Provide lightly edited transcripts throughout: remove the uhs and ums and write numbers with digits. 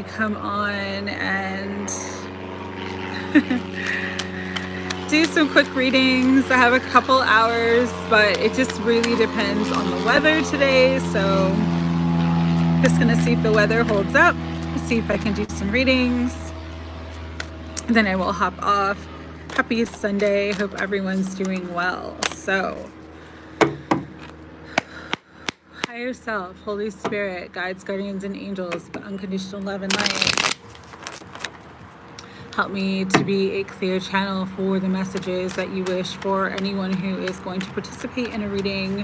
to come on and do some quick readings. I have a couple hours, but it just really depends on the weather today. So just gonna see if the weather holds up, see if I can do some readings. Then I will hop off. Happy Sunday. Hope everyone's doing well. So, higher self, Holy Spirit, guides, guardians, and angels, the unconditional love and light. Help me to be a clear channel for the messages that you wish for anyone who is going to participate in a reading.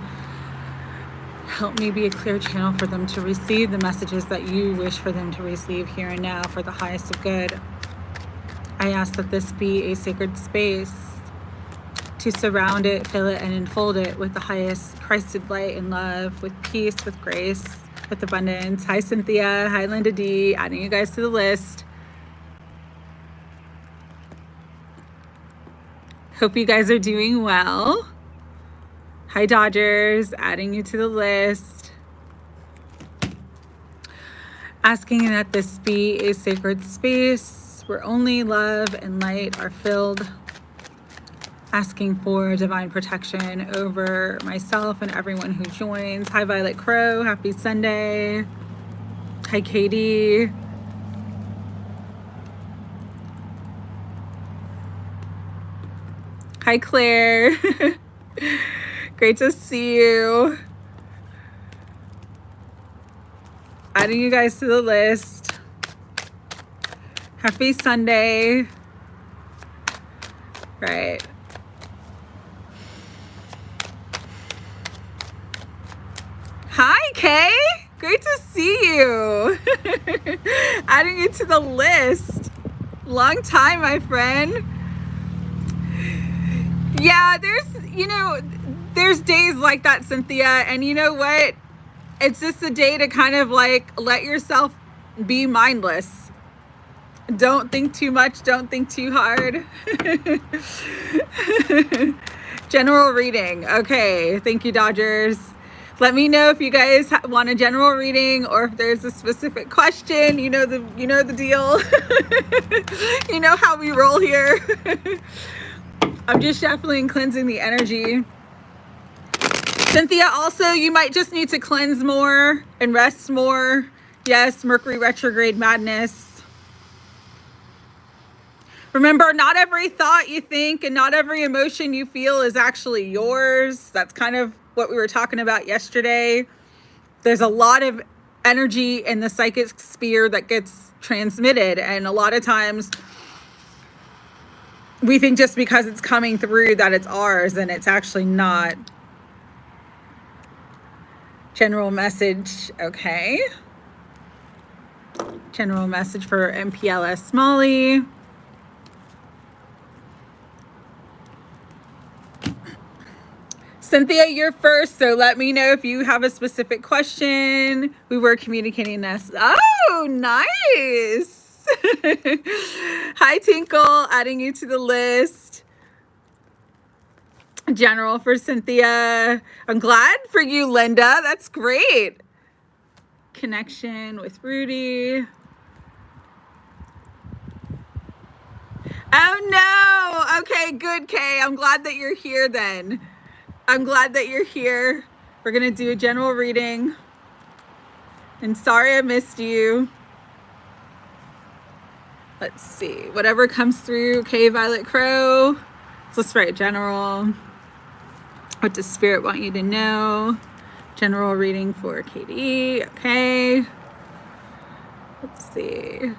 Help me be a clear channel for them to receive the messages that you wish for them to receive here and now for the highest of good. I ask that this be a sacred space to surround it, fill it, and enfold it with the highest Christed light and love, with peace, with grace, with abundance. Hi, Cynthia. Hi, Linda D. Adding you guys to the list. Hope you guys are doing well. Hi, Dodgers. Adding you to the list. Asking that this be a sacred space where only love and light are filled. Asking for divine protection over myself and everyone who joins. Hi, Violet Crow. Happy Sunday. Hi, Katie. Hi, Claire. Great to see you. Adding you guys to the list. Happy Sunday. Right. Hi, Kay. Great to see you. Adding you to the list. Long time, my friend. Yeah, there's days like that, Cynthia. And you know what? It's just a day to kind of like let yourself be mindless. Don't think too much. Don't think too hard. General reading. Okay. Thank you, Dodgers. Let me know if you guys want a general reading or if there's a specific question. You know the deal. You know how we roll here. I'm just shuffling, cleansing the energy. Cynthia, also, you might just need to cleanse more and rest more. Yes, Mercury retrograde madness. Remember, not every thought you think and not every emotion you feel is actually yours. That's kind of what we were talking about yesterday. There's a lot of energy in the psychic sphere that gets transmitted. And a lot of times we think just because it's coming through that it's ours, and it's actually not. General message. Okay. General message for MPLS Somali. Cynthia, you're first, so let me know if you have a specific question. We were communicating this. Oh, nice. Hi, Tinkle, adding you to the list. General for Cynthia. I'm glad for you, Linda. That's great. Connection with Rudy. Oh, no. Okay, good, Kay. I'm glad that you're here then. I'm glad that you're here. We're going to do a general reading. And sorry I missed you. Let's see. Whatever comes through. Okay, Violet Crow. So let's write general. What does Spirit want you to know? General reading for Katie. Okay. Let's see.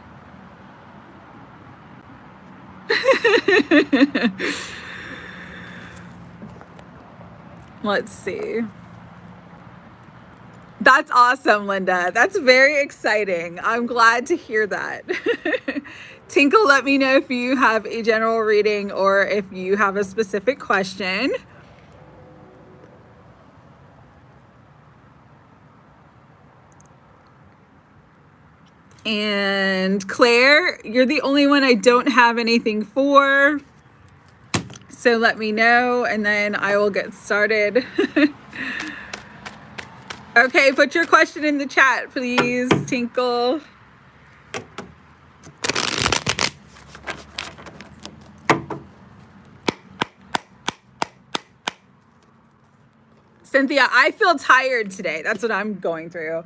Let's see. That's awesome, Linda. That's very exciting. I'm glad to hear that. Tinkle, let me know if you have a general reading or if you have a specific question. And Claire, you're the only one I don't have anything for. So let me know and then I will get started. Okay, put your question in the chat, please, Tinkle. Cynthia, I feel tired today. That's what I'm going through.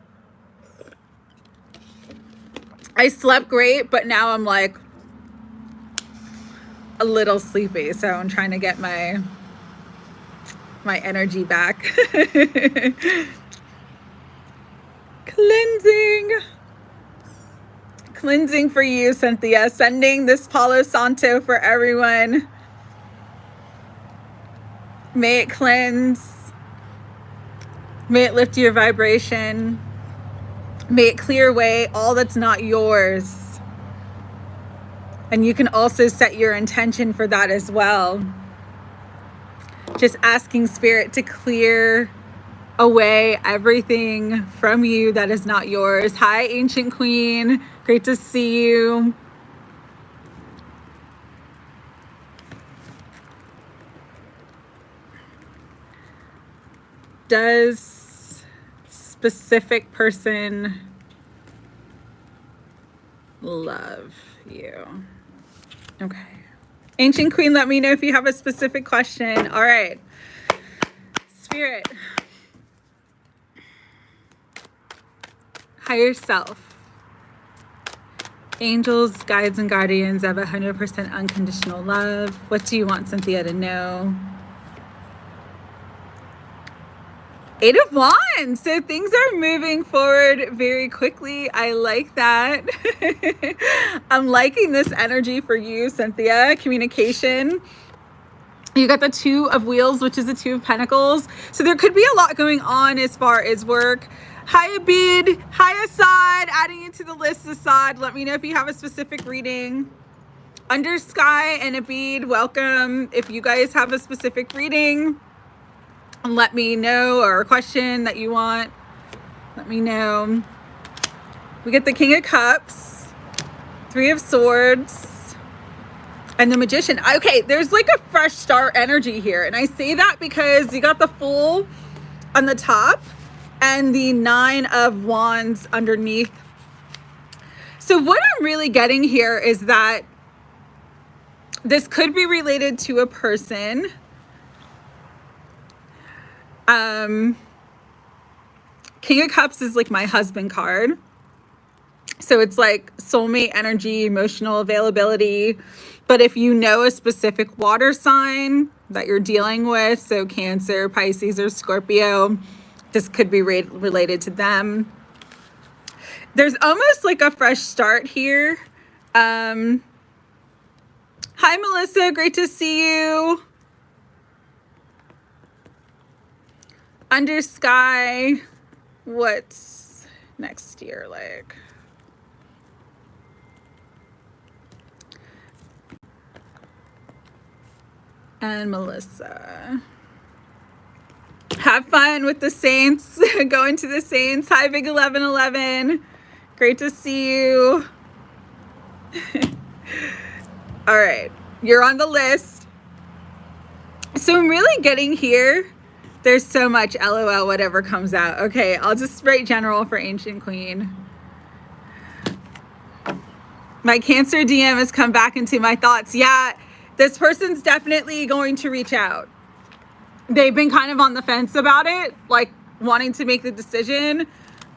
I slept great, but now I'm like a little sleepy. So I'm trying to get my energy back. Cleansing for you, Cynthia. Sending this Palo Santo for everyone. May it cleanse. May it lift your vibration. May it clear away all that's not yours. And you can also set your intention for that as well. Just asking Spirit to clear away everything from you that is not yours. Hi, Ancient Queen. Great to see you. Does specific person love you? Okay. Ancient Queen, let me know if you have a specific question. All right. Spirit. Higher self. Angels, guides, and guardians of 100% unconditional love. What do you want Cynthia to know? 8 of Wands. So things are moving forward very quickly. I like that. I'm liking this energy for you, Cynthia. Communication. You got the 2 of Wheels, which is the 2 of Pentacles. So there could be a lot going on as far as work. Hi, Abid. Hi, Assad. Adding you to the list, Assad. Let me know if you have a specific reading. Under Sky and Abid, welcome. If you guys have a specific reading, let me know, or a question that you want, let me know. We get the King of Cups, 3 of Swords, and the Magician. Okay, there's like a fresh start energy here. And I say that because you got the Fool on the top and the 9 of Wands underneath. So what I'm really getting here is that this could be related to a person. King of Cups is like my husband card. So it's like soulmate energy, emotional availability. But if you know a specific water sign that you're dealing with, so Cancer, Pisces, or Scorpio, this could be related to them. There's almost like a fresh start here. Hi, Melissa. Great to see you. Under Sky, what's next year like? And Melissa. Have fun with the Saints. Going to the Saints. Hi, Big 1111. Great to see you. All right. You're on the list. So I'm really getting here. There's so much LOL, whatever comes out. Okay, I'll just write general for Ancient Queen. My Cancer DM has come back into my thoughts. Yeah, this person's definitely going to reach out. They've been kind of on the fence about it, like wanting to make the decision.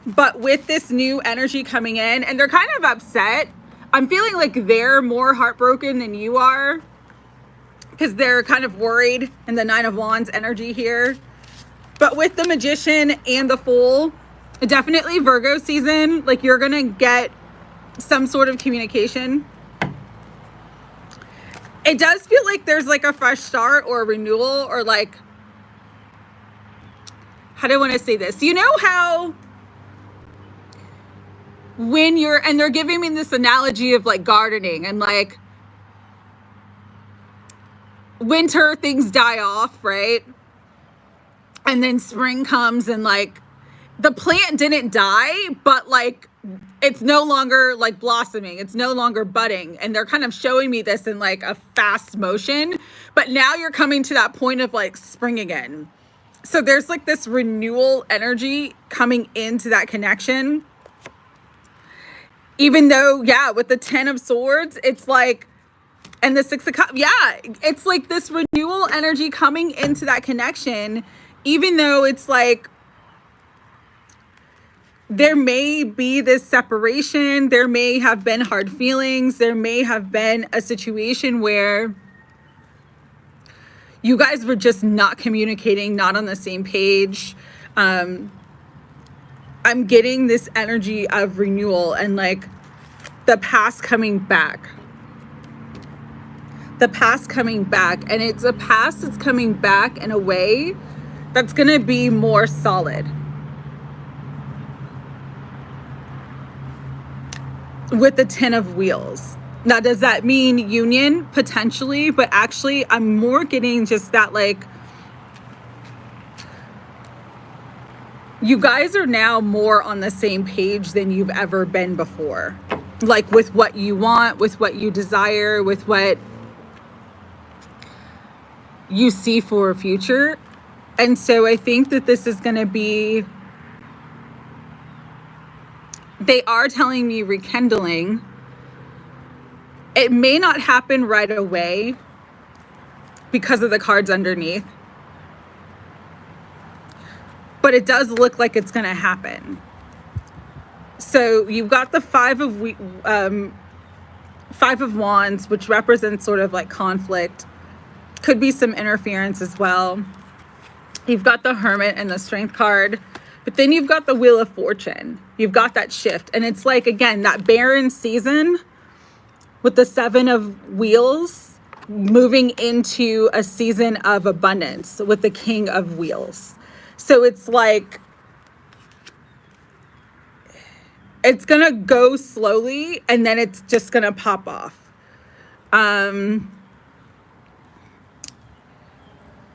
But with this new energy coming in, and they're kind of upset. I'm feeling like they're more heartbroken than you are, because they're kind of worried in the 9 of Wands energy here. But with the Magician and the Fool, definitely Virgo season, like you're going to get some sort of communication. It does feel like there's like a fresh start or a renewal, or like, how do I want to say this? You know how when you're, and they're giving me this analogy of like gardening, and like winter things die off, right? And then spring comes and like the plant didn't die, but like it's no longer like blossoming. It's no longer budding. And they're kind of showing me this in like a fast motion. But now you're coming to that point of like spring again. So there's like this renewal energy coming into that connection. Even though, yeah, with the 10 of Swords, it's like, and the 6 of Cups, yeah, it's like this renewal energy coming into that connection. even though it's like, there may be this separation, there may have been hard feelings, there may have been a situation where you guys were just not communicating, not on the same page. I'm getting this energy of renewal and like the past coming back. The past coming back. And it's a past that's coming back in a way that's going to be more solid. With the 10 of wheels. Now, does that mean union? Potentially, but actually I'm more getting just that, like, you guys are now more on the same page than you've ever been before. Like with what you want, with what you desire, with what you see for a future. And so I think that this is going to be, they are telling me rekindling. It may not happen right away because of the cards underneath, but it does look like it's going to happen. So you've got the Five of Wands, which represents sort of like conflict. Could be some interference as well. You've got the Hermit and the Strength card, but then you've got the Wheel of Fortune. You've got that shift. And it's like, again, that barren season with the 7 of Wheels moving into a season of abundance with the King of Wheels. So it's like, it's going to go slowly and then it's just going to pop off.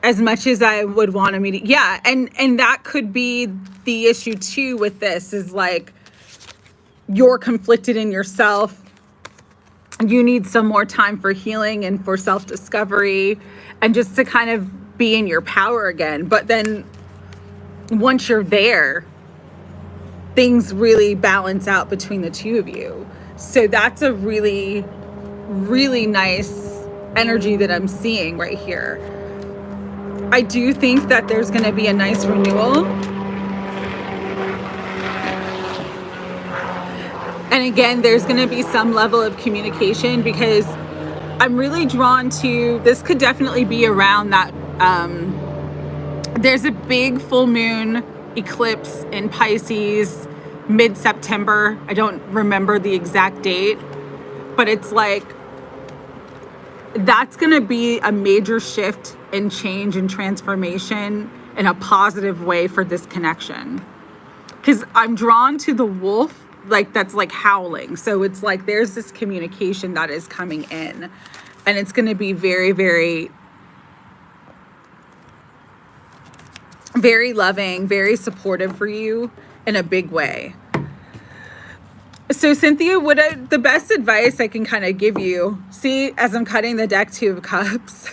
As much as I would want to meet, yeah. And that could be the issue too with this, is like, you're conflicted in yourself. You need some more time for healing and for self-discovery and just to kind of be in your power again. But then once you're there, things really balance out between the two of you. So that's a really, really nice energy that I'm seeing right here. I do think that there's going to be a nice renewal. And again, there's going to be some level of communication, because I'm really drawn to, this could definitely be around that, there's a big full moon eclipse in Pisces mid-September. I don't remember the exact date, but it's like, that's going to be a major shift and change and transformation in a positive way for this connection. Because I'm drawn to the wolf, like that's like howling. So it's like there's this communication that is coming in, and it's going to be very, very, very loving, very supportive for you in a big way. So Cynthia, the best advice I can kind of give you, see, as I'm cutting the deck, 2 of Cups,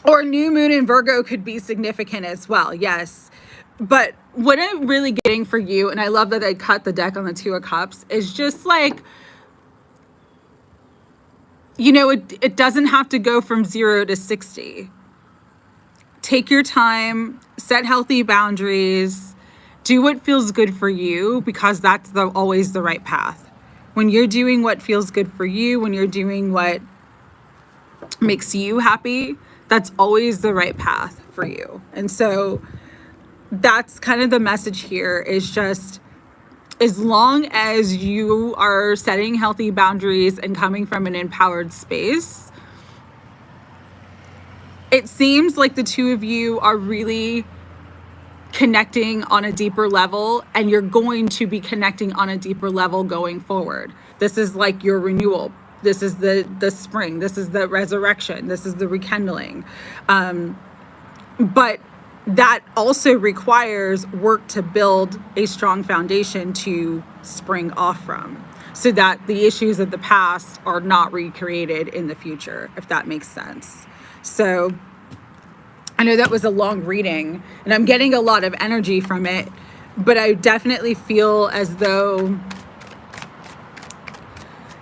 or new moon in Virgo could be significant as well. Yes. But what I'm really getting for you, and I love that I cut the deck on the 2 of Cups, is just like, you know, it doesn't have to go from 0 to 60. Take your time, set healthy boundaries, do what feels good for you, because that's always the right path. When you're doing what feels good for you, when you're doing what makes you happy, that's always the right path for you. And so that's kind of the message here, is just, as long as you are setting healthy boundaries and coming from an empowered space, it seems like the 2 of you are really connecting on a deeper level, and you're going to be connecting on a deeper level going forward. This is like your renewal. This is the spring. This is the resurrection. This is the rekindling. But that also requires work to build a strong foundation to spring off from, so that the issues of the past are not recreated in the future, if that makes sense. So I know that was a long reading, and I'm getting a lot of energy from it, but I definitely feel as though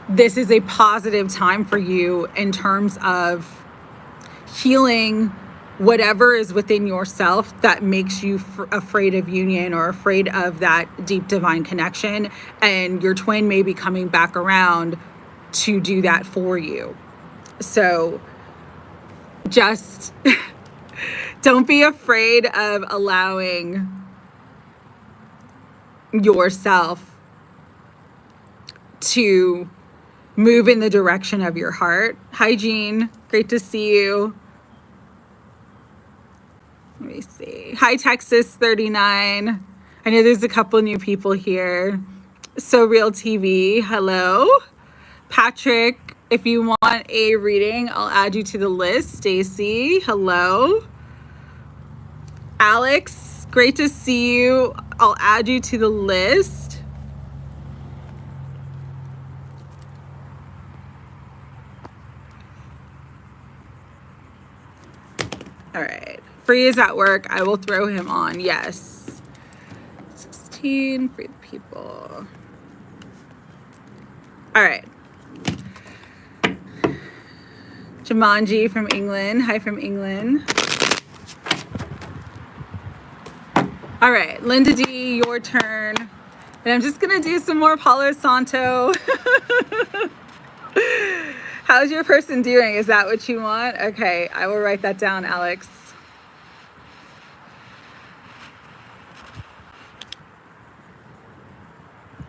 this is a positive time for you in terms of healing whatever is within yourself that makes you afraid of union or afraid of that deep divine connection. And your twin may be coming back around to do that for you. So just don't be afraid of allowing yourself to move in the direction of your heart. Hi, Jean. Great to see you. Let me see. Hi, Texas 39. I know there's a couple new people here. So Real TV. Hello. Patrick, if you want a reading, I'll add you to the list. Stacy, hello. Alex, great to see you. I'll add you to the list. All right. Free is at work. I will throw him on. Yes. 16. Free the people. All right. Jamanji from England. Hi from England. All right. Linda D, your turn. And I'm just going to do some more Palo Santo. How's your person doing? Is that what you want? Okay. I will write that down, Alex.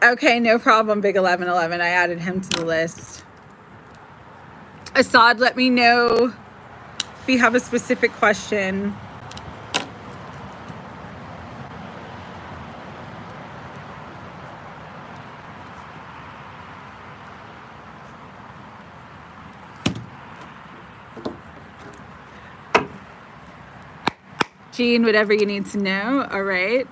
Okay, no problem, Big 1111. I added him to the list. Assad, let me know if you have a specific question. Jean, whatever you need to know. All right.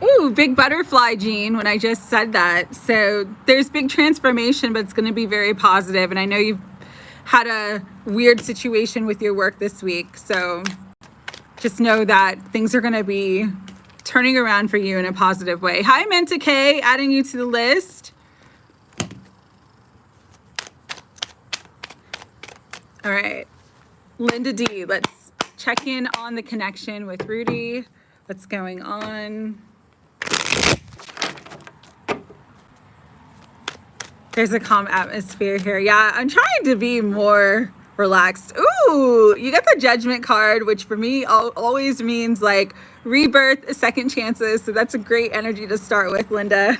Ooh, big butterfly, Jean, when I just said that. So there's big transformation, but it's going to be very positive. And I know you've had a weird situation with your work this week. So just know that things are going to be turning around for you in a positive way. Hi, Menta K, adding you to the list. All right. Linda D, let's check in on the connection with Rudy. What's going on? There's a calm atmosphere here. Yeah, I'm trying to be more relaxed. Ooh, you got the Judgment card, which for me always means like rebirth, second chances. So that's a great energy to start with, Linda.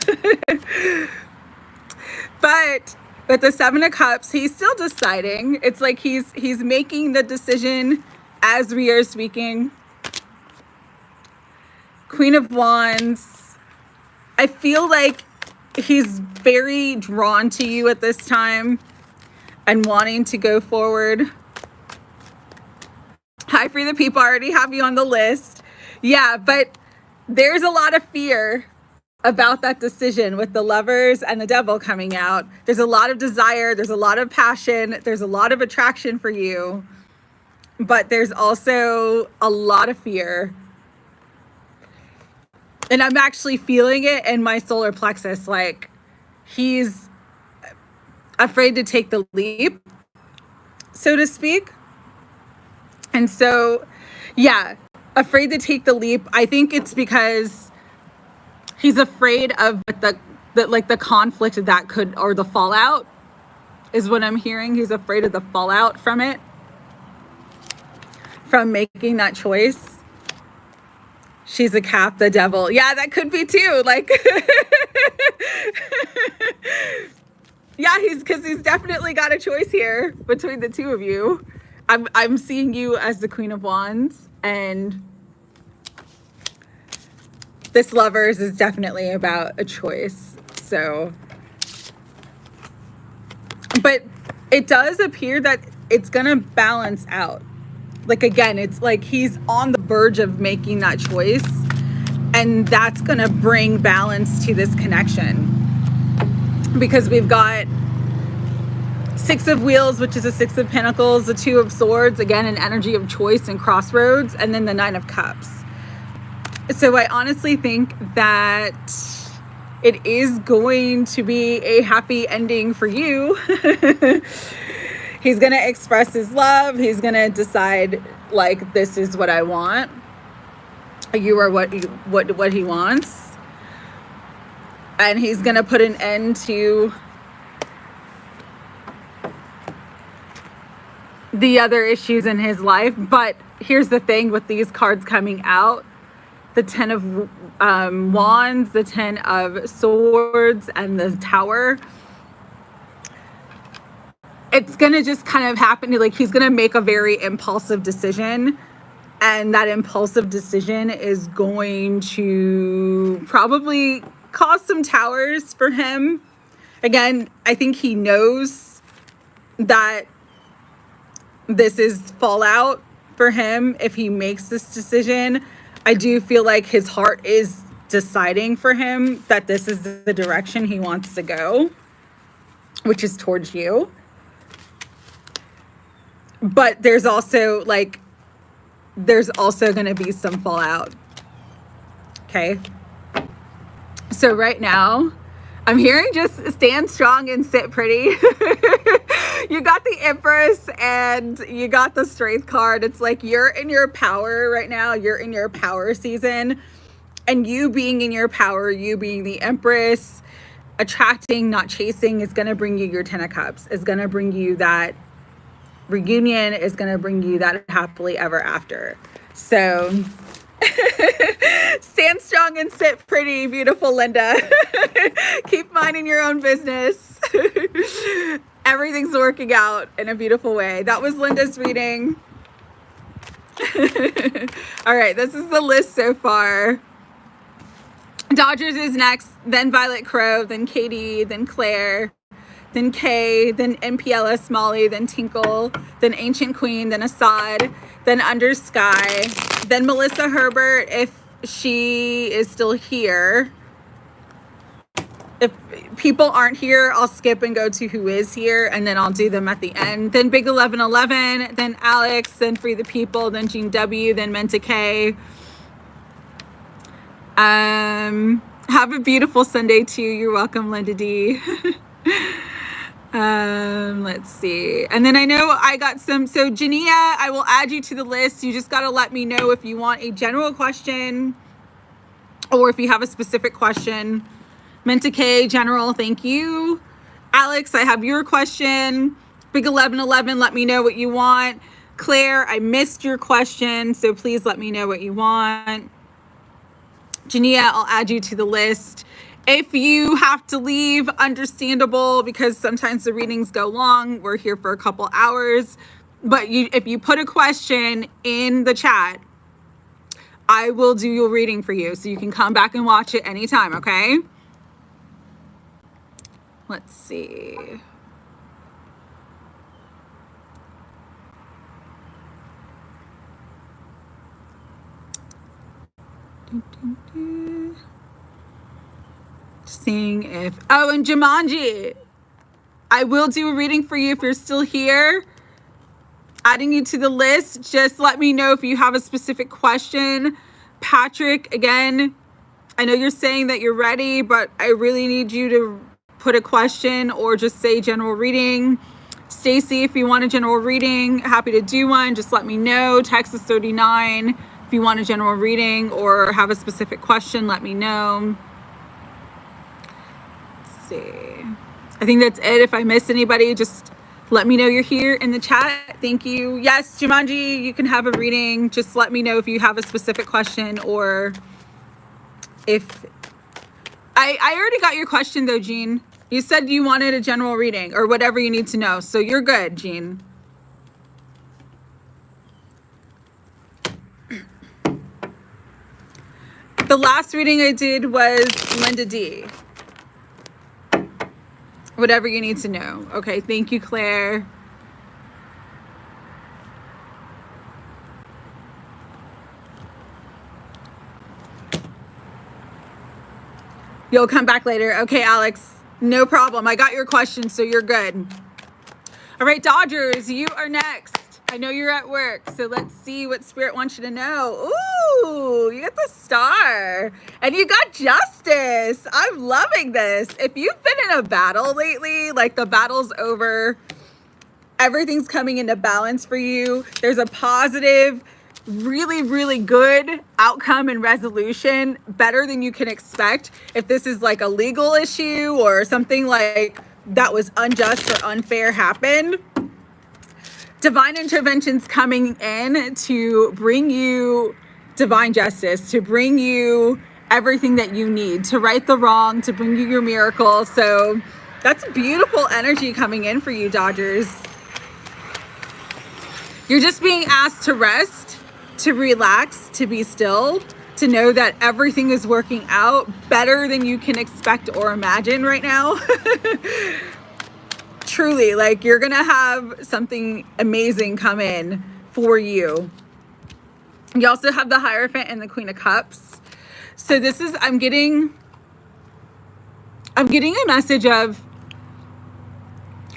But with the Seven of Cups, he's still deciding. It's like he's making the decision as we are speaking. Queen of Wands. I feel like he's very drawn to you at this time and wanting to go forward. Hi, Free the People. I already have you on the list. Yeah, but there's a lot of fear about that decision with the Lovers and the Devil coming out. There's a lot of desire. There's a lot of passion. There's a lot of attraction for you. But there's also a lot of fear. And I'm actually feeling it in my solar plexus. Like he's afraid to take the leap, so to speak. And so, yeah, afraid to take the leap. I think it's because he's afraid of the conflict that could, or the fallout is what I'm hearing. He's afraid of the fallout from it, from making that choice. She's a Cap, the Devil. Yeah, that could be too. Like, yeah, he's definitely got a choice here between the two of you. I'm seeing you as the Queen of Wands, and this Lovers is definitely about a choice. So, but it does appear that it's gonna balance out. Like, again, it's like he's on the verge of making that choice, and that's going to bring balance to this connection, because we've got Six of Wheels, which is a Six of Pentacles, the Two of Swords, again, an energy of choice and crossroads, and then the Nine of Cups. So I honestly think that it is going to be a happy ending for you. He's going to express his love. He's going to decide, like, this is what I want. You are what he wants. And he's going to put an end to the other issues in his life. But here's the thing with these cards coming out, the Ten of Wands, the Ten of Swords, and the Tower. It's going to just kind of happen. Like, he's going to make a very impulsive decision. And that impulsive decision is going to probably cause some towers for him. Again, I think he knows that this is fallout for him if he makes this decision. I do feel like his heart is deciding for him that this is the direction he wants to go, which is towards you. But there's also going to be some fallout. Okay. So right now, I'm hearing just stand strong and sit pretty. You got the Empress and you got the Strength card. It's like you're in your power right now. You're in your power season. And you being in your power, you being the Empress, attracting, not chasing, is going to bring you your Ten of Cups. Is going to bring you that reunion, is going to bring you that happily ever after. So stand strong and sit pretty, beautiful Linda. Keep minding your own business. Everything's working out in a beautiful way. That was Linda's reading. All right, this is the list so far. Dodgers is next, then Violet Crow, then Katie, then Claire, then Kay, then MPLS Somali, then Tinkle, then Ancient Queen, then Assad, then Under Sky, then Melissa Herbert, if she is still here. If people aren't here, I'll skip and go to who is here, and then I'll do them at the end. Then Big 1111, then Alex, then Free the People, then Jean W, then Menta K. Have a beautiful Sunday too. You're welcome, Linda D. Let's see. And then I know I got some. So Jania, I will add you to the list. You just got to let me know if you want a general question or if you have a specific question. Menta K, general, thank you. Alex, I have your question. Big 1111, let me know what you want. Claire, I missed your question, so please let me know what you want. Jania, I'll add you to the list. If you have to leave, understandable, because sometimes the readings go long. We're here for a couple hours. But if you put a question in the chat, I will do your reading for you. So you can come back and watch it anytime, okay? Let's see. Seeing if, oh, and Jamanji, I will do a reading for you if you're still here. Adding you to the list. Just let me know if you have a specific question. Patrick, again, I know you're saying that you're ready, but I really need you to put a question or just say general reading. Stacy, if you want a general reading, happy to do one. Just let me know. Texas 39. If you want a general reading or have a specific question, let me know. Let's see. I think that's it. If I miss anybody, just let me know you're here in the chat. Thank you. Yes, Jamanji, you can have a reading. Just let me know if you have a specific question or if... I already got your question though, Jean. You said you wanted a general reading or whatever you need to know. So you're good, Jean. The last reading I did was Linda D. Whatever you need to know. Okay, thank you, Claire. You'll come back later. Okay, Alex, no problem. I got your question, so you're good. All right, Dodgers, you are next. I know you're at work, so let's see what Spirit wants you to know. Ooh, you got the Star. And you got Justice. I'm loving this. If you've been in a battle lately, like the battle's over, everything's coming into balance for you. There's a positive, really, really good outcome and resolution, better than you can expect. If this is like a legal issue or something like that was unjust or unfair happened, divine intervention's coming in to bring you divine justice, to bring you everything that you need, to right the wrong, to bring you your miracle. So that's beautiful energy coming in for you, Dodgers. You're just being asked to rest, to relax, to be still, to know that everything is working out better than you can expect or imagine right now. Truly, like you're gonna have something amazing come in for you. You also have the Hierophant and the Queen of Cups. So this is, I'm getting a message of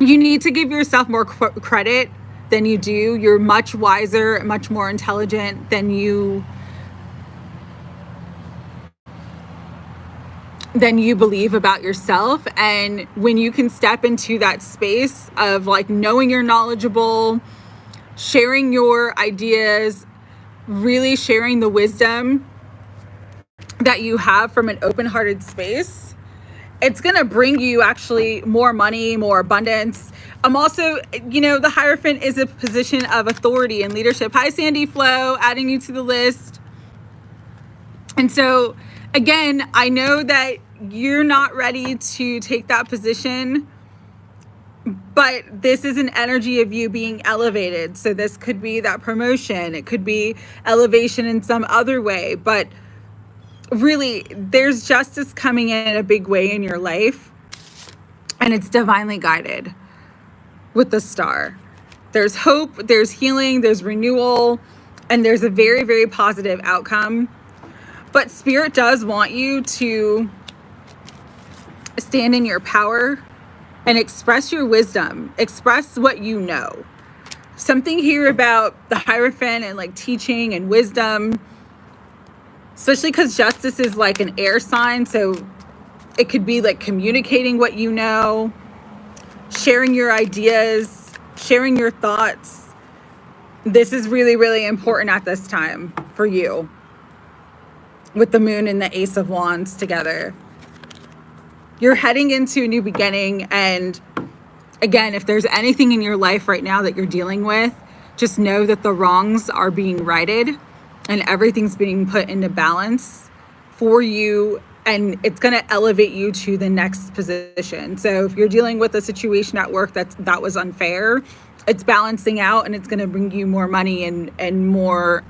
you need to give yourself more credit than you do. You're much wiser, much more intelligent than you believe about yourself. And when you can step into that space of like knowing you're knowledgeable, sharing your ideas, really sharing the wisdom that you have from an open-hearted space, it's gonna bring you actually more money, more abundance. I'm also, you know, the Hierophant is a position of authority and leadership. Hi, Sandy Flo, adding you to the list. And so, again, I know that you're not ready to take that position, but this is an energy of you being elevated. So this could be that promotion. It could be elevation in some other way. But really, there's justice coming in a big way in your life. And it's divinely guided with the Star. There's hope, there's healing, there's renewal, and there's a very, very positive outcome. But Spirit does want you to stand in your power and express your wisdom, express what you know. Something here about the Hierophant and like teaching and wisdom, especially because Justice is like an air sign. So it could be like communicating what you know, sharing your ideas, sharing your thoughts. This is really, really important at this time for you with the Moon and the Ace of Wands together. You're heading into a new beginning. And again, if there's anything in your life right now that you're dealing with, just know that the wrongs are being righted and everything's being put into balance for you. And it's going to elevate you to the next position. So if you're dealing with a situation at work that was unfair, it's balancing out and it's going to bring you more money and more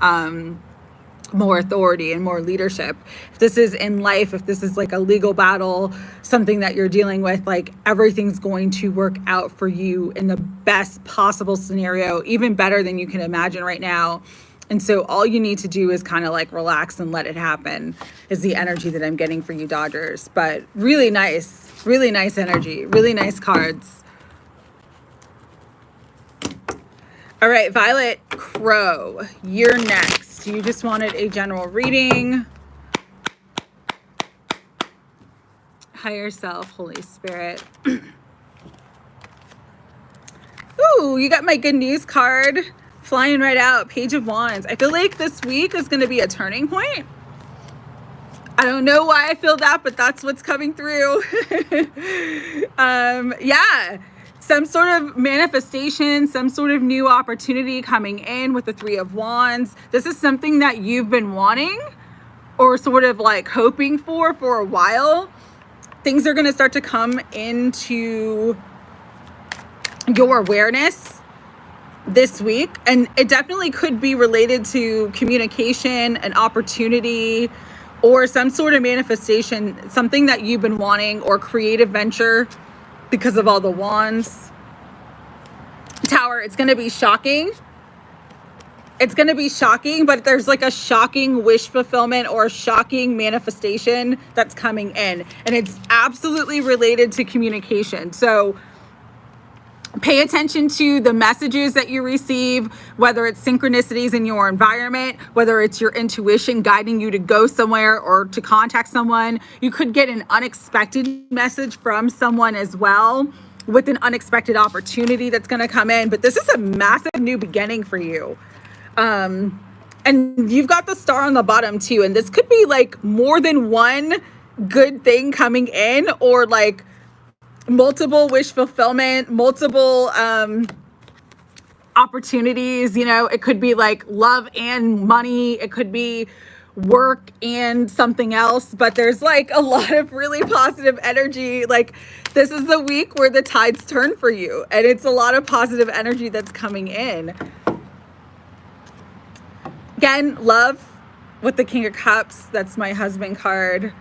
authority and more leadership. If this is in life, if this is like a legal battle, something that you're dealing with, like everything's going to work out for you in the best possible scenario, even better than you can imagine right now. And so all you need to do is kind of like relax and let it happen is the energy that I'm getting for you, Dodgers. But really nice energy, really nice cards. All right, Violet Crow, you're next. You just wanted a general reading. Higher self, Holy Spirit. Ooh, you got my good news card. Flying right out, Page of Wands. I feel like this week is going to be a turning point. I don't know why I feel that, but that's what's coming through. Yeah, some sort of manifestation, some sort of new opportunity coming in with the Three of Wands. This is something that you've been wanting or sort of like hoping for a while. Things are going to start to come into your awareness this week, and it definitely could be related to communication, an opportunity, or some sort of manifestation, something that you've been wanting, or creative venture because of all the wands. Tower, it's going to be shocking. It's going to be shocking, but there's like a shocking wish fulfillment or a shocking manifestation that's coming in, and it's absolutely related to communication. So Pay attention to the messages that you receive, whether it's synchronicities in your environment, whether it's your intuition guiding you to go somewhere or to contact someone. You could get an unexpected message from someone as well, with an unexpected opportunity that's going to come in. But this is a massive new beginning for you. And you've got the star on the bottom too. And this could be like more than one good thing coming in, or like multiple wish fulfillment, multiple opportunities. You know, it could be like love and money. It could be work and something else, but there's like a lot of really positive energy. Like, this is the week where the tides turn for you, and it's a lot of positive energy that's coming in. Again, love with the King of Cups. That's my husband card.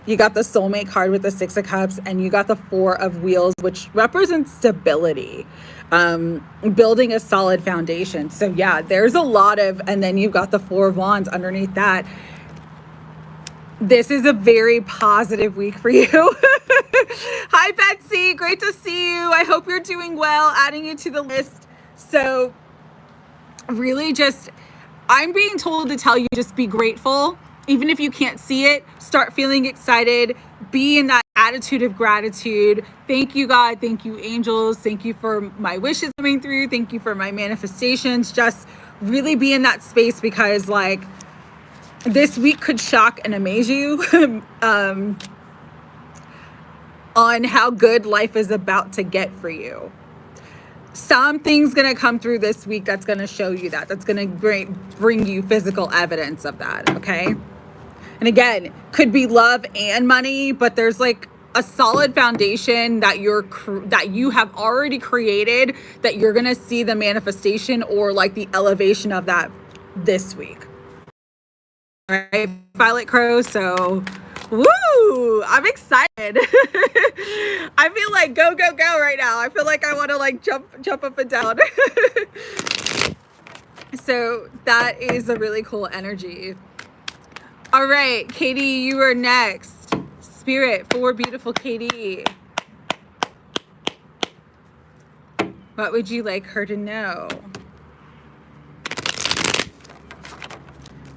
You got the soulmate card with the Six of Cups, and you got the Four of Wheels, which represents stability, building a solid foundation. So yeah, there's a lot of, and then you've got the Four of Wands underneath that. This is a very positive week for you. Hi, Betsy. Great to see you. I hope you're doing well. Adding you to the list. So really just, I'm being told to tell you, just be grateful. Even if you can't see it, start feeling excited. Be in that attitude of gratitude. Thank you, God. Thank you, angels. Thank you for my wishes coming through. Thank you for my manifestations. Just really be in that space, because like this week could shock and amaze you on how good life is about to get for you. Something's going to come through this week that's going to show you that. That's going to bring you physical evidence of that, okay? And again, could be love and money, but there's like a solid foundation that you have already created, that you're going to see the manifestation or like the elevation of that this week. All right, Violet Crow. So, woo! I'm excited. I feel like go right now. I feel like I want to like jump up and down. So that is a really cool energy. All right, Katie, you are next. Spirit for beautiful Katie. What would you like her to know?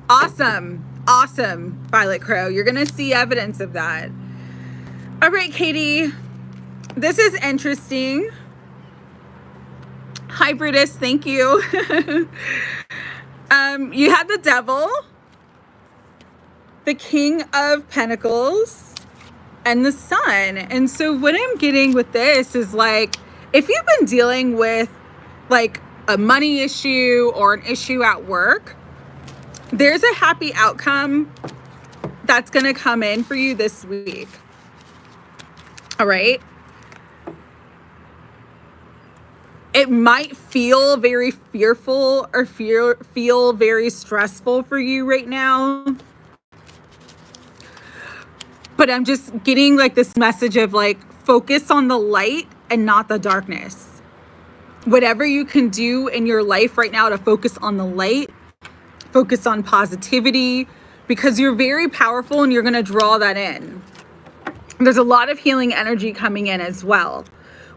Awesome. Awesome, Violet Crow. You're going to see evidence of that. All right, Katie. This is interesting. Hi, Brutus. Thank you. You had the Devil, the King of Pentacles, and the Sun. And so what I'm getting with this is like, if you've been dealing with like a money issue or an issue at work, there's a happy outcome that's going to come in for you this week. All right. It might feel very fearful or feel very stressful for you right now. But I'm just getting like this message of like, focus on the light and not the darkness. Whatever you can do in your life right now to focus on the light, focus on positivity, because you're very powerful and you're going to draw that in. There's a lot of healing energy coming in as well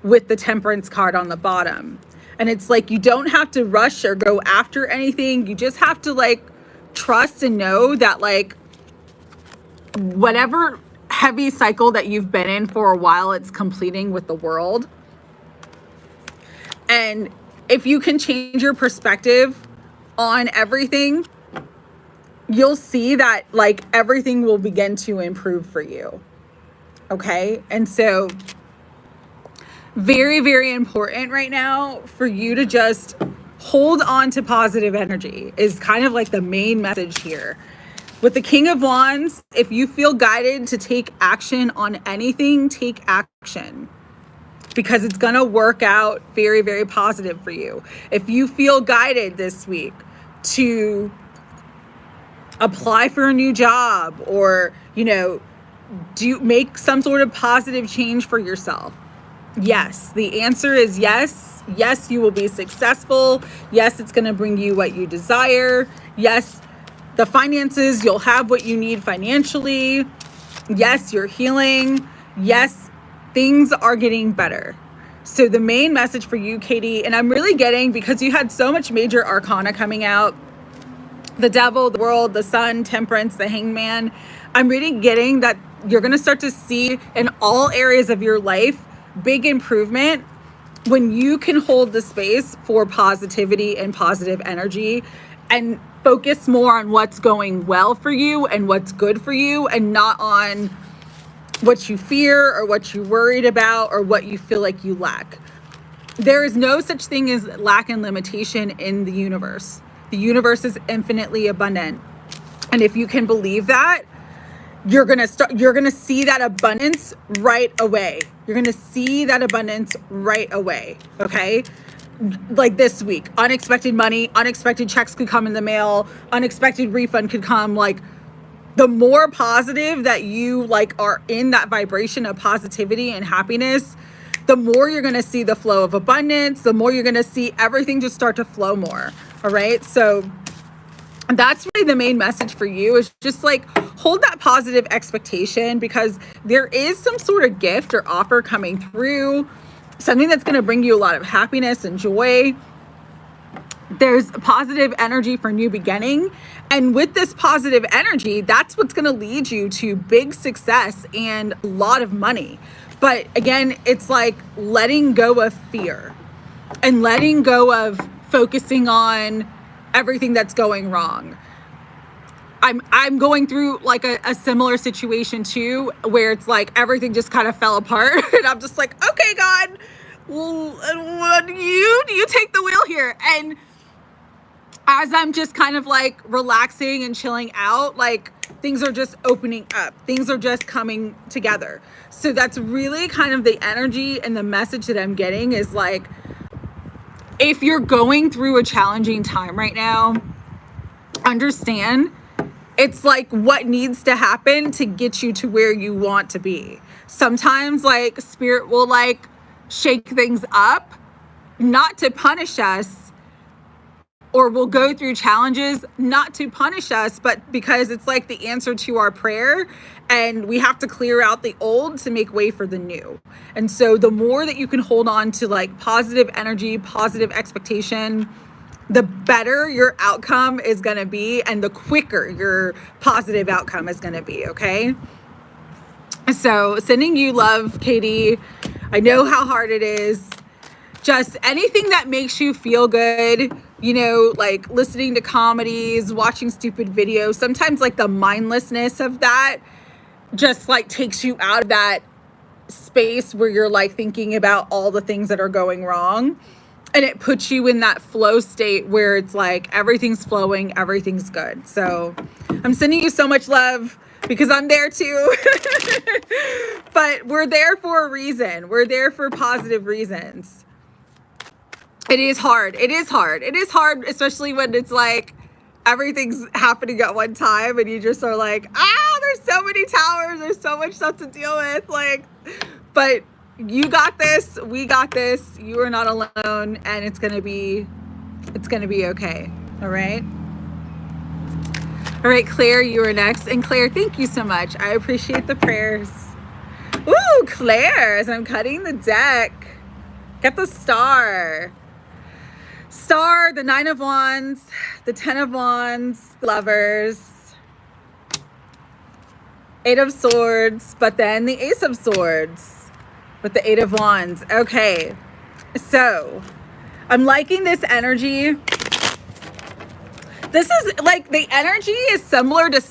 with the Temperance card on the bottom. And it's like, you don't have to rush or go after anything. You just have to like trust and know that like whatever heavy cycle that you've been in for a while, it's completing with the world. And if you can change your perspective on everything, you'll see that like everything will begin to improve for you. Okay. And so very, very important right now for you to just hold on to positive energy is kind of like the main message here. With the King of Wands, if you feel guided to take action on anything, take action, because it's going to work out very, very positive for you. If you feel guided this week to apply for a new job or, you know, make some sort of positive change for yourself. Yes, the answer is yes. Yes, you will be successful. Yes, it's going to bring you what you desire. Yes, the finances, you'll have what you need financially. Yes, you're healing. Yes, things are getting better. So the main message for you, Katie, and I'm really getting, because you had so much major arcana coming out, the devil, the world, the sun, temperance, the hangman, I'm really getting that you're going to start to see in all areas of your life big improvement when you can hold the space for positivity and positive energy and focus more on what's going well for you and what's good for you, and not on what you fear or what you're worried about or what you feel like you lack. There is no such thing as lack and limitation in the universe. The universe is infinitely abundant. And if you can believe that, you're going to see that abundance right away. You're going to see that abundance right away. Okay. Like this week, unexpected money, unexpected checks could come in the mail, unexpected refund could come. Like, the more positive that you like are in that vibration of positivity and happiness, the more you're going to see the flow of abundance, the more you're going to see everything just start to flow more. All right. So that's really the main message for you, is just like hold that positive expectation, because there is some sort of gift or offer coming through, something that's going to bring you a lot of happiness and joy. There's positive energy for new beginning. And with this positive energy, that's what's going to lead you to big success and a lot of money. But again, it's like letting go of fear and letting go of focusing on everything that's going wrong. I'm going through like a similar situation too, where it's like everything just kind of fell apart. And I'm just like, okay, God, well, do you take the wheel here? And as I'm just kind of like relaxing and chilling out, like things are just opening up. Things are just coming together. So that's really kind of the energy and the message that I'm getting, is like, if you're going through a challenging time right now, understand it's like what needs to happen to get you to where you want to be. Sometimes like spirit will like shake things up, not to punish us, or we'll go through challenges not to punish us, but because it's like the answer to our prayer, and we have to clear out the old to make way for the new. And so the more that you can hold on to like positive energy, positive expectation, the better your outcome is going to be, and the quicker your positive outcome is going to be. Okay. So sending you love, Katie. I know how hard it is. Just anything that makes you feel good, you know, like listening to comedies, watching stupid videos. Sometimes like the mindlessness of that just like takes you out of that space where you're like thinking about all the things that are going wrong. And it puts you in that flow state where it's like everything's flowing, everything's good. So I'm sending you so much love, because I'm there too. But we're there for a reason. We're there for positive reasons. It is hard. It is hard. It is hard, especially when it's like everything's happening at one time and you just are like, there's so many towers. There's so much stuff to deal with. Like, but you got this. We got this. You are not alone, and it's going to be okay. All right. All right, Claire, you are next. And Claire, thank you so much. I appreciate the prayers. Ooh, Claire, as I'm cutting the deck, get the star. Star, the 9 of Wands, the 10 of Wands, Lovers, 8 of Swords, but then the Ace of Swords with the 8 of Wands. Okay, so I'm liking this energy. This is like, the energy is similar to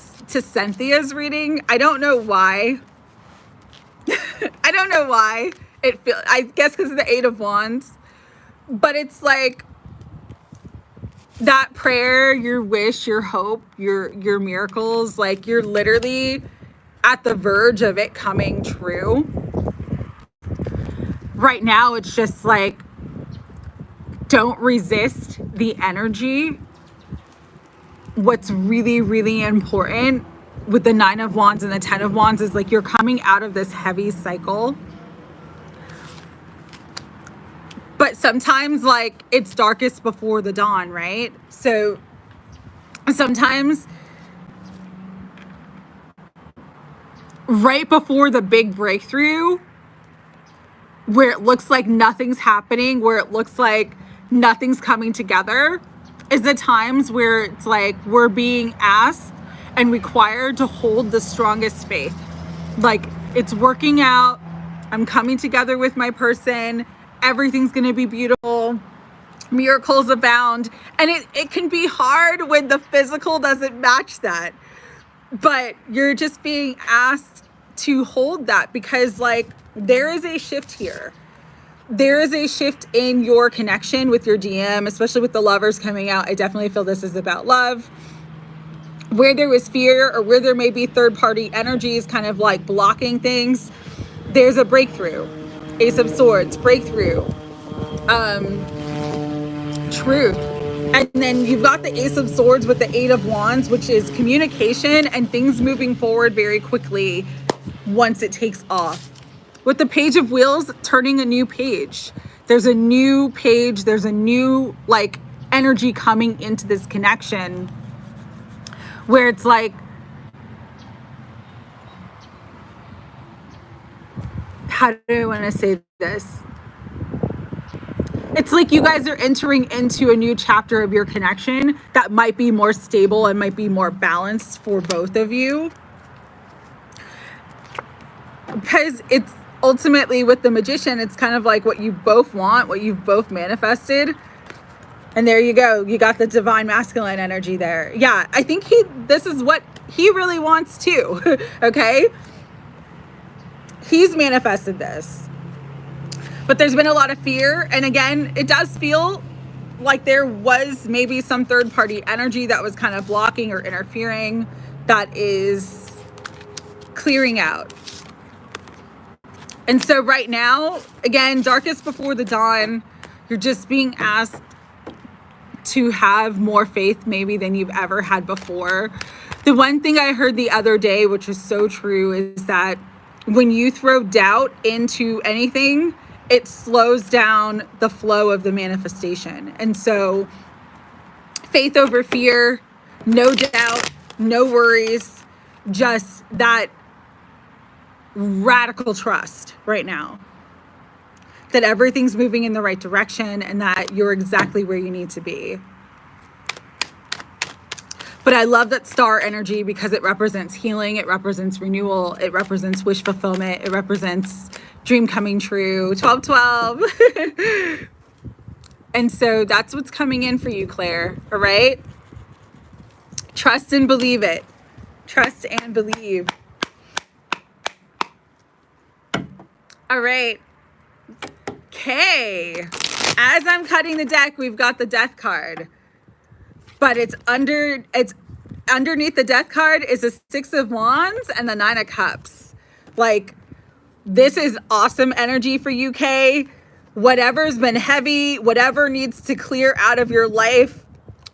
Cynthia's reading. I don't know why. I don't know why it feels, I guess because of the 8 of Wands, but it's like that prayer, your wish, your hope, your miracles, like you're literally at the verge of it coming true. Right now, it's just like, don't resist the energy. What's really, really important with the 9 of Wands and the 10 of Wands is like you're coming out of this heavy cycle. But sometimes like it's darkest before the dawn, right? So sometimes right before the big breakthrough, where it looks like nothing's happening, where it looks like nothing's coming together, is the times where it's like we're being asked and required to hold the strongest faith. Like, it's working out. I'm coming together with my person. Everything's going to be beautiful. Miracles abound. And it can be hard when the physical doesn't match that. But you're just being asked to hold that because, like, there is a shift here. There is a shift in your connection with your DM, especially with the lovers coming out. I definitely feel this is about love. Where there was fear or where there may be third-party energies kind of like blocking things, there's a breakthrough. Ace of Swords, breakthrough, truth. And then you've got the Ace of Swords with the Eight of Wands, which is communication and things moving forward very quickly once it takes off. With the Page of Wheels, turning a new page. There's a new page. There's a new, like, energy coming into this connection where it's like, how do I want to say this? It's like you guys are entering into a new chapter of your connection that might be more stable and might be more balanced for both of you. Because it's ultimately with the Magician, it's kind of like what you both want, what you've both manifested. And there you go. You got the divine masculine energy there. Yeah, I think this is what he really wants too. Okay? He's manifested this. But there's been a lot of fear. And again, it does feel like there was maybe some third-party energy that was kind of blocking or interfering that is clearing out. And so right now, again, darkest before the dawn, you're just being asked to have more faith maybe than you've ever had before. The one thing I heard the other day, which is so true, is that when you throw doubt into anything, it slows down the flow of the manifestation. And so faith over fear, no doubt, no worries, just that radical trust right now that everything's moving in the right direction and that you're exactly where you need to be. But I love that star energy because it represents healing, it represents renewal, it represents wish fulfillment, it represents dream coming true, 12-12. And so that's what's coming in for you, Claire, all right? Trust and believe it. Trust and believe. All right. Okay. As I'm cutting the deck, we've got the Death card. But it's underneath the Death card is the Six of Wands and the Nine of Cups. Like, this is awesome energy for UK. Whatever's been heavy, whatever needs to clear out of your life,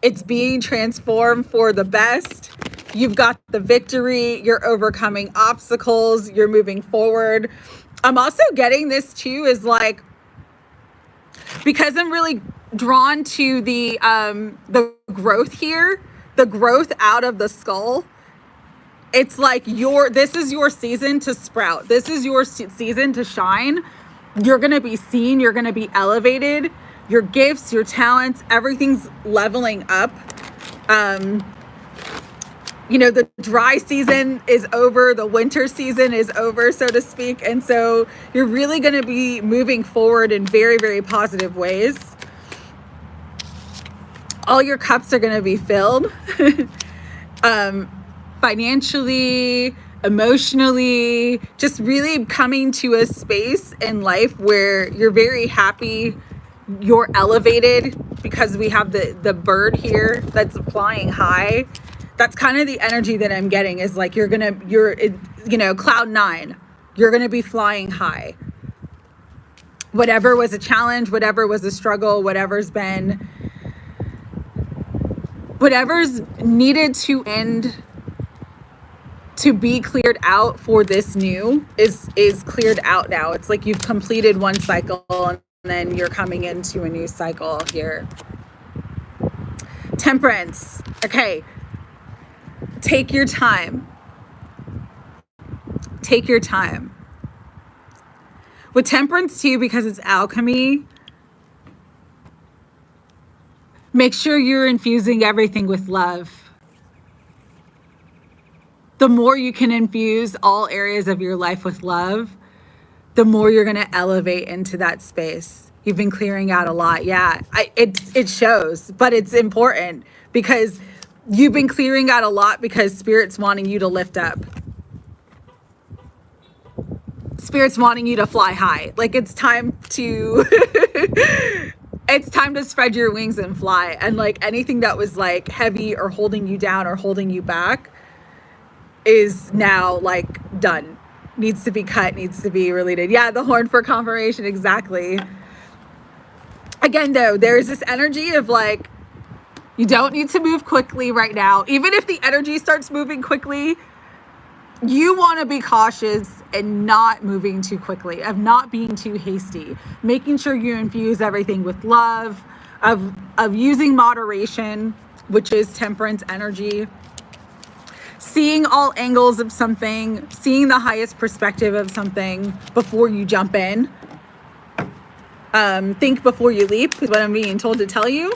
it's being transformed for the best. You've got the victory. You're overcoming obstacles. You're moving forward. I'm also getting this too is like, because I'm really drawn to the growth here, the growth out of the skull. It's like this is your season to sprout. This is your season to shine. You're going to be seen. You're going to be elevated. Your gifts, your talents, everything's leveling up. You know, the dry season is over. The winter season is over, so to speak. And so you're really going to be moving forward in very, very positive ways. All your cups are going to be filled. Financially, emotionally, just really coming to a space in life where you're very happy, you're elevated, because we have the bird here that's flying high. That's kind of the energy that I'm getting is like you're cloud nine. You're going to be flying high. Whatever was a challenge, whatever was a struggle, whatever's needed to end, to be cleared out for this new is cleared out now. It's like you've completed one cycle and then you're coming into a new cycle here. Temperance. Okay. Take your time. Take your time. With temperance too, because it's alchemy, make sure you're infusing everything with love. The more you can infuse all areas of your life with love, the more you're going to elevate into that space. You've been clearing out a lot. Yeah, it shows, but it's important because you've been clearing out a lot because Spirit's wanting you to lift up. Spirit's wanting you to fly high. Like it's time to it's time to spread your wings and fly. And like anything that was like heavy or holding you down or holding you back is now like done. Needs to be cut, needs to be released. Yeah, the horn for confirmation, exactly. Again though, there's this energy of like, you don't need to move quickly right now. Even if the energy starts moving quickly, you want to be cautious and not moving too quickly, of not being too hasty, making sure you infuse everything with love, of using moderation, which is temperance energy, seeing all angles of something, seeing the highest perspective of something before you jump in. Think before you leap is what I'm being told to tell you.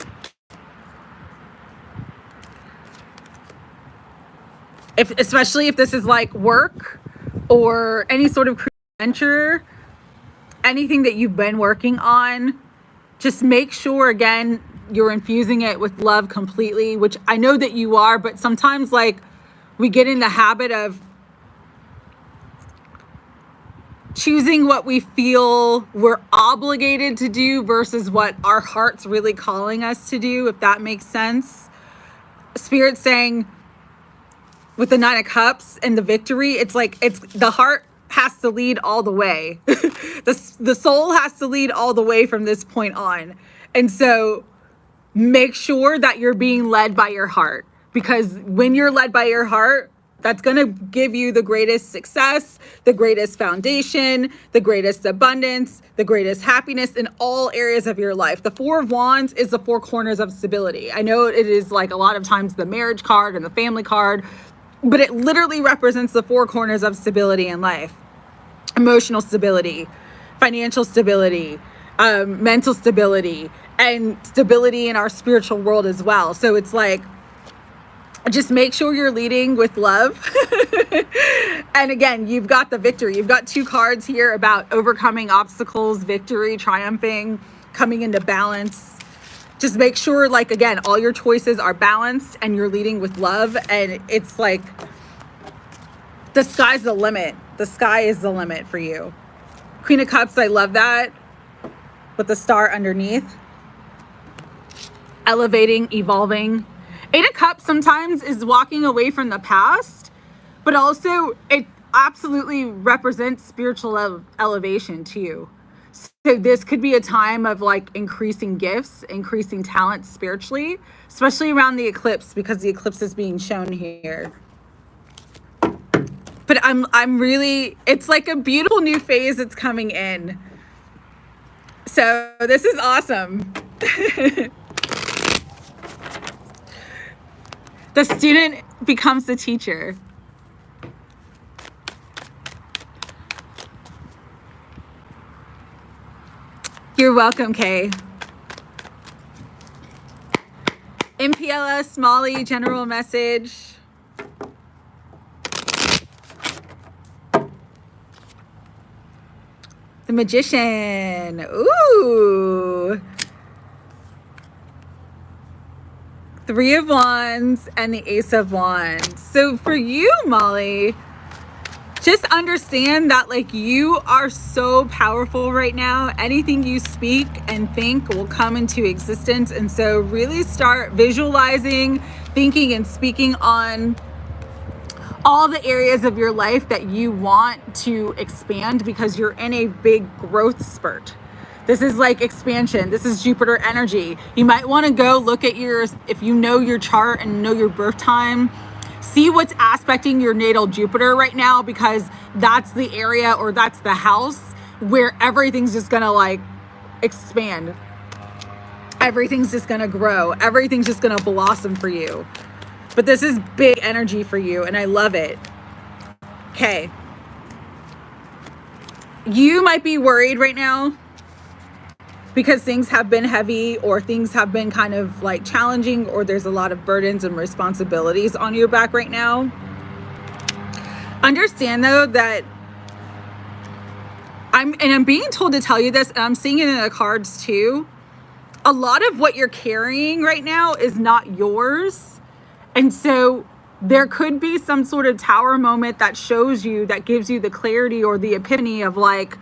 Especially if this is like work or any sort of creative venture, anything that you've been working on, just make sure, again, you're infusing it with love completely, which I know that you are, but sometimes like we get in the habit of choosing what we feel we're obligated to do versus what our heart's really calling us to do, if that makes sense. Spirit's saying, with the 9 of Cups and the victory, it's like it's the heart has to lead all the way. The soul has to lead all the way from this point on. And so make sure that you're being led by your heart, because when you're led by your heart, that's going to give you the greatest success, the greatest foundation, the greatest abundance, the greatest happiness in all areas of your life. The 4 of Wands is the 4 corners of stability. I know it is like a lot of times the marriage card and the family card, but it literally represents the 4 corners of stability in life. Emotional stability, financial stability, mental stability, and stability in our spiritual world as well. So it's like, just make sure you're leading with love. And again, you've got the victory. You've got 2 cards here about overcoming obstacles, victory, triumphing, coming into balance. Just make sure, like, again, all your choices are balanced and you're leading with love. And it's like, the sky's the limit. The sky is the limit for you. Queen of Cups, I love that. With the star underneath. Elevating, evolving. 8 of Cups sometimes is walking away from the past, but also it absolutely represents spiritual elevation too. So this could be a time of like increasing gifts, increasing talents spiritually, especially around the eclipse, because the eclipse is being shown here. But I'm really, it's like a beautiful new phase that's coming in. So this is awesome. The student becomes the teacher. You're welcome, Kay. MPLS, Somali, general message. The Magician. Ooh. 3 of Wands and the Ace of Wands. So for you, Molly, just understand that like you are so powerful right now. Anything you speak and think will come into existence. And so really start visualizing, thinking, and speaking on all the areas of your life that you want to expand, because you're in a big growth spurt. This is like expansion. This is Jupiter energy. You might want to go look at yours, if you know your chart and know your birth time, see what's aspecting your natal Jupiter right now, because that's the area, or that's the house where everything's just gonna like expand. Everything's just gonna grow. Everything's just gonna blossom for you. But this is big energy for you, and I love it. Okay. You might be worried right now because things have been heavy, or things have been kind of like challenging, or there's a lot of burdens and responsibilities on your back right now. Understand though that I'm being told to tell you this, and I'm seeing it in the cards too. A lot of what you're carrying right now is not yours. And so there could be some sort of tower moment that shows you, that gives you the clarity or the epiphany of like,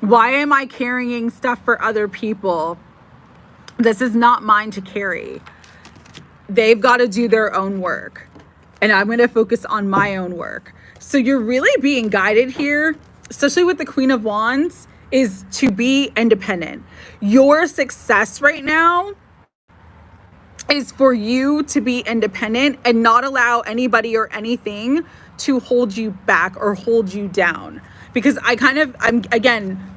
why am I carrying stuff for other people? This is not mine to carry. They've got to do their own work, and I'm going to focus on my own work. So you're really being guided here, especially with the Queen of Wands, is to be independent. Your success right now is for you to be independent and not allow anybody or anything to hold you back or hold you down. Because again,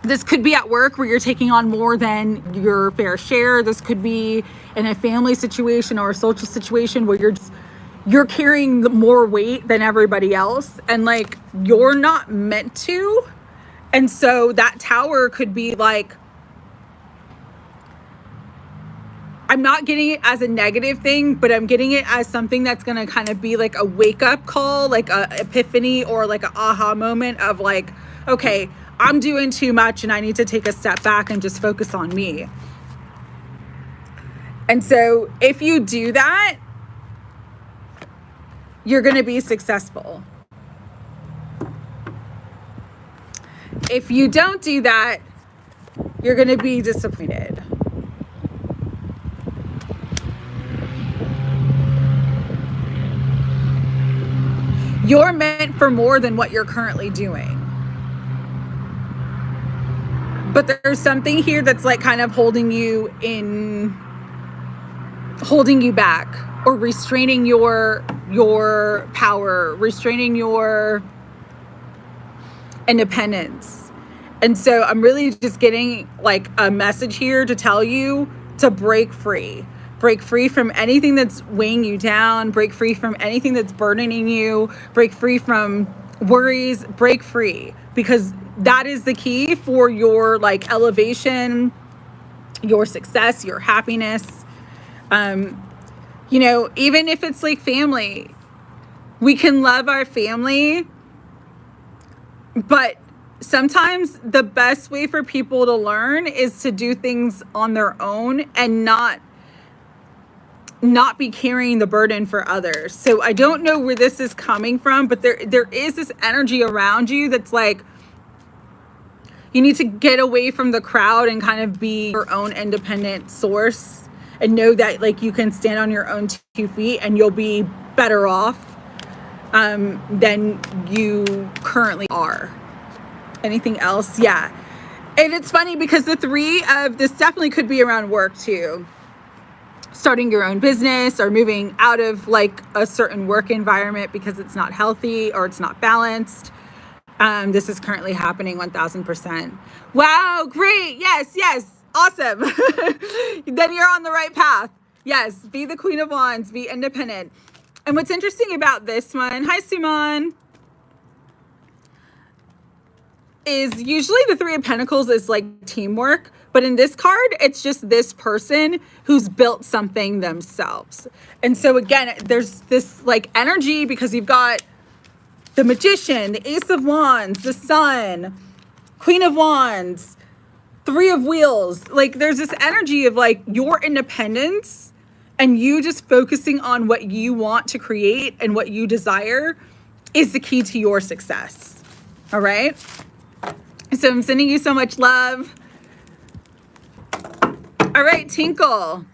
this could be at work where you're taking on more than your fair share. This could be in a family situation or a social situation where you're carrying more weight than everybody else, and like you're not meant to. And so that tower could be like, I'm not getting it as a negative thing, but I'm getting it as something that's going to kind of be like a wake up call, like a epiphany or like an aha moment of like, okay, I'm doing too much and I need to take a step back and just focus on me. And so if you do that, you're going to be successful. If you don't do that, you're going to be disappointed. You're meant for more than what you're currently doing. But there's something here that's like kind of holding you back, or restraining your power, restraining your independence. And so I'm really just getting like a message here to tell you to break free. Break free from anything that's weighing you down. Break free from anything that's burdening you. Break free from worries. Break free, because that is the key for your like elevation, your success, your happiness. You know, even if it's like family, we can love our family, but sometimes the best way for people to learn is to do things on their own and not be carrying the burden for others. So I don't know where this is coming from, but there is this energy around you that's like, you need to get away from the crowd and kind of be your own independent source, and know that like you can stand on your own 2 feet and you'll be better off than you currently are. Anything else? Yeah. And it's funny because the 3 of this definitely could be around work too. Starting your own business or moving out of like a certain work environment because it's not healthy or it's not balanced. This is currently happening 1000%. Wow, great. Yes. Awesome. Then you're on the right path. Yes, be the Queen of Wands, be independent. And what's interesting about this one, hi Suon, is usually the 3 of Pentacles is like teamwork. But in this card, it's just this person who's built something themselves. And so again, there's this like energy because you've got the Magician, the Ace of Wands, the Sun, Queen of Wands, 3 of Wheels. Like there's this energy of like your independence and you just focusing on what you want to create and what you desire is the key to your success. All right. So I'm sending you so much love. All right, Tinkle.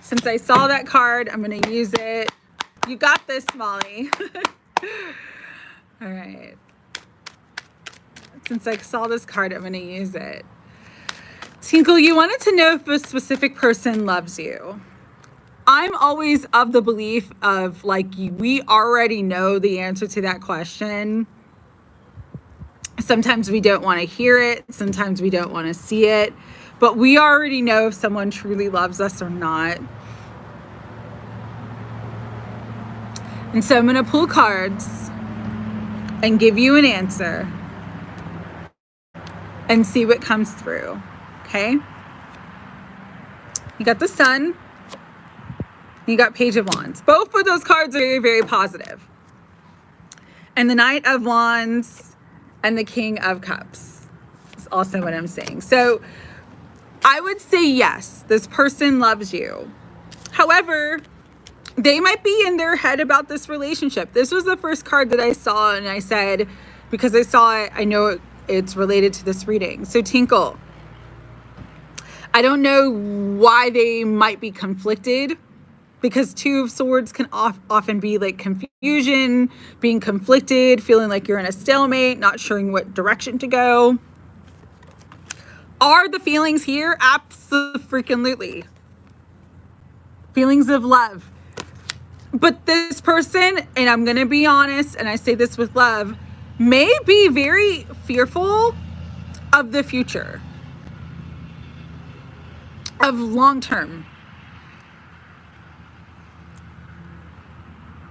Since I saw that card, I'm going to use it. You got this, Molly. All right. Since I saw this card, I'm going to use it. Tinkle, you wanted to know if a specific person loves you. I'm always of the belief of like, we already know the answer to that question. Sometimes we don't want to hear it. Sometimes we don't want to see it. But we already know if someone truly loves us or not. And so I'm going to pull cards and give you an answer and see what comes through. Okay? You got the Sun. You got Page of Wands. Both of those cards are very, very positive. And the Knight of Wands and the King of Cups is also what I'm saying. So I would say yes, this person loves you. However, they might be in their head about this relationship. This was the first card that I saw, and I said, because I saw it, I know it's related to this reading. So Tinkle, I don't know why they might be conflicted, because Two of Swords can often be like confusion, being conflicted, feeling like you're in a stalemate, not sure what direction to go. Are the feelings here? Absolutely. Feelings of love. But this person, and I'm going to be honest, and I say this with love, may be very fearful of the future, of long term.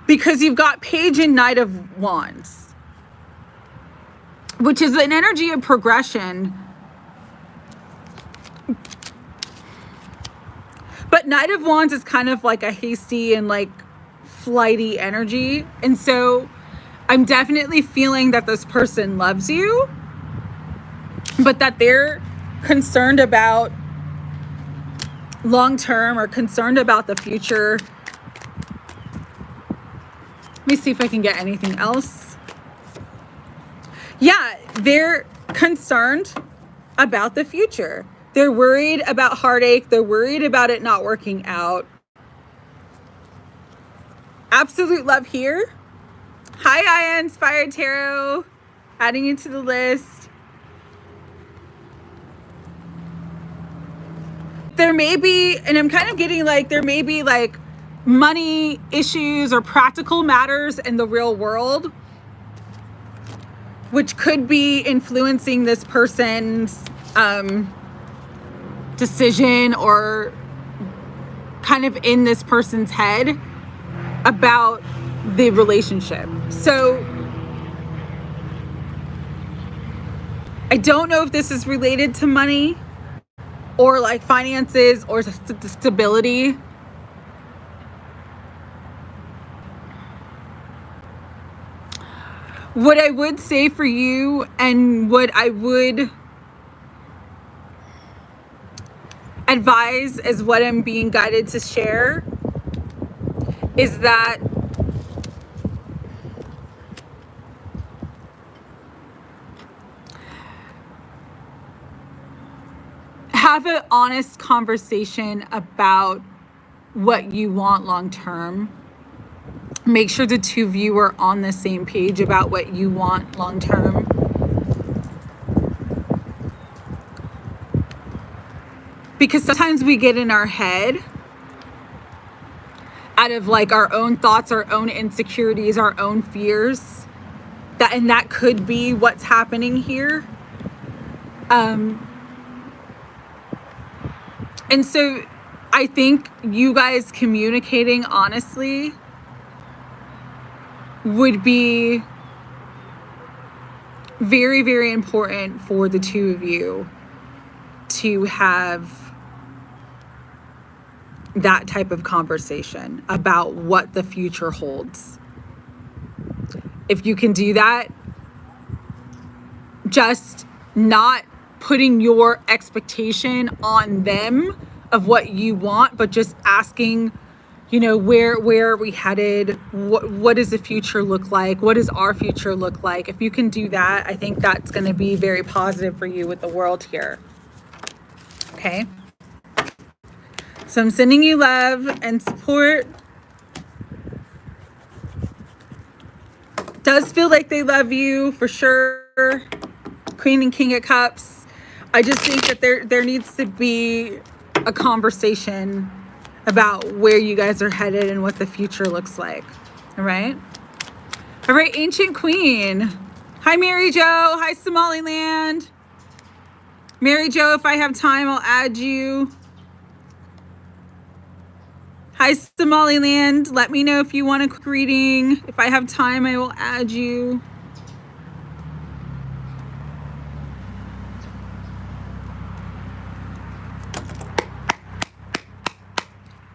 Because you've got Page and Knight of Wands, which is an energy of progression. But Knight of Wands is kind of like a hasty and like flighty energy. And so I'm definitely feeling that this person loves you, but that they're concerned about long term or concerned about the future. Let me see if I can get anything else. Yeah, they're concerned about the future. They're worried about heartache. They're worried about it not working out. Absolute love here. Hi, Aya Inspired Tarot. Adding you to the list. There may be, and I'm kind of getting like, there may be like money issues or practical matters in the real world, which could be influencing this person's decision, or kind of in this person's head about the relationship. So I don't know if this is related to money or like finances or stability. What I would say for you, and what I would advise as what I'm being guided to share, is that have an honest conversation about what you want long term. Make sure the two of you are on the same page about what you want long term. Because sometimes we get in our head out of like our own thoughts, our own insecurities, our own fears, and that could be what's happening here. And so I think you guys communicating honestly would be very, very important for the two of you to have that type of conversation about what the future holds. If you can do that, just not putting your expectation on them of what you want, but just asking, you know, where are we headed? What does the future look like? What does our future look like? If you can do that, I think that's going to be very positive for you with the world here. Okay. So I'm sending you love and support. Does feel like they love you for sure. Queen and King of Cups. I just think that there needs to be a conversation about where you guys are headed and what the future looks like. All right. All right, Ancient Queen. Hi, Mary Jo. Hi, Somaliland. Mary Jo, if I have time, I'll add you. Hi, Somaliland. Let me know if you want a quick reading. If I have time, I will add you.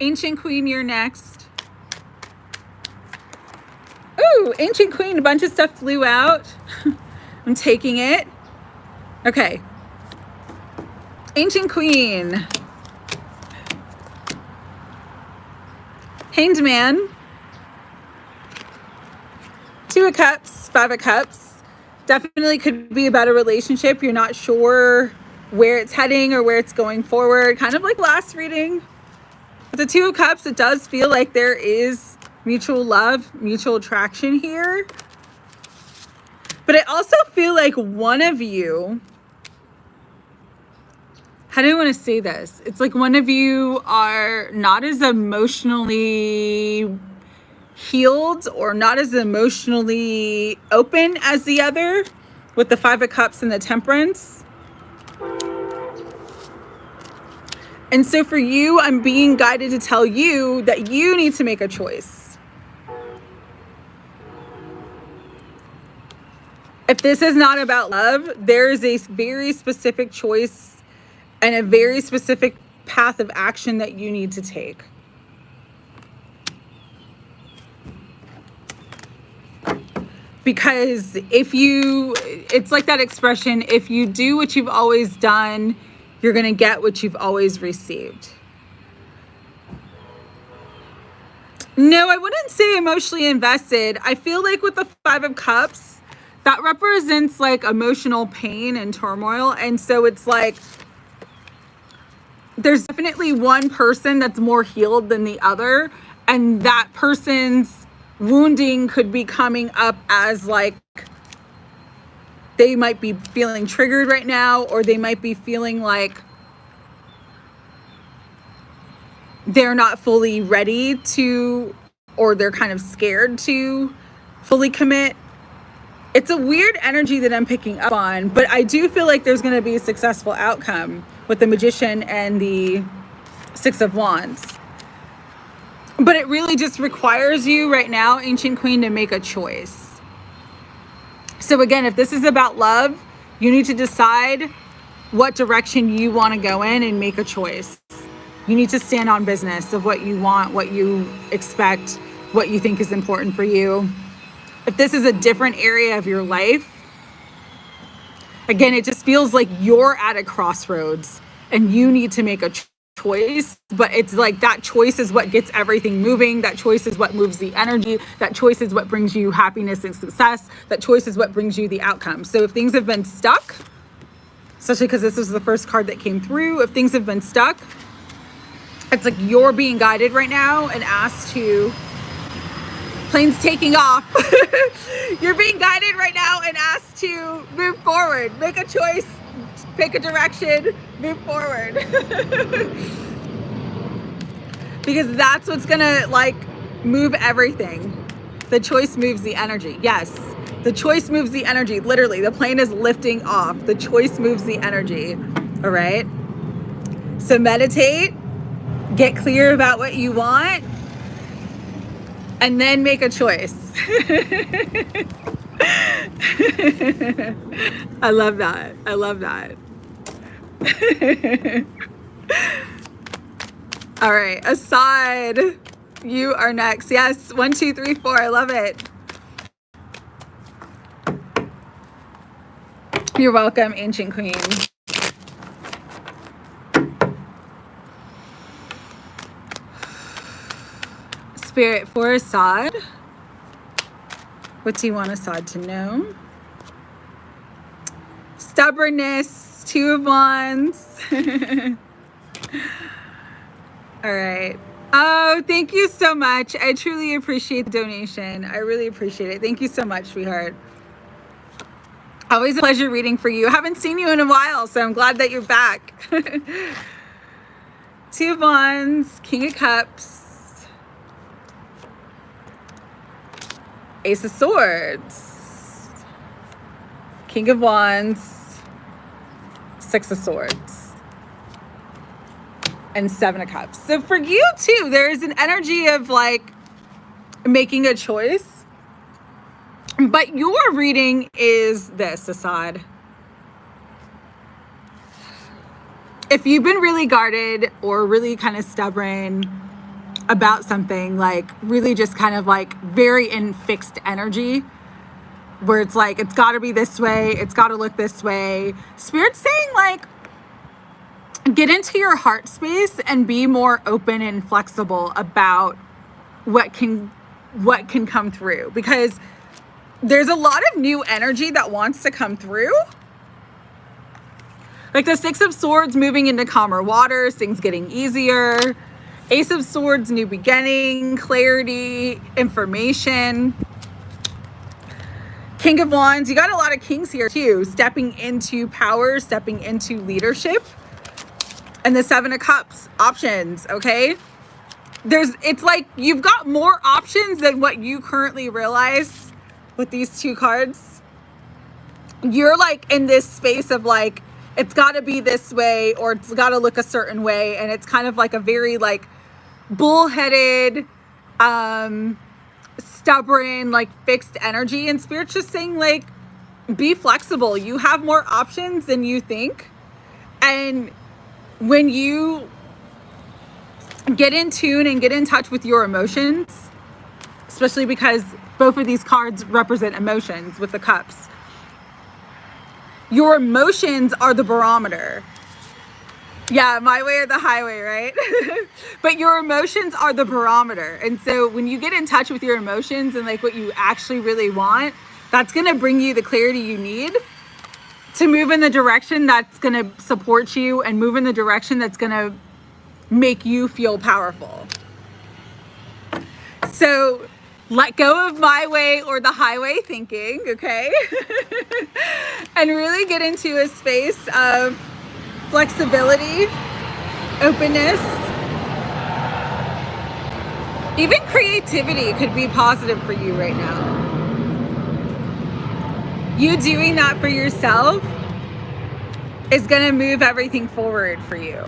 Ancient Queen, you're next. Ooh, Ancient Queen, a bunch of stuff flew out. I'm taking it. Okay. Ancient Queen. Hanged Man. Two of Cups, Five of Cups. Definitely could be about a relationship. You're not sure where it's heading or where it's going forward. Kind of like last reading. With the Two of Cups, it does feel like there is mutual love, mutual attraction here. But I also feel like one of you, how do I want to say this? It's like one of you are not as emotionally healed or not as emotionally open as the other, with the Five of Cups and the Temperance. And so for you, I'm being guided to tell you that you need to make a choice. If this is not about love, there is a very specific choice and a very specific path of action that you need to take. Because it's like that expression, if you do what you've always done, you're going to get what you've always received. No, I wouldn't say emotionally invested. I feel like with the Five of Cups, that represents like emotional pain and turmoil. And so it's like, there's definitely one person that's more healed than the other. And that person's wounding could be coming up as like, they might be feeling triggered right now, or they might be feeling like they're not fully ready to, or they're kind of scared to fully commit. It's a weird energy that I'm picking up on, but I do feel like there's going to be a successful outcome with the Magician and the Six of Wands. But it really just requires you right now, Ancient Queen, to make a choice. So again, if this is about love, you need to decide what direction you want to go in and make a choice. You need to stand on business of what you want, what you expect, what you think is important for you. If this is a different area of your life, again, it just feels like you're at a crossroads and you need to make a choice, but it's like that choice is what gets everything moving. That choice is what moves the energy. That choice is what brings you happiness and success. That choice is what brings you the outcome. So if things have been stuck, especially because this was the first card that came through, if things have been stuck, it's like you're being guided right now and asked to, plane's taking off. You're being guided right now and asked to move forward, make a choice, pick a direction, move forward. Because that's what's gonna like move everything. The choice moves the energy. Yes, the choice moves the energy. Literally, the plane is lifting off. The choice moves the energy. All right. So meditate, get clear about what you want, and then make a choice. I love that. I love that. All right, Assad, you are next. Yes, 1, 2, 3, 4. I love it. You're welcome, Ancient Queen. Spirit for Assad. What do you want Assad to know? Stubbornness, Two of Wands. All right. Oh, thank you so much. I truly appreciate the donation. I really appreciate it. Thank you so much, sweetheart. Always a pleasure reading for you. I haven't seen you in a while, so I'm glad that you're back. Two of Wands, King of Cups, Ace of Swords, King of Wands, Six of Swords. and Seven of Cups. So for you too, there's an energy of like making a choice. But your reading is this, Assad. If you've been really guarded or really kind of stubborn about something, like really just kind of like very in fixed energy, where it's like, it's got to be this way, it's got to look this way. Spirit's saying like, get into your heart space and be more open and flexible about what can come through, because there's a lot of new energy that wants to come through. Like the Six of Swords moving into calmer waters, things getting easier. Ace of Swords, new beginning, clarity, information. King of Wands, you got a lot of kings here too, stepping into power, stepping into leadership. And the Seven of Cups, options, okay? It's like you've got more options than what you currently realize with these two cards. You're like in this space of like, it's got to be this way or it's got to look a certain way. And it's kind of like a very like bullheaded, stubborn, like fixed energy. And Spirit's just saying like, be flexible. You have more options than you think. And when you get in tune and get in touch with your emotions, especially because both of these cards represent emotions with the cups, your emotions are the barometer. Yeah, my way or the highway, right? But your emotions are the barometer. And so when you get in touch with your emotions and like what you actually really want, that's going to bring you the clarity you need to move in the direction that's going to support you and move in the direction that's going to make you feel powerful. So let go of my way or the highway thinking, okay? And really get into a space of flexibility, openness. Even creativity could be positive for you right now. You doing that for yourself is going to move everything forward for you.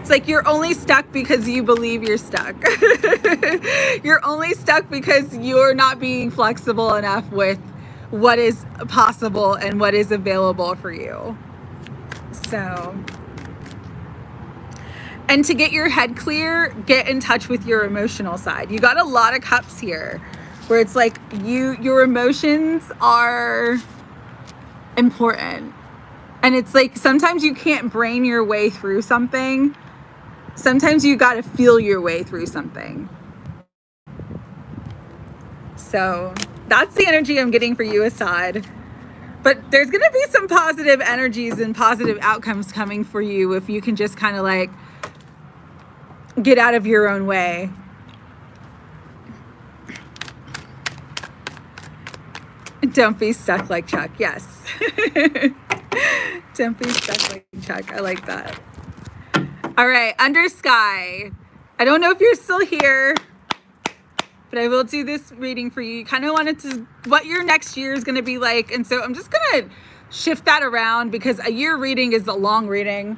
It's like you're only stuck because you believe you're stuck. You're only stuck because you're not being flexible enough with what is possible and what is available for you. So, and to get your head clear, get in touch with your emotional side. You got a lot of cups here where it's like your emotions are important. And it's like sometimes you can't brain your way through something. Sometimes you got to feel your way through something. So that's the energy I'm getting for you, Assad. But there's going to be some positive energies and positive outcomes coming for you if you can just kind of like get out of your own way. Don't be stuck like Chuck. Yes. Don't be stuck like Chuck. I like that. All right, under sky. I don't know if you're still here, but I will do this reading for you. You kind of wanted to, what your next year is going to be like. And so I'm just going to shift that around because a year reading is a long reading.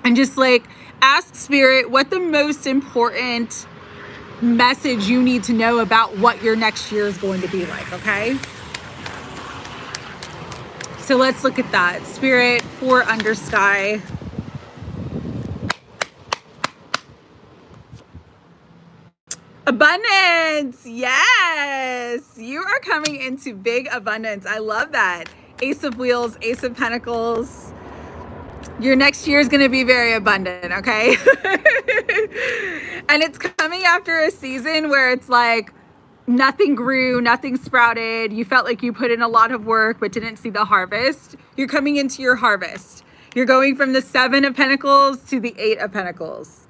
And just like ask Spirit what the most important message you need to know about what your next year is going to be like, okay? So let's look at that. Spirit for under sky. Abundance. Yes. You are coming into big abundance. I love that. Ace of Wheels, Ace of Pentacles. Your next year is going to be very abundant, okay? And it's coming after a season where it's like nothing grew, nothing sprouted. You felt like you put in a lot of work but didn't see the harvest. You're coming into your harvest. You're going from the Seven of Pentacles to the Eight of Pentacles.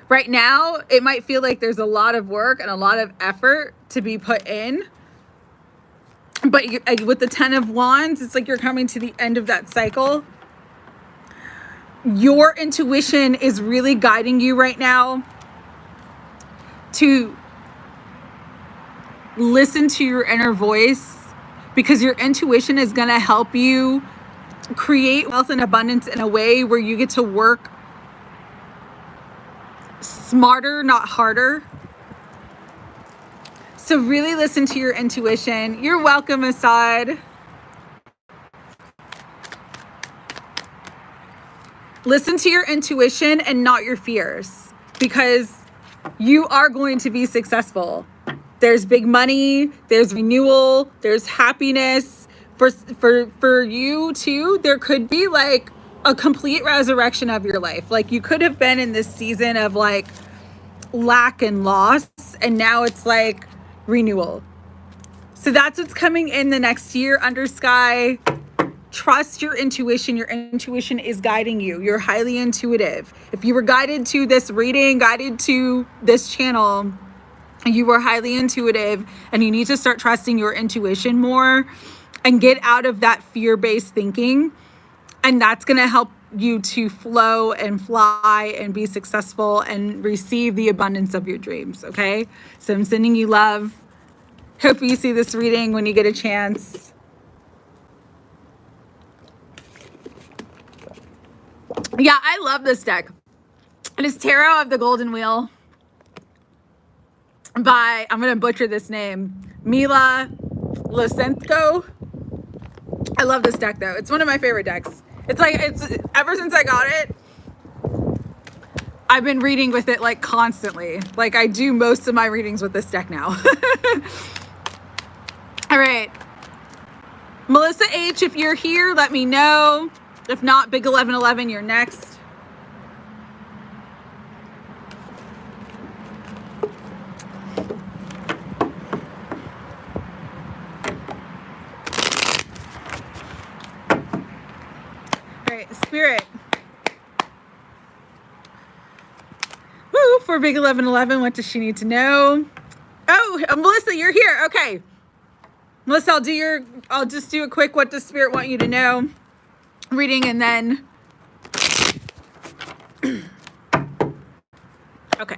Right now, it might feel like there's a lot of work and a lot of effort to be put in. But with the Ten of Wands, it's like you're coming to the end of that cycle. Your intuition is really guiding you right now to listen to your inner voice, because your intuition is going to help you create wealth and abundance in a way where you get to work smarter, not harder. So really listen to your intuition. You're welcome, Assad. Listen to your intuition and not your fears, because you are going to be successful. There's big money, there's renewal, there's happiness. For you too, there could be like a complete resurrection of your life. Like you could have been in this season of like lack and loss, and now it's like renewal. So that's what's coming in the next year, under sky. Trust your intuition. Your intuition is guiding you. You're highly intuitive. If you were guided to this reading, guided to this channel, you were highly intuitive, and you need to start trusting your intuition more and get out of that fear-based thinking. And that's going to help you to flow and fly and be successful and receive the abundance of your dreams. Okay. So I'm sending you love. Hope you see this reading when you get a chance. Yeah, I love this deck. It is Tarot of the Golden Wheel by, I'm going to butcher this name, Mila Lysenko. I love this deck though. It's one of my favorite decks. It's ever since I got it, I've been reading with it like constantly. Like I do most of my readings with this deck now. All right. Melissa H, if you're here, let me know. If not, Big 1111, you're next. All right, Spirit. Woo, for Big 1111, what does she need to know? Oh, Melissa, you're here. Okay. Melissa, I'll just do a quick what does Spirit want you to know reading, and then okay,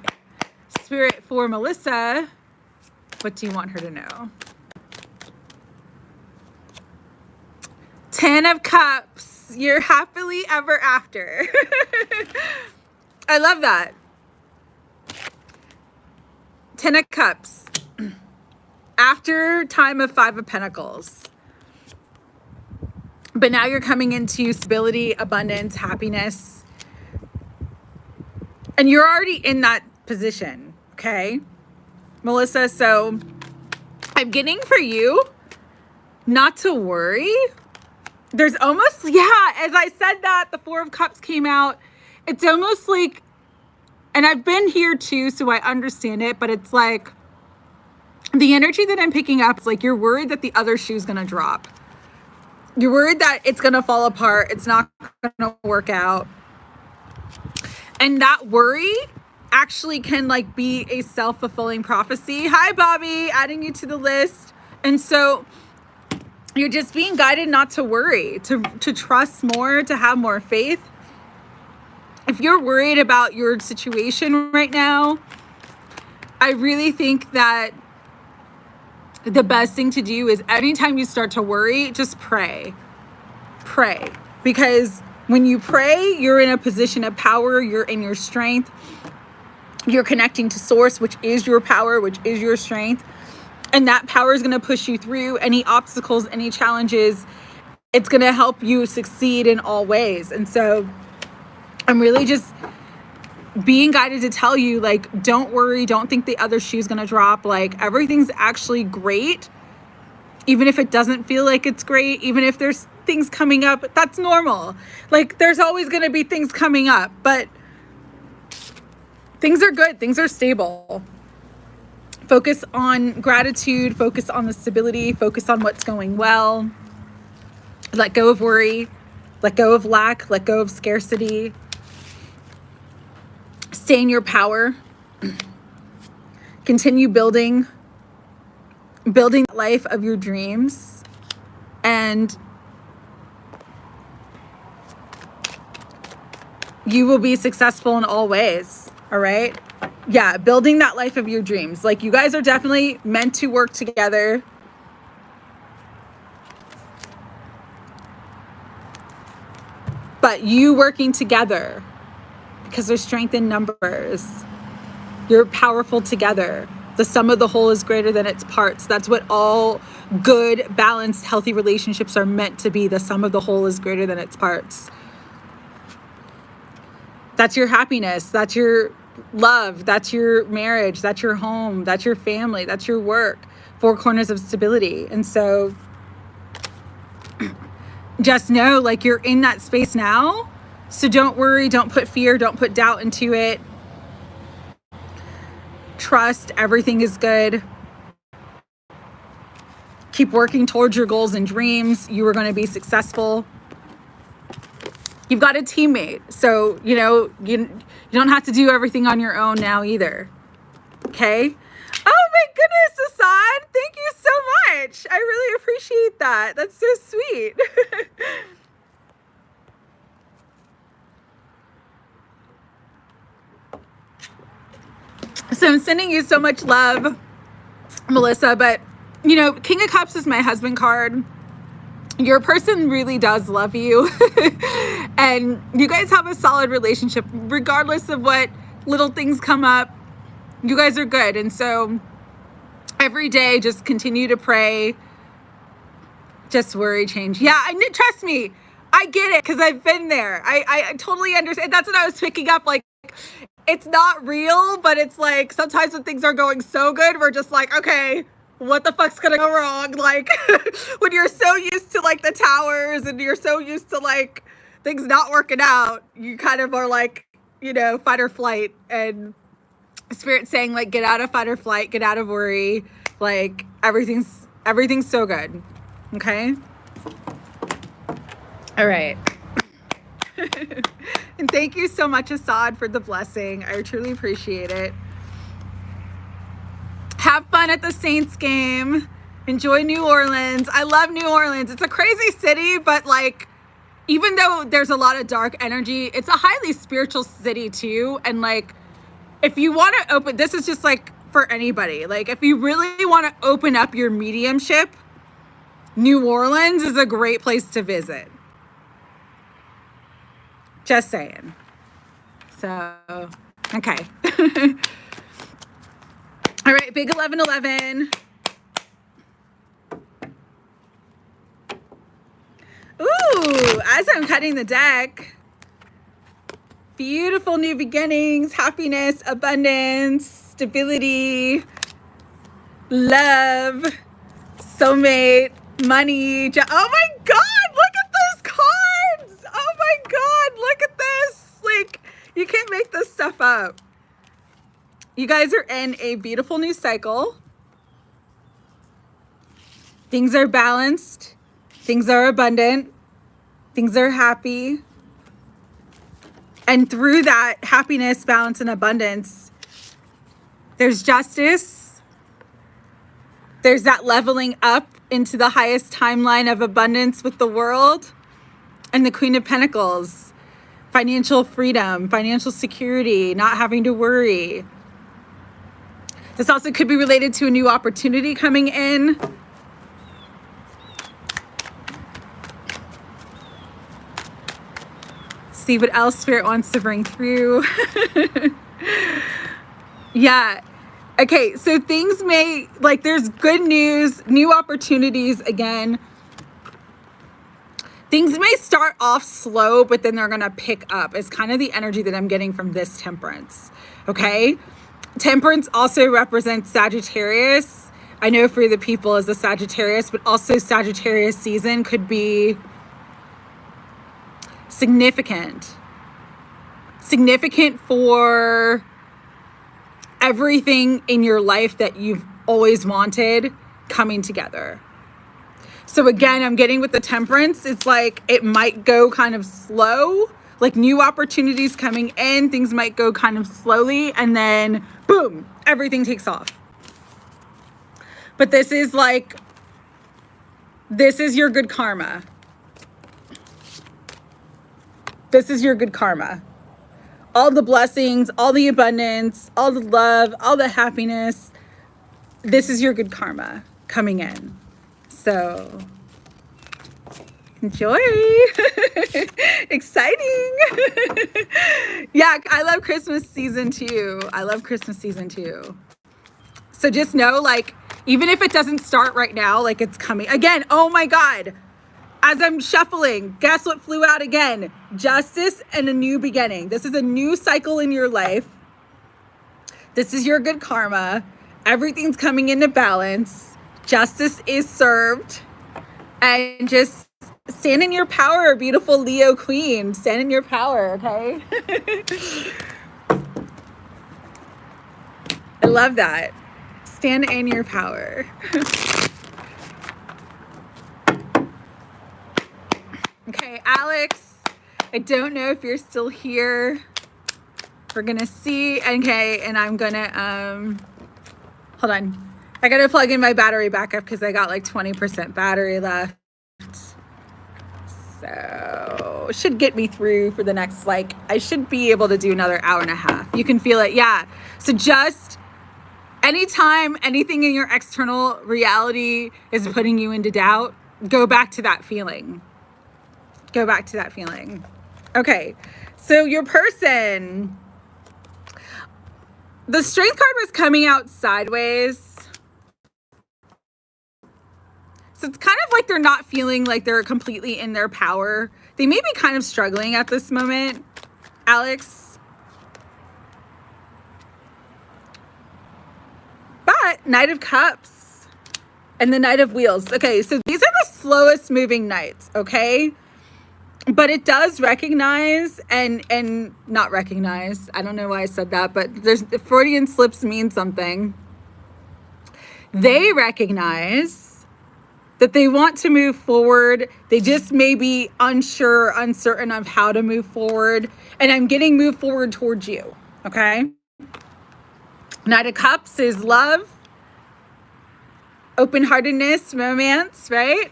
Spirit for Melissa, what do you want her to know? 10 of Cups, you're happily ever after. I love that. 10 of Cups after time of 5 of Pentacles. But now you're coming into stability, abundance, happiness. And you're already in that position, okay, Melissa? So I'm getting for you not to worry. There's almost, yeah, as I said that, the 4 of Cups came out. It's almost like, and I've been here too, so I understand it, but it's like the energy that I'm picking up is like you're worried that the other shoe's gonna drop. You're worried that it's going to fall apart. It's not going to work out. And that worry actually can like be a self-fulfilling prophecy. Hi, Bobby, adding you to the list. And so you're just being guided not to worry, to trust more, to have more faith. If you're worried about your situation right now, I really think that the best thing to do is anytime you start to worry, just pray. Pray. Because when you pray, you're in a position of power. You're in your strength. You're connecting to source, which is your power, which is your strength. And that power is going to push you through any obstacles, any challenges. It's going to help you succeed in all ways. And so I'm really just being guided to tell you, like, don't worry. Don't think the other shoe's going to drop. Like, everything's actually great. Even if it doesn't feel like it's great, even if there's things coming up, that's normal. Like, there's always going to be things coming up, but things are good. Things are stable. Focus on gratitude, focus on the stability, focus on what's going well. Let go of worry, let go of lack, let go of scarcity. Stay in your power. Continue building the life of your dreams, and you will be successful in all ways. All right. Yeah. Building that life of your dreams. Like, you guys are definitely meant to work together. but you working together, because there's strength in numbers. You're powerful together. The sum of the whole is greater than its parts. That's what all good, balanced, healthy relationships are meant to be. The sum of the whole is greater than its parts. That's your happiness. That's your love. That's your marriage. That's your home. That's your family. That's your work. Four corners of stability. And so just know, like, you're in that space now. So don't worry. Don't put fear. Don't put doubt into it. Trust. Everything is good. Keep working towards your goals and dreams. You are going to be successful. You've got a teammate. So, you know, you don't have to do everything on your own now either. Okay? Oh my goodness, Assad. Thank you so much. I really appreciate that. That's so sweet. So I'm sending you so much love, Melissa. But, you know, King of Cups is my husband card. Your person really does love you. And you guys have a solid relationship. Regardless of what little things come up, you guys are good. And so every day, just continue to pray. Just worry, change. Yeah, trust me. I get it, because I've been there. I totally understand. That's what I was picking up. Like, it's not real, but it's like sometimes when things are going so good, we're just like, okay, what the fuck's gonna go wrong? Like, when you're so used to like the towers and you're so used to like things not working out, you kind of are like, you know, fight or flight. And Spirit saying, like, get out of fight or flight, get out of worry. Like, everything's so good. Okay? All right. And thank you so much, Assad, for the blessing. I truly appreciate it. Have fun at the Saints game. Enjoy New Orleans. I love New Orleans. It's a crazy city, but like, even though there's a lot of dark energy, it's a highly spiritual city too. And like, if you want to open, this is just like for anybody. Like, if you really want to open up your mediumship, New Orleans is a great place to visit. Just saying. So, okay. All right, big 1111. Ooh, as I'm cutting the deck, beautiful new beginnings, happiness, abundance, stability, love, soulmate, money. Oh my God, look at those cards. Oh my God, look at this. Like, you can't make this stuff up. You guys are in a beautiful new cycle. Things are balanced. Things are abundant. Things are happy. And through that happiness, balance, and abundance, there's justice. There's that leveling up into the highest timeline of abundance with the world. And the Queen of Pentacles. Financial freedom, financial security, not having to worry. This also could be related to a new opportunity coming in. See what else Spirit wants to bring through. Yeah. Okay, so things may, like, there's good news, new opportunities again. Things may start off slow, but then they're going to pick up. It's kind of the energy that I'm getting from this Temperance. Okay? Temperance also represents Sagittarius. I know for the people as a Sagittarius, but also Sagittarius season could be significant. Significant for everything in your life that you've always wanted coming together. So again, I'm getting with the Temperance, it's like it might go kind of slow, like new opportunities coming in, things might go kind of slowly, and then boom, everything takes off. But this is like, this is your good karma. This is your good karma. All the blessings, all the abundance, all the love, all the happiness. This is your good karma coming in. So Enjoy. Exciting. Yeah, I love Christmas season too. I love Christmas season too. So just know, like, even if it doesn't start right now, like it's coming again. Oh my God. As I'm shuffling, guess what flew out again? Justice and a new beginning. This is a new cycle in your life. This is your good karma. Everything's coming into balance. Justice is served. And just stand in your power, beautiful Leo queen. Stand in your power, okay? I love that. Stand in your power. Okay, Alex, I don't know if you're still here. We're gonna see. Okay, and I'm gonna, hold on. I gotta plug in my battery backup because I got like 20% battery left. So should get me through for the next, like, I should be able to do another hour and a half. You can feel it, yeah. So just anytime anything in your external reality is putting you into doubt, go back to that feeling. Go back to that feeling. Okay, so your person, the strength card was coming out sideways. So it's kind of like they're not feeling like they're completely in their power. They may be kind of struggling at this moment, Alex. But Knight of Cups and the Knight of Wheels. Okay, so these are the slowest moving knights, okay? But it does recognize and not recognize. I don't know why I said that, but there's Freudian slips mean something. They recognize that they want to move forward. They just may be unsure, uncertain of how to move forward. And I'm getting moved forward towards you, okay? Knight of Cups is love, open-heartedness, romance, right?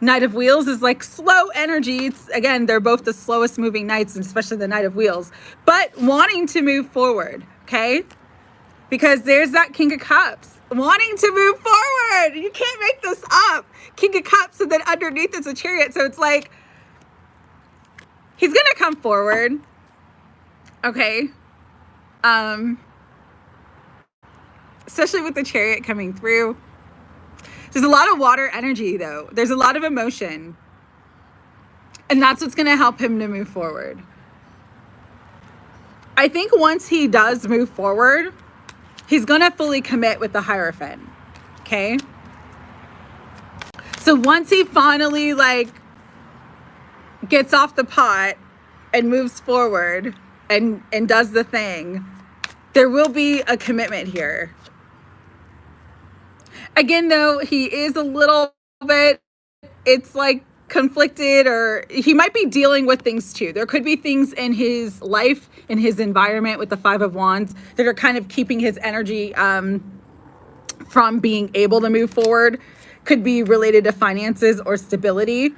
Knight of Wheels is like slow energy. It's, again, they're both the slowest moving knights, and especially the Knight of Wheels, but wanting to move forward, okay? Because there's that King of Cups. Wanting to move forward. You can't make this up. King of Cups, and then underneath is a Chariot. So it's like, he's going to come forward. Okay. Especially with the Chariot coming through. There's a lot of water energy, though. There's a lot of emotion. And that's what's going to help him to move forward. I think once he does move forward, he's going to fully commit with the Hierophant, okay? So once he finally, like, gets off the pot and moves forward and does the thing, there will be a commitment here. Again, though, he is a little bit, it's like conflicted, or he might be dealing with things too. There could be things in his life, in his environment with the Five of Wands that are kind of keeping his energy from being able to move forward. Could be related to finances or stability.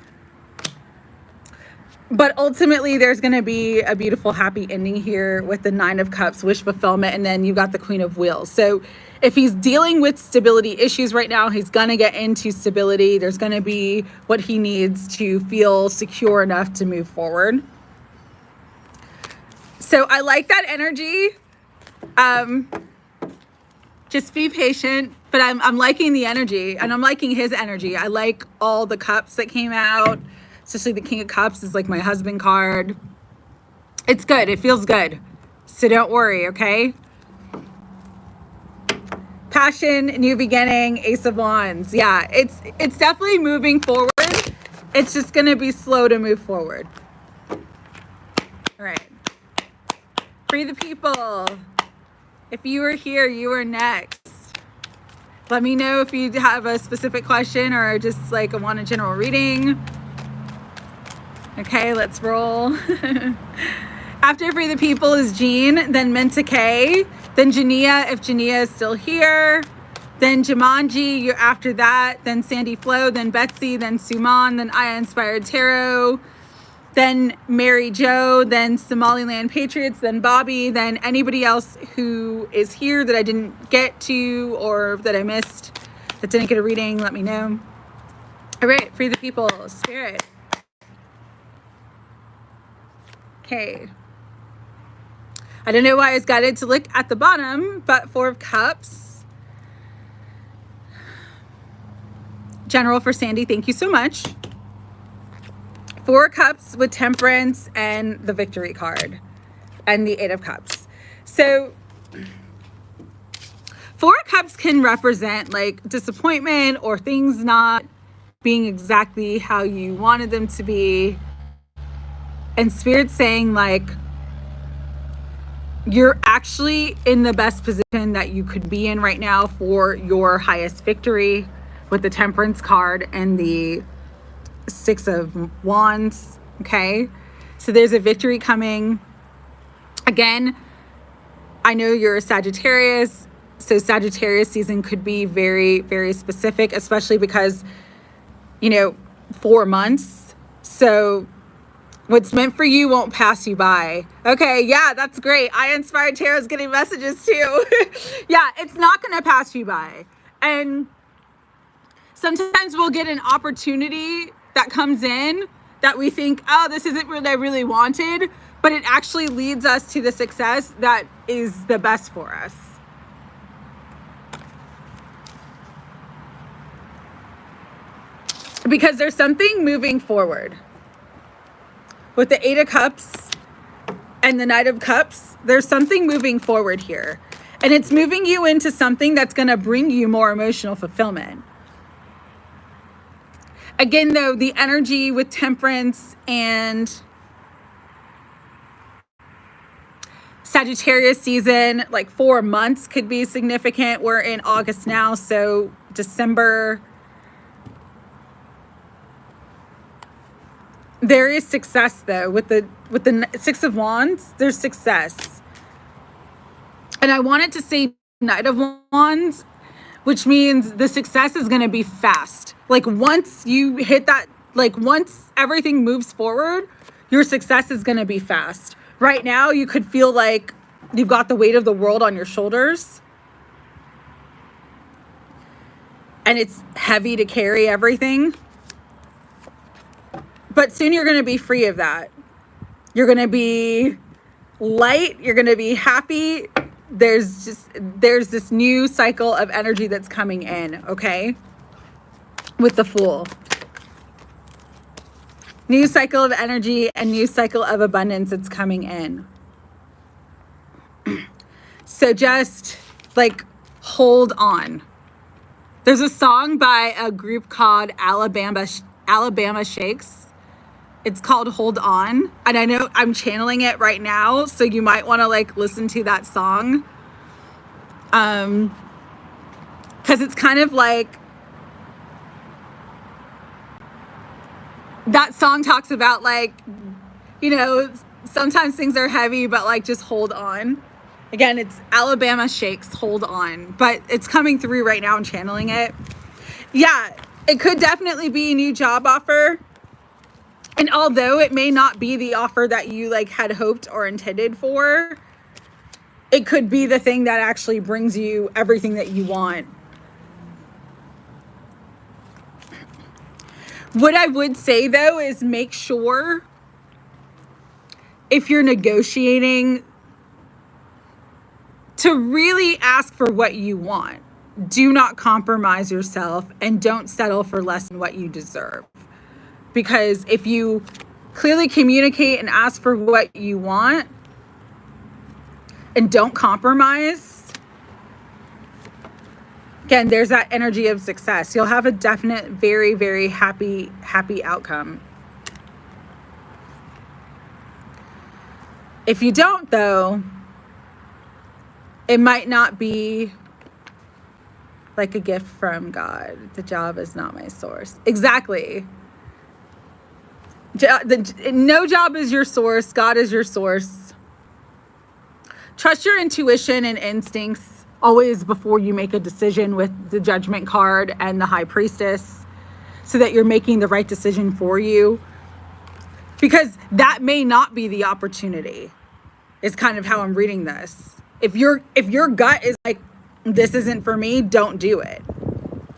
But ultimately, there's going to be a beautiful, happy ending here with the Nine of Cups, wish fulfillment, and then you got the Queen of Wheels. So if he's dealing with stability issues right now, he's going to get into stability. There's going to be what he needs to feel secure enough to move forward. So I like that energy. Just be patient, but I'm liking the energy, and I'm liking his energy. I like all the cups that came out. Especially the King of Cups is like my husband card. It's good. It feels good. So don't worry, okay? Passion, new beginning, Ace of Wands. Yeah, it's definitely moving forward. It's just going to be slow to move forward. All right. Free the people. If you are here, you are next. Let me know if you have a specific question or just like want a general reading. Okay, let's roll. After Free the People is Jean, then Menta K, then Jania, if Jania is still here, then Jamanji, you're after that, then Sandy Flo, then Betsy, then Suon, then I Inspired Tarot, then Mary Jo, then Somaliland Patriots, then Bobby, then anybody else who is here that I didn't get to or that I missed that didn't get a reading, let me know. All right, Free the People, Spirit. Okay. I don't know why I was guided to look at the bottom, but Four of Cups. General for Sandy, thank you so much. Four of Cups with Temperance and the Victory card and the Eight of Cups. So Four of Cups can represent like disappointment or things not being exactly how you wanted them to be. And Spirit's saying like, you're actually in the best position that you could be in right now for your highest victory with the Temperance card and the Six of Wands. Okay. So there's a victory coming. Again, I know you're a Sagittarius. So Sagittarius season could be very, very specific, especially because, you know, 4 months. So what's meant for you won't pass you by. Okay, yeah, that's great. I Inspired Tarot's getting messages too. Yeah, it's not going to pass you by. And sometimes we'll get an opportunity that comes in that we think, oh, this isn't what I really wanted, but it actually leads us to the success that is the best for us. Because there's something moving forward. With the Eight of Cups and the Knight of Cups, there's something moving forward here. And it's moving you into something that's going to bring you more emotional fulfillment. Again, though, the energy with Temperance and Sagittarius season, like 4 months could be significant. We're in August now, so December. There is success though with the Six of Wands. There's success, and I wanted to say Knight of Wands, which means the success is going to be fast. Like once you hit that, like once everything moves forward, your success is going to be fast. Right now, you could feel like you've got the weight of the world on your shoulders, and it's heavy to carry everything. But soon you're going to be free of that. You're going to be light. You're going to be happy. There's this new cycle of energy that's coming in, okay? With the Fool. New cycle of energy and new cycle of abundance that's coming in. So just like hold on. There's a song by a group called Alabama Shakes. It's called Hold On. And I know I'm channeling it right now, so you might want to like listen to that song. Because it's kind of like, that song talks about like, you know, sometimes things are heavy, but like just hold on. Again, it's Alabama Shakes, Hold On. But it's coming through right now. I'm channeling it. Yeah, it could definitely be a new job offer. And although it may not be the offer that you like had hoped or intended for, it could be the thing that actually brings you everything that you want. What I would say though is make sure if you're negotiating to really ask for what you want. Do not compromise yourself and don't settle for less than what you deserve. Because if you clearly communicate and ask for what you want and don't compromise, again, there's that energy of success. You'll have a definite, very, very happy outcome. If you don't, though, it might not be like a gift from God. The job is not my source. Exactly. No job is your source. God is your source. Trust your intuition and instincts always before you make a decision with the Judgment card and the High Priestess, so that you're making the right decision for you. Because that may not be the opportunity, is kind of how I'm reading this. If your gut is like, this isn't for me, don't do it.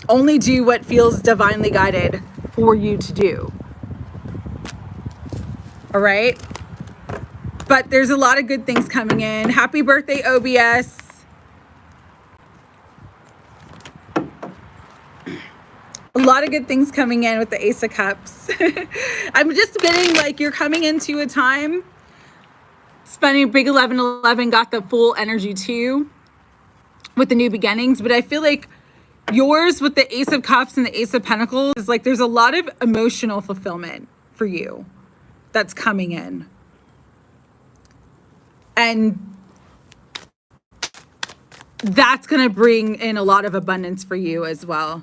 Only do what feels divinely guided for you to do. All right? But there's a lot of good things coming in. Happy birthday, OBS. A lot of good things coming in with the Ace of Cups. I'm just getting like you're coming into a time spending big 11-11 got the full energy too with the new beginnings. But I feel like yours with the Ace of Cups and the Ace of Pentacles is like there's a lot of emotional fulfillment for you that's coming in. And that's going to bring in a lot of abundance for you as well.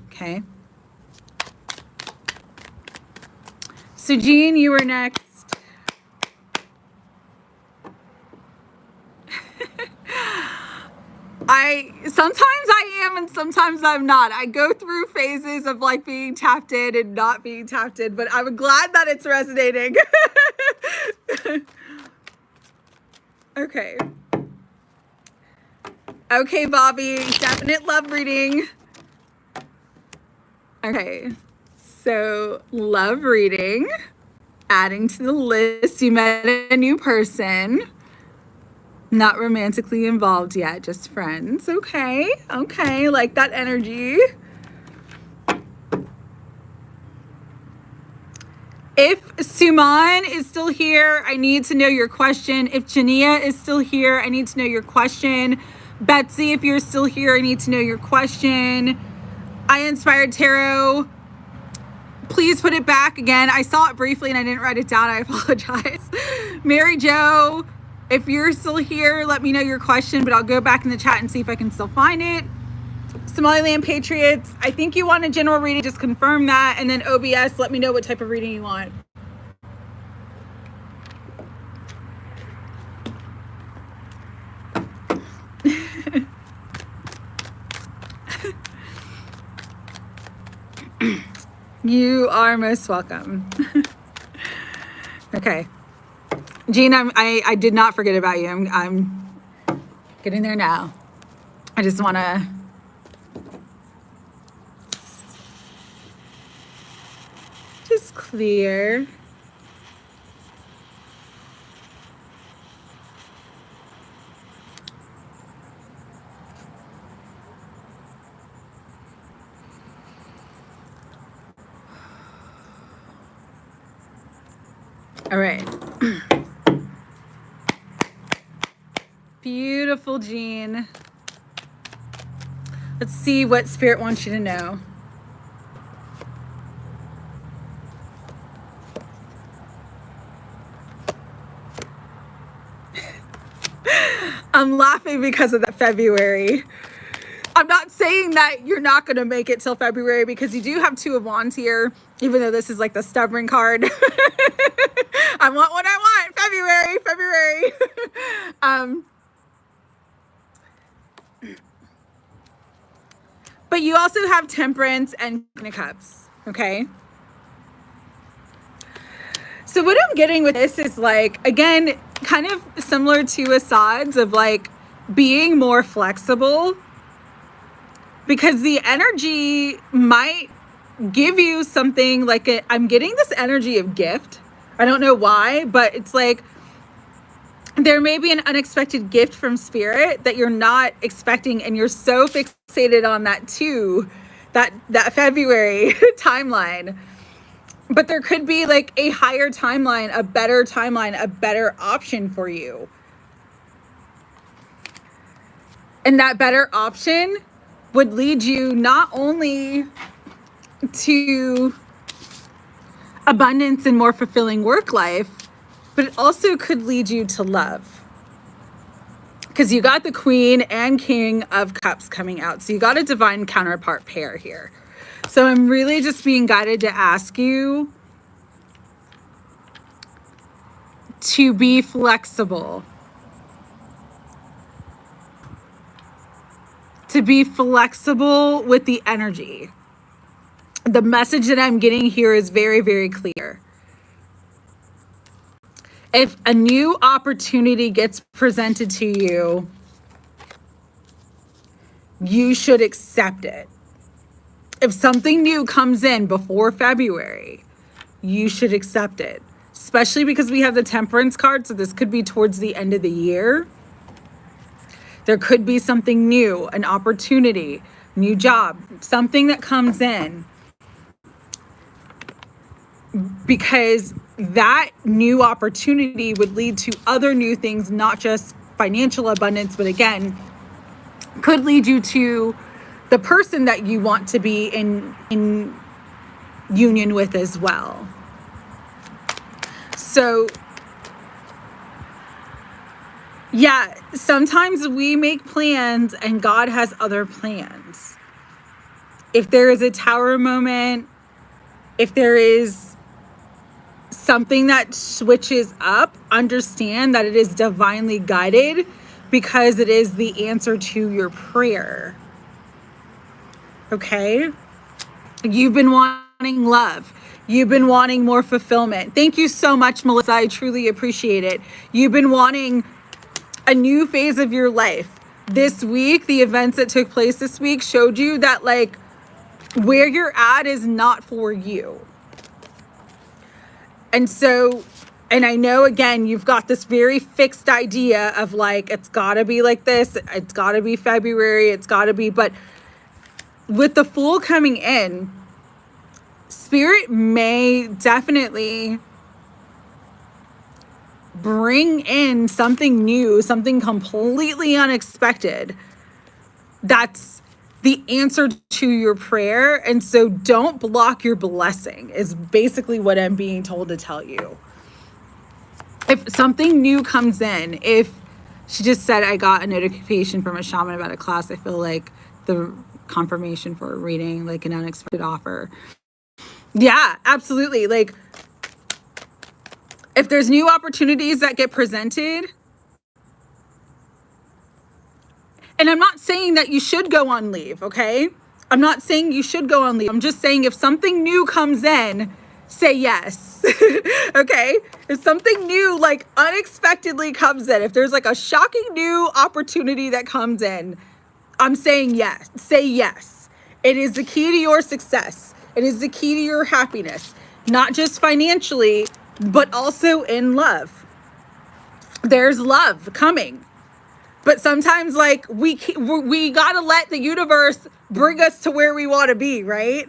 Okay. So Jean, you were next. Sometimes I am and sometimes I'm not. I go through phases of like being tapped in and not being tapped in, but I'm glad that it's resonating. Okay. Okay, Bobby, definite love reading. Okay, so love reading, adding to the list. You met a new person, not romantically involved yet, just friends. Okay, okay, like that energy. If Suon is still here, I need to know your question. If Jania is still here, I need to know your question. Betsy, if you're still here, I need to know your question. I Inspired Tarot, please put it back again. I saw it briefly and I didn't write it down. I apologize. Mary Jo, if you're still here, let me know your question, but I'll go back in the chat and see if I can still find it. Somaliland Patriots, I think you want a general reading, just confirm that. And then OBS, let me know what type of reading you want. You are most welcome. Okay. Jean, I did not forget about you. I'm getting there now. I just want to just clear. All right. Beautiful, Jean. Let's see what Spirit wants you to know. I'm laughing because of that February. I'm not saying that you're not going to make it till February because you do have Two of Wands here, even though this is like the stubborn card. I want what I want. February. But you also have Temperance and Queen of Cups, okay? So what I'm getting with this is like, again, kind of similar to Assad's of like being more flexible, because the energy might give you something like I'm getting this energy of gift. I don't know why, but it's like there may be an unexpected gift from Spirit that you're not expecting, and you're so fixated on that too, that February timeline. But there could be like a higher timeline, a better option for you. And that better option would lead you not only to abundance and more fulfilling work life, but it also could lead you to love. Because you got the Queen and King of Cups coming out. So you got a divine counterpart pair here. So I'm really just being guided to ask you to be flexible. To be flexible with the energy. The message that I'm getting here is very, very clear. If a new opportunity gets presented to you, you should accept it. If something new comes in before February, you should accept it. especially because we have the Temperance card. So this could be towards the end of the year. There could be something new, an opportunity, new job, something that comes in. Because that new opportunity would lead to other new things, not just financial abundance, but again, could lead you to the person that you want to be in union with as well. So yeah, sometimes we make plans and God has other plans. If there is a tower moment, if there is something that switches up, understand that it is divinely guided because it is the answer to your prayer. Okay? You've been wanting love. You've been wanting more fulfillment. Thank you so much, Melissa. I truly appreciate it. You've been wanting a new phase of your life. This week, the events that took place this week showed you that like where you're at is not for you. And so, and I know again, you've got this very fixed idea of like, it's gotta be like this. It's gotta be February. It's gotta be, but with the Fool coming in, Spirit may definitely bring in something new, something completely unexpected. That's the answer to your prayer. And so don't block your blessing is basically what I'm being told to tell you. If something new comes in, if she just said, I got a notification from a shaman about a class, I feel like the confirmation for a reading, like an unexpected offer. Yeah, absolutely. Like if there's new opportunities that get presented, and I'm not saying that you should go on leave, okay? I'm not saying you should go on leave. I'm just saying if something new comes in, say yes, okay? If something new, like unexpectedly comes in, if there's like a shocking new opportunity that comes in, I'm saying yes, say yes. It is the key to your success. It is the key to your happiness, not just financially, but also in love. There's love coming. But sometimes like we gotta let the universe bring us to where we want to be, right?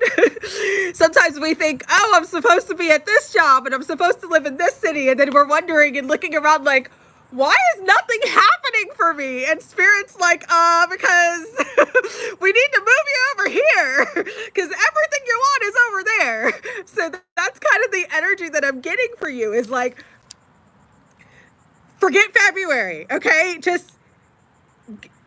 Sometimes we think, oh, I'm supposed to be at this job and I'm supposed to live in this city. And then we're wondering and looking around like, why is nothing happening for me? And Spirit's like, because we need to move you over here because everything you want is over there. So that's kind of the energy that I'm getting for you is like, forget February, okay? Just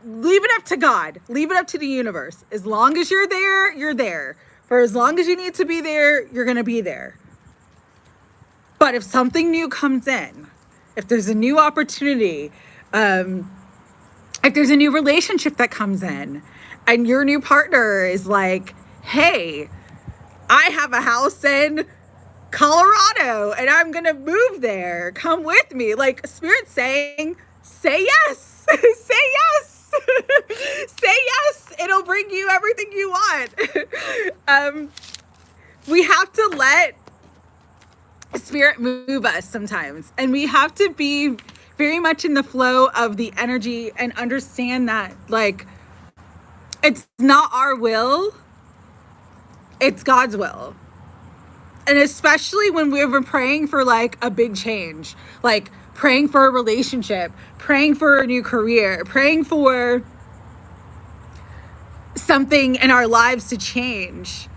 leave it up to God. Leave it up to the universe. As long as you're there, you're there. For as long as you need to be there, you're going to be there. But if something new comes in, if there's a new opportunity, if there's a new relationship that comes in and your new partner is like, hey, I have a house in Colorado and I'm going to move there. Come with me. Like Spirit saying, say yes, say yes, say yes. It'll bring you everything you want. We have to let Spirit move us sometimes. And we have to be very much in the flow of the energy and understand that like, it's not our will, it's God's will. And especially when we've been praying for like a big change, like praying for a relationship, praying for a new career, praying for something in our lives to change.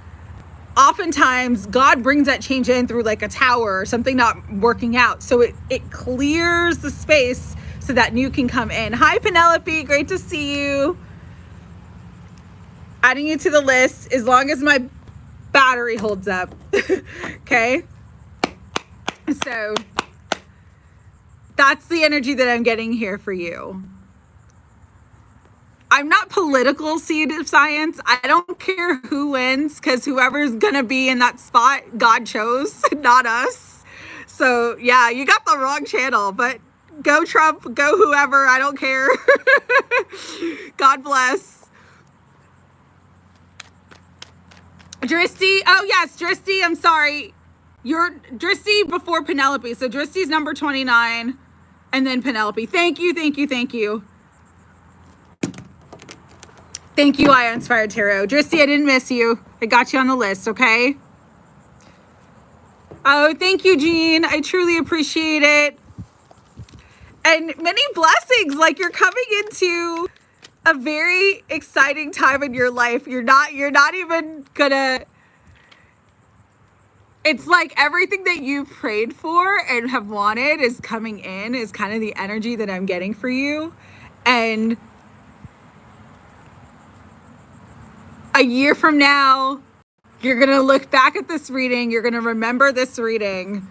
Oftentimes God brings that change in through like a tower or something not working out. So it clears the space so that new can come in. Hi, Penelope. Great to see you. Adding you to the list as long as my battery holds up. Okay. So that's the energy that I'm getting here for you. I'm not political, Seed of Science. I don't care who wins because whoever's going to be in that spot, God chose, not us. So yeah, you got the wrong channel, but go Trump, go whoever. I don't care. God bless. Dristy. Oh yes, Dristy. I'm sorry. You're Dristy before Penelope. So Dristy's number 29 and then Penelope. Thank you, thank you, thank you. Thank you, I Inspired Tarot. Dristy, I didn't miss you. I got you on the list, okay? Oh, thank you, Jean. I truly appreciate it. And many blessings. Like, you're coming into a very exciting time in your life. You're not even gonna, it's like everything that you prayed for and have wanted is coming in, is kind of the energy that I'm getting for you. And a year from now, you're going to look back at this reading, you're going to remember this reading,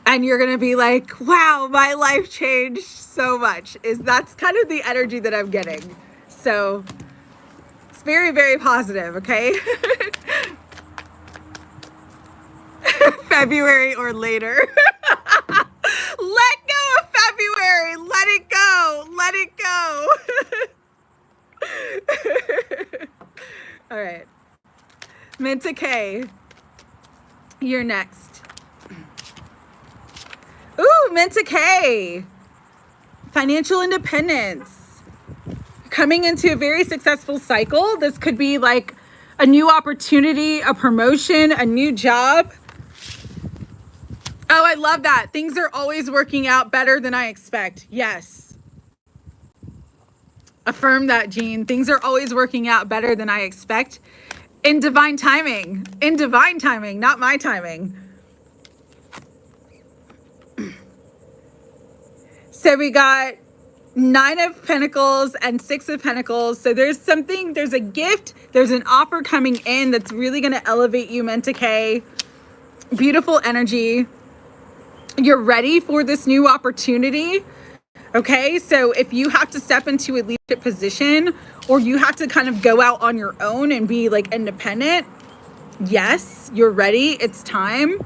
and you're going to be like, wow, my life changed so much. That's kind of the energy that I'm getting. So it's very, very positive, okay? February or later. Let go of February. Let it go. Let it go. All right. Minta K, you're next. Ooh, Minta K. Financial independence. Coming into a very successful cycle. This could be like a new opportunity, a promotion, a new job. Oh, I love that. Things are always working out better than I expect. Yes. Affirm that, Jean. Things are always working out better than I expect. In divine timing. In divine timing, not my timing. So we got 9 of Pentacles and 6 of Pentacles. So there's a gift, there's an offer coming in that's really going to elevate you, Minta K. Beautiful energy. You're ready for this new opportunity. Okay, so if you have to step into a leadership position or you have to kind of go out on your own and be like independent, yes, you're ready. It's time.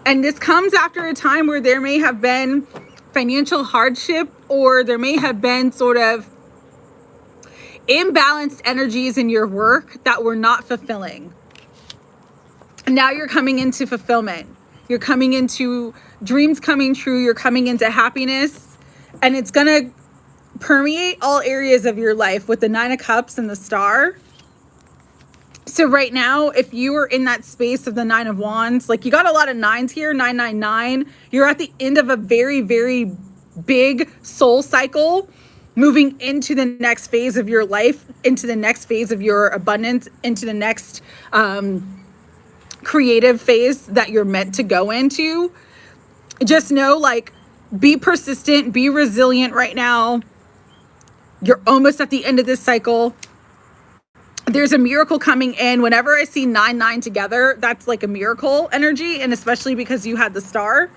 And this comes after a time where there may have been financial hardship, or there may have been sort of imbalanced energies in your work that were not fulfilling. Now you're coming into fulfillment. You're coming into dreams coming true. You're coming into happiness, and it's going to permeate all areas of your life with the 9 of Cups and the Star. So right now, if you are in that space of the 9 of Wands, like you got a lot of 9s here, 999, you're at the end of a very, very big soul cycle, moving into the next phase of your life, into the next phase of your abundance, into the next creative phase that you're meant to go into. Just know, like, be persistent, be resilient right now. You're almost at the end of this cycle. There's a miracle coming in. Whenever I see 9-9 together, that's like a miracle energy, and especially because you had the Star.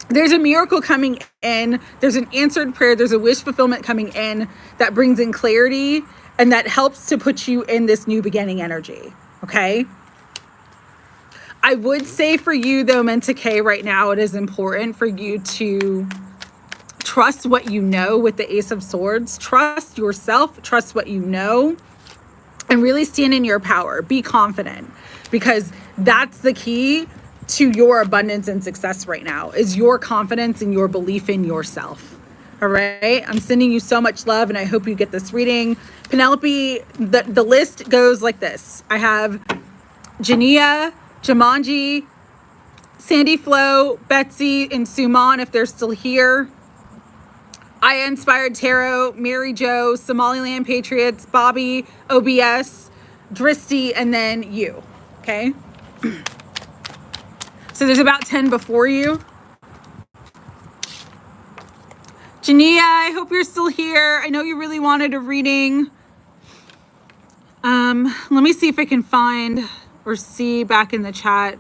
There's a miracle coming in. There's an answered prayer. There's a wish fulfillment coming in that brings in clarity and that helps to put you in this new beginning energy, okay? I would say for you, though, Minta K, right now, it is important for you to trust what you know with the Ace of Swords. Trust yourself. Trust what you know. And really stand in your power. Be confident, because that's the key to your abundance and success right now, is your confidence and your belief in yourself. All right. I'm sending you so much love, and I hope you get this reading. Penelope, the list goes like this. I have Jania, Jamanji, Sandy Flo, Betsy, and Suon, if they're still here. I Inspired Tarot, Mary Jo, Somaliland Patriots, Bobby, OBS, Dristy, and then you, okay? So there's about 10 before you. Jania, I hope you're still here. I know you really wanted a reading. Let me see if I can find or see back in the chat.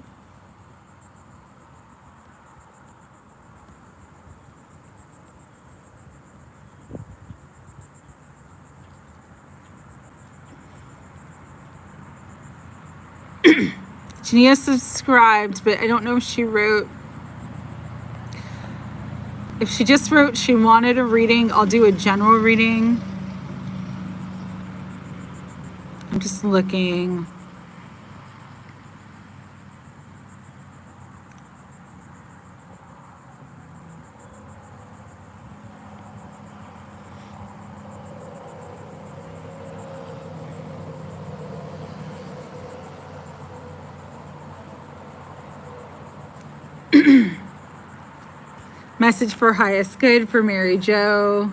Jania subscribed, but I don't know if she wrote. If she just wrote she wanted a reading, I'll do a general reading. I'm just looking. Message for highest good for Mary Jo.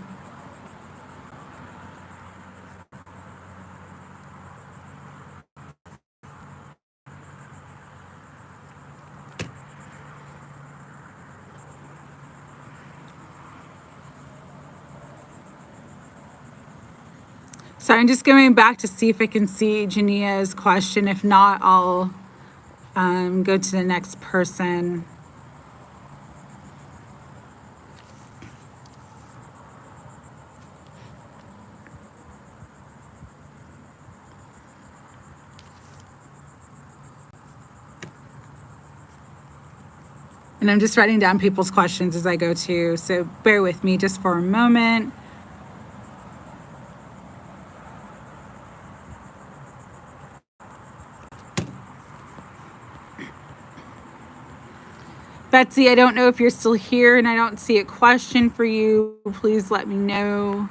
So I'm just going back to see if I can see Jania's question. If not, I'll go to the next person. And I'm just writing down people's questions as I go too, so bear with me just for a moment. Betsy, I don't know if you're still here and I don't see a question for you. Please let me know.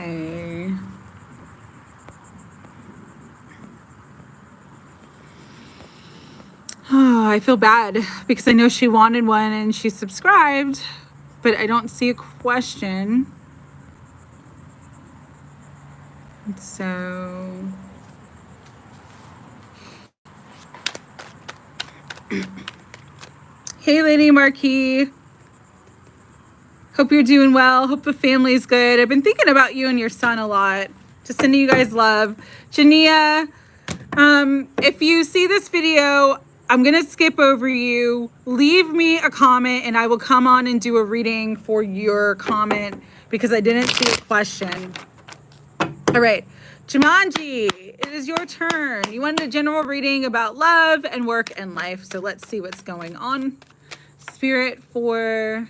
Okay. Oh, I feel bad because I know she wanted one and she subscribed, but I don't see a question. So hey, Lady Marquee. Hope you're doing well. Hope the family's good. I've been thinking about you and your son a lot. Just sending you guys love. Jania, if you see this video, I'm going to skip over you. Leave me a comment and I will come on and do a reading for your comment because I didn't see a question. All right. Jamanji, it is your turn. You wanted a general reading about love and work and life. So let's see what's going on. Spirit for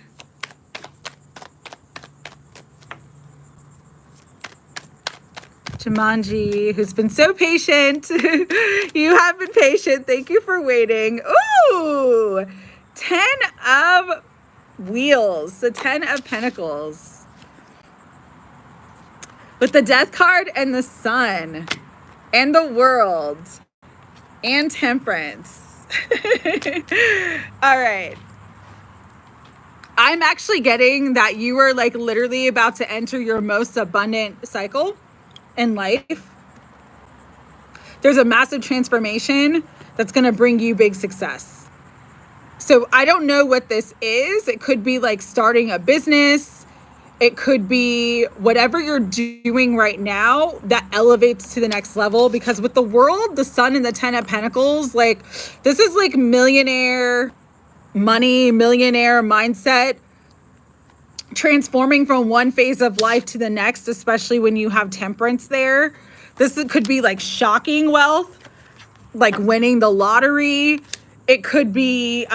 Jamanji, who's been so patient. You have been patient. Thank you for waiting. Ooh, 10 of wheels, the 10 of pentacles. With the death card and the sun and the world and temperance. All right. I'm actually getting that you are like literally about to enter your most abundant cycle in life. There's a massive transformation that's going to bring you big success. So I don't know what this is. It could be like starting a business. It could be whatever you're doing right now that elevates to the next level, because with the world, the sun and the 10 of pentacles, like this is like millionaire money, millionaire mindset, transforming from one phase of life to the next, especially when you have temperance there. This could be like shocking wealth, like winning the lottery. It could be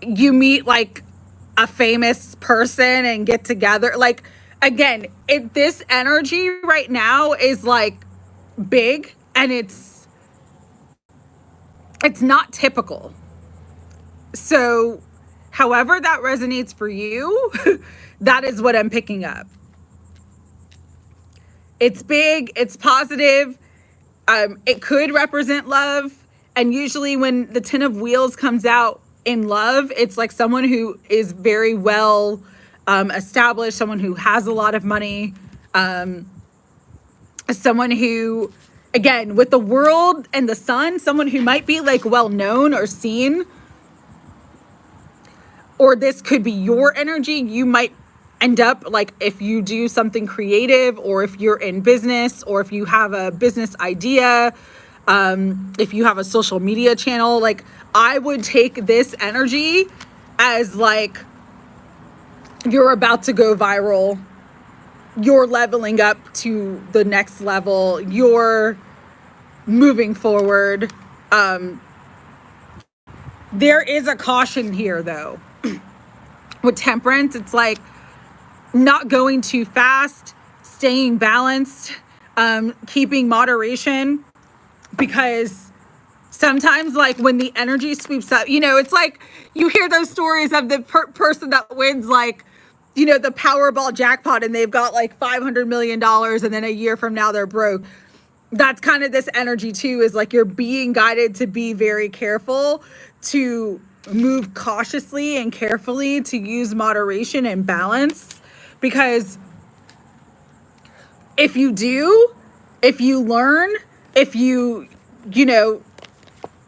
you meet like a famous person and get together. Like, again, this energy right now is like big, and it's not typical. So however that resonates for you, that is what I'm picking up. It's big, it's positive. It could represent love. And usually when the 10 of wheels comes out in love, it's like someone who is very well established, someone who has a lot of money, someone who, again, with the world and the sun, someone who might be like well known or seen. Or this could be your energy. You might end up like, if you do something creative, or if you're in business, or if you have a business idea, if you have a social media channel, like I would take this energy as like you're about to go viral, you're leveling up to the next level, you're moving forward. There is a caution here, though. With temperance, it's like not going too fast, staying balanced, keeping moderation, because sometimes, like, when the energy sweeps up, you know, it's like you hear those stories of the person that wins, like, you know, the Powerball jackpot, and they've got like $500 million, and then a year from now they're broke. That's kind of this energy too, is like you're being guided to be very careful, to move cautiously and carefully, to use moderation and balance, because if you do, if you learn, if you know,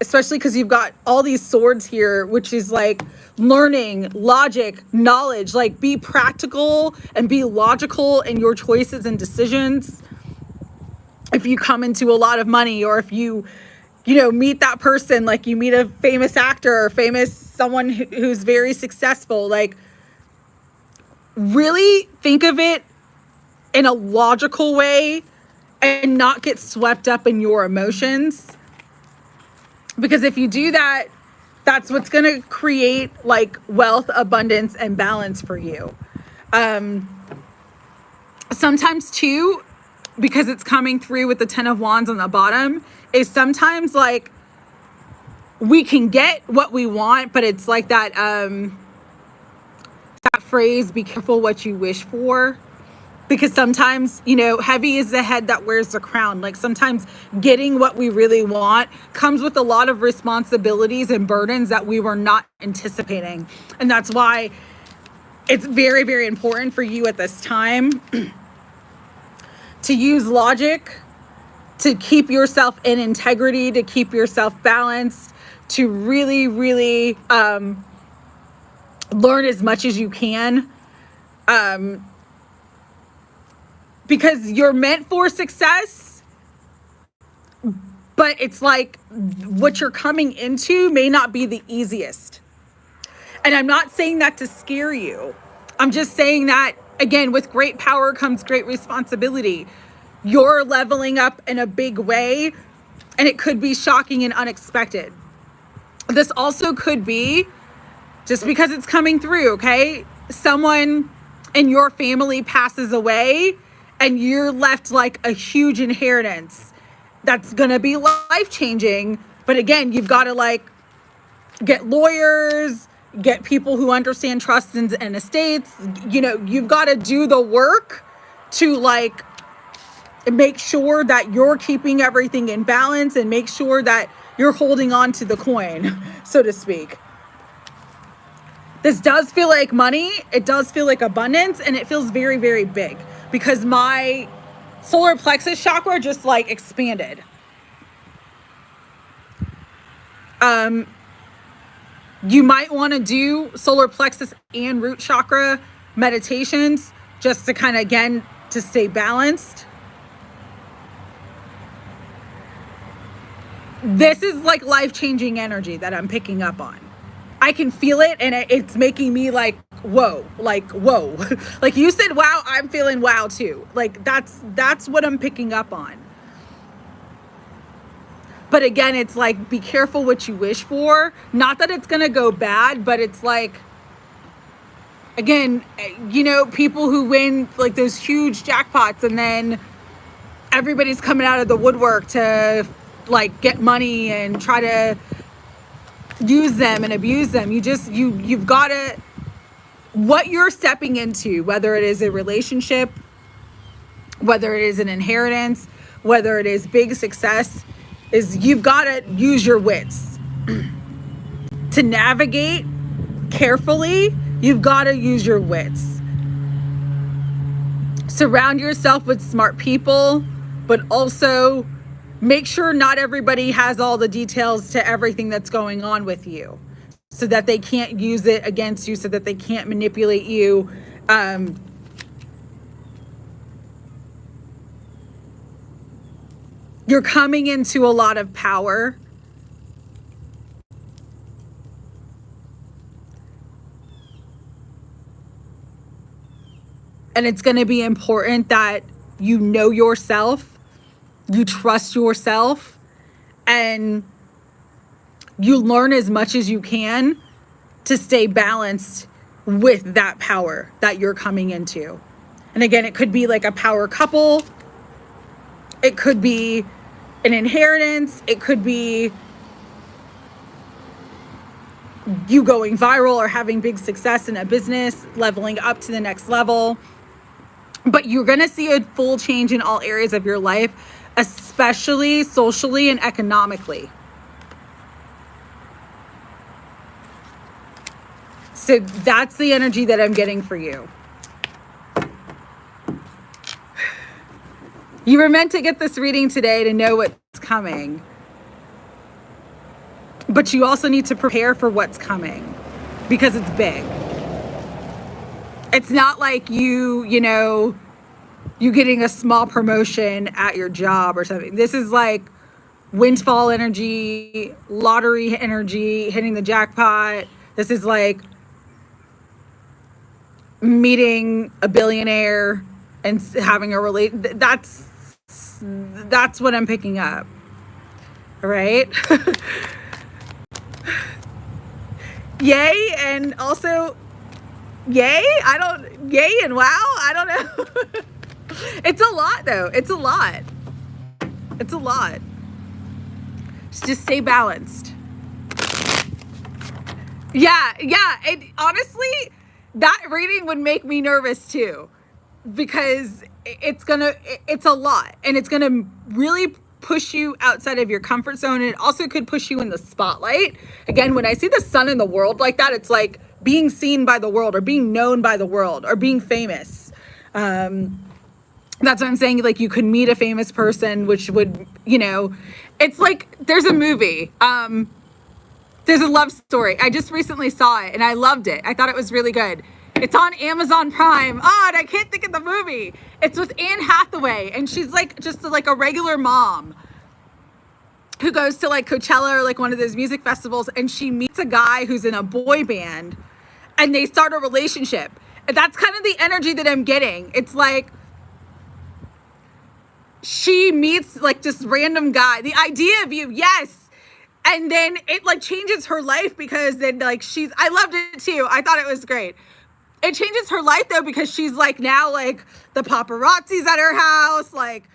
especially because you've got all these swords here, which is like learning, logic, knowledge, like be practical and be logical in your choices and decisions. If you come into a lot of money, or if you know, meet that person, like you meet a famous actor or famous someone who's very successful, like really think of it in a logical way and not get swept up in your emotions. Because if you do that, that's what's going to create like wealth, abundance, and balance for you. Sometimes too, because it's coming through with the 10 of Wands on the bottom, is sometimes like we can get what we want, but it's like that that phrase, be careful what you wish for. Because sometimes, you know, heavy is the head that wears the crown. Like sometimes getting what we really want comes with a lot of responsibilities and burdens that we were not anticipating. And that's why it's very, very important for you at this time to use logic, to keep yourself in integrity, to keep yourself balanced, to really, really learn as much as you can. Because you're meant for success, but it's like what you're coming into may not be the easiest. And I'm not saying that to scare you. I'm just saying that, again, with great power comes great responsibility. You're leveling up in a big way, and it could be shocking and unexpected. This also could be, just because it's coming through, okay? Someone in your family passes away, and you're left like a huge inheritance that's gonna be life-changing. But again, you've got to like get lawyers, get people who understand trusts and estates. You know, you've got to do the work to like make sure that you're keeping everything in balance and make sure that you're holding on to the coin, so to speak. This does feel like money. It does feel like abundance, and it feels very, very big, because my solar plexus chakra just like expanded. You might want to do solar plexus and root chakra meditations just to kind of, again, to stay balanced. This is like life-changing energy that I'm picking up on. I can feel it, and it's making me like, whoa, like, whoa. Like you said, wow, I'm feeling wow too. Like that's what I'm picking up on. But again, it's like, be careful what you wish for. Not that it's going to go bad, but it's like, again, you know, people who win like those huge jackpots, and then everybody's coming out of the woodwork to like get money and try to use them and abuse them. You've got to, what you're stepping into, whether it is a relationship, whether it is an inheritance, whether it is big success, is you've got to use your wits to navigate carefully. You've got to use your wits. Surround yourself with smart people, but also make sure not everybody has all the details to everything that's going on with you, so that they can't use it against you, so that they can't manipulate you. You're coming into a lot of power. And it's going to be important that you know yourself, you trust yourself, and you learn as much as you can to stay balanced with that power that you're coming into. And again, it could be like a power couple. It could be an inheritance. It could be you going viral or having big success in a business, leveling up to the next level. But you're going to see a full change in all areas of your life, especially socially and economically. So that's the energy that I'm getting for you. You were meant to get this reading today to know what's coming. But you also need to prepare for what's coming because it's big. It's not like you getting a small promotion at your job or something. This is like windfall energy, lottery energy, hitting the jackpot. This is like meeting a billionaire and having a that's what I'm picking up. All right. Yay. And also yay and wow. I don't know. It's a lot though. It's a lot. Just stay balanced. Yeah. And honestly, that reading would make me nervous too, because it's a lot, and it's gonna really push you outside of your comfort zone. And it also could push you in the spotlight. Again, when I see the sun in the world like that, it's like being seen by the world or being known by the world or being famous. That's what I'm saying. Like you could meet a famous person, which would, it's like, there's a movie, there's a love story. I just recently saw it and I loved it. I thought it was really good. It's on Amazon Prime. And I can't think of the movie. It's with Anne Hathaway, and she's like just like a regular mom who goes to like Coachella or like one of those music festivals, and she meets a guy who's in a boy band and they start a relationship. And that's kind of the energy that I'm getting. It's like she meets like this random guy, the idea of you, yes. And then it like changes her life, because then like I loved it too. I thought it was great. It changes her life though, because she's like now like the paparazzi's at her house, like,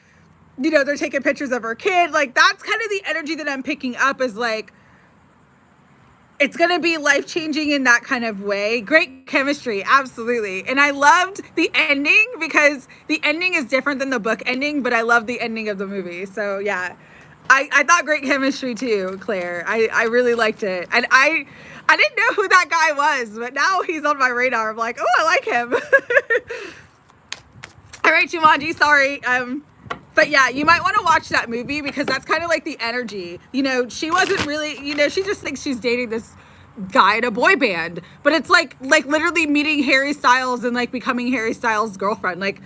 they're taking pictures of her kid. Like that's kind of the energy that I'm picking up, is like, it's going to be life-changing in that kind of way. Great chemistry. Absolutely. And I loved the ending, because the ending is different than the book ending, but I love the ending of the movie. So yeah, I thought great chemistry too, Claire. I really liked it. And I didn't know who that guy was, but now he's on my radar. I'm like, oh, I like him. All right, Jamanji, sorry. But yeah, you might want to watch that movie, because that's kind of like the energy. She wasn't really, she just thinks she's dating this guy in a boy band, but it's like literally meeting Harry Styles and like becoming Harry Styles' girlfriend. Like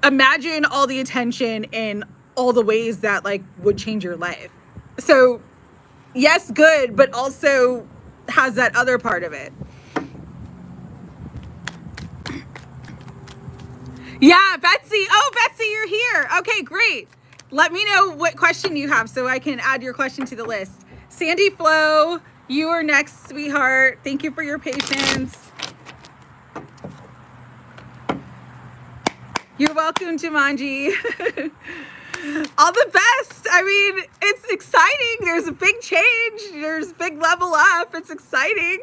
imagine all the attention in all the ways that like would change your life. So yes, good, but also has that other part of it. Yeah, Betsy. Oh, Betsy, you're here. Okay, great. Let me know what question you have so I can add your question to the list. Sandy Flo, you are next, sweetheart. Thank you for your patience. You're welcome, Jamanji. All the best. I mean, it's exciting. There's a big change. There's a big level up. It's exciting.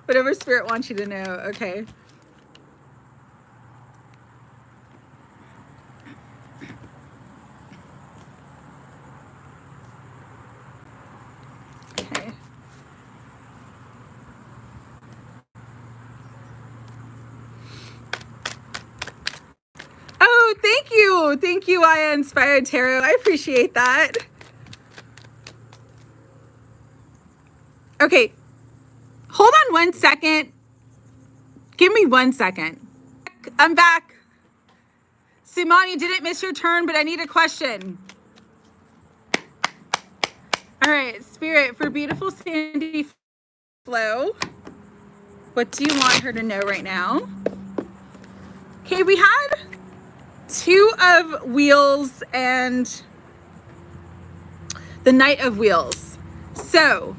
Whatever Spirit wants you to know. Okay. Okay. Oh, thank you. Thank you, I Inspired Tarot. I appreciate that. Okay. Hold on 1 second. Give me 1 second. I'm back. Simon, you didn't miss your turn, but I need a question. All right, Spirit, for beautiful Sandy Flo, what do you want her to know right now? Okay, we had 2 of Wheels and the Knight of Wheels. So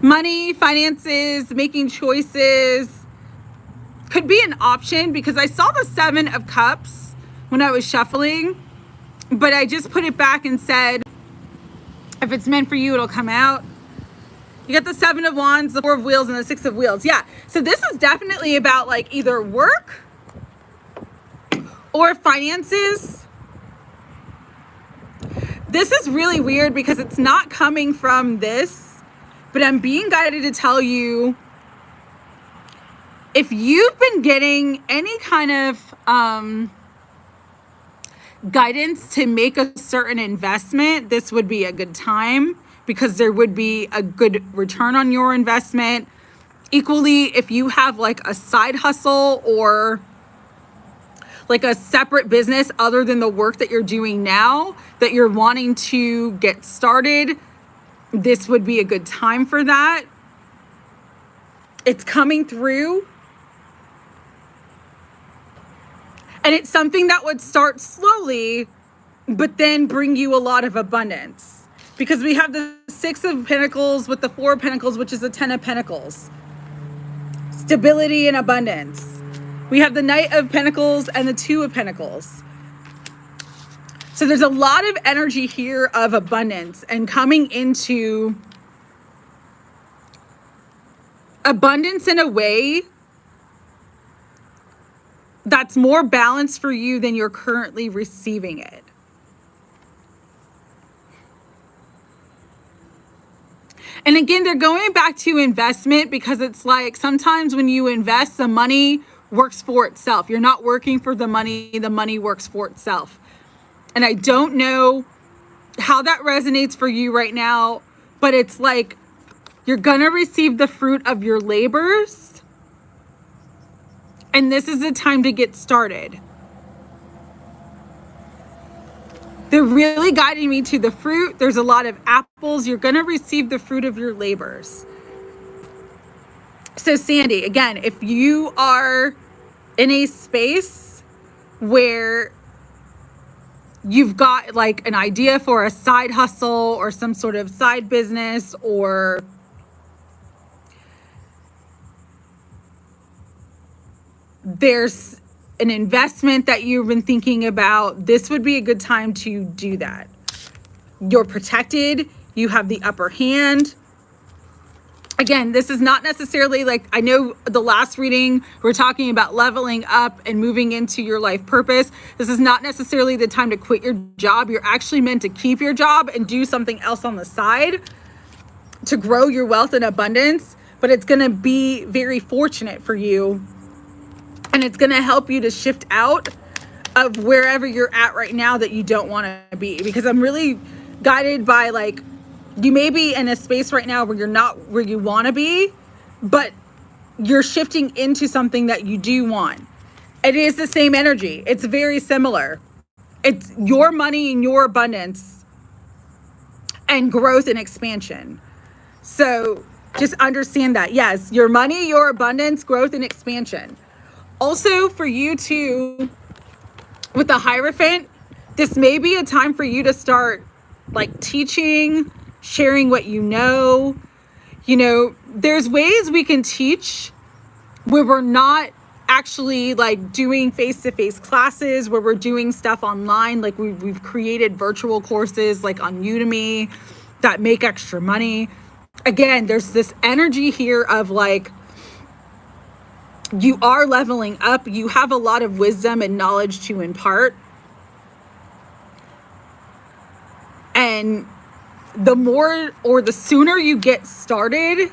money, finances, making choices could be an option, because I saw the 7 of Cups when I was shuffling, but I just put it back and said, if it's meant for you, it'll come out. You got the 7 of Wands, the 4 of Wheels, and the 6 of Wheels. Yeah, so this is definitely about like either work or finances. This is really weird because it's not coming from this, but I'm being guided to tell you, if you've been getting any kind of guidance to make a certain investment, this would be a good time, because there would be a good return on your investment. Equally, if you have like a side hustle or like a separate business other than the work that you're doing now that you're wanting to get started, this would be a good time for that. It's coming through. And it's something that would start slowly, but then bring you a lot of abundance. Because we have the 6 of Pentacles with the 4 of Pentacles, which is the 10 of Pentacles. Stability and abundance. We have the Knight of Pentacles and the 2 of Pentacles. So there's a lot of energy here of abundance and coming into abundance in a way that's more balanced for you than you're currently receiving it. And again, they're going back to investment, because it's like sometimes when you invest, the money works for itself. You're not working for the money works for itself. And I don't know how that resonates for you right now, but it's like you're gonna receive the fruit of your labors. And this is the time to get started. They're really guiding me to the fruit. There's a lot of apples. You're going to receive the fruit of your labors. So Sandy, again, if you are in a space where you've got like an idea for a side hustle or some sort of side business, or there's an investment that you've been thinking about, this would be a good time to do that. You're protected. You have the upper hand. Again, this is not necessarily like, I know the last reading, we're talking about leveling up and moving into your life purpose. This is not necessarily the time to quit your job. You're actually meant to keep your job and do something else on the side to grow your wealth and abundance, but it's going to be very fortunate for you. And it's going to help you to shift out of wherever you're at right now that you don't want to be. Because I'm really guided by like, you may be in a space right now where you're not where you want to be, but you're shifting into something that you do want. It is the same energy. It's very similar. It's your money and your abundance and growth and expansion. So just understand that. Yes, your money, your abundance, growth, and expansion. Also for you too, with the Hierophant, this may be a time for you to start like teaching, sharing what you know. You know, there's ways we can teach where we're not actually like doing face-to-face classes, where we're doing stuff online. Like we've created virtual courses like on Udemy that make extra money. Again, there's this energy here of like, you are leveling up. You have a lot of wisdom and knowledge to impart. And the more or the sooner you get started,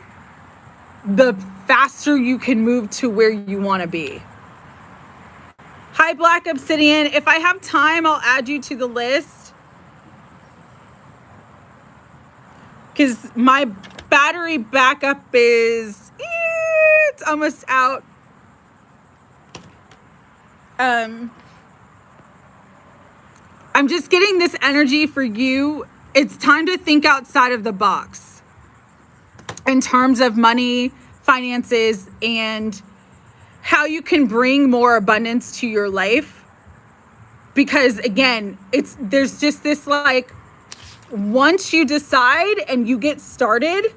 the faster you can move to where you want to be. Hi, Black Obsidian. If I have time, I'll add you to the list, because my battery backup is, it's almost out. I'm just getting this energy for you. It's time to think outside of the box in terms of money, finances, and how you can bring more abundance to your life. Because again, there's just this like, once you decide and you get started,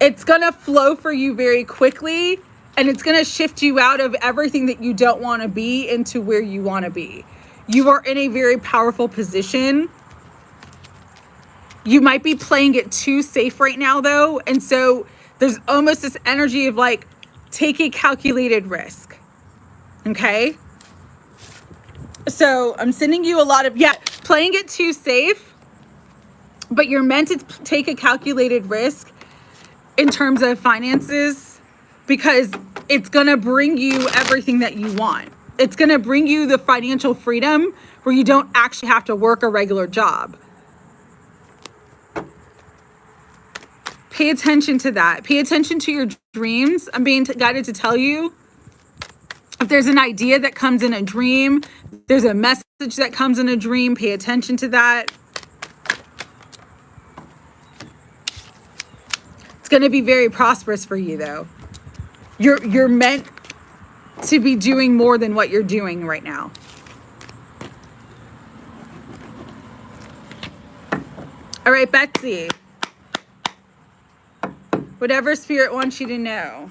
it's gonna flow for you very quickly, and it's gonna shift you out of everything that you don't want to be into where you want to be. You are in a very powerful position. You might be playing it too safe right now though, and so there's almost this energy of like, take a calculated risk. Okay? So I'm sending you a lot of, playing it too safe, but you're meant to take a calculated risk in terms of finances, because it's going to bring you everything that you want. It's going to bring you the financial freedom where you don't actually have to work a regular job. Pay attention to that. Pay attention to your dreams. I'm being guided to tell you, if there's an idea that comes in a dream, there's a message that comes in a dream, pay attention to that. It's going to be very prosperous for you though. You're meant to be doing more than what you're doing right now. All right, Betsy. Whatever spirit wants you to know.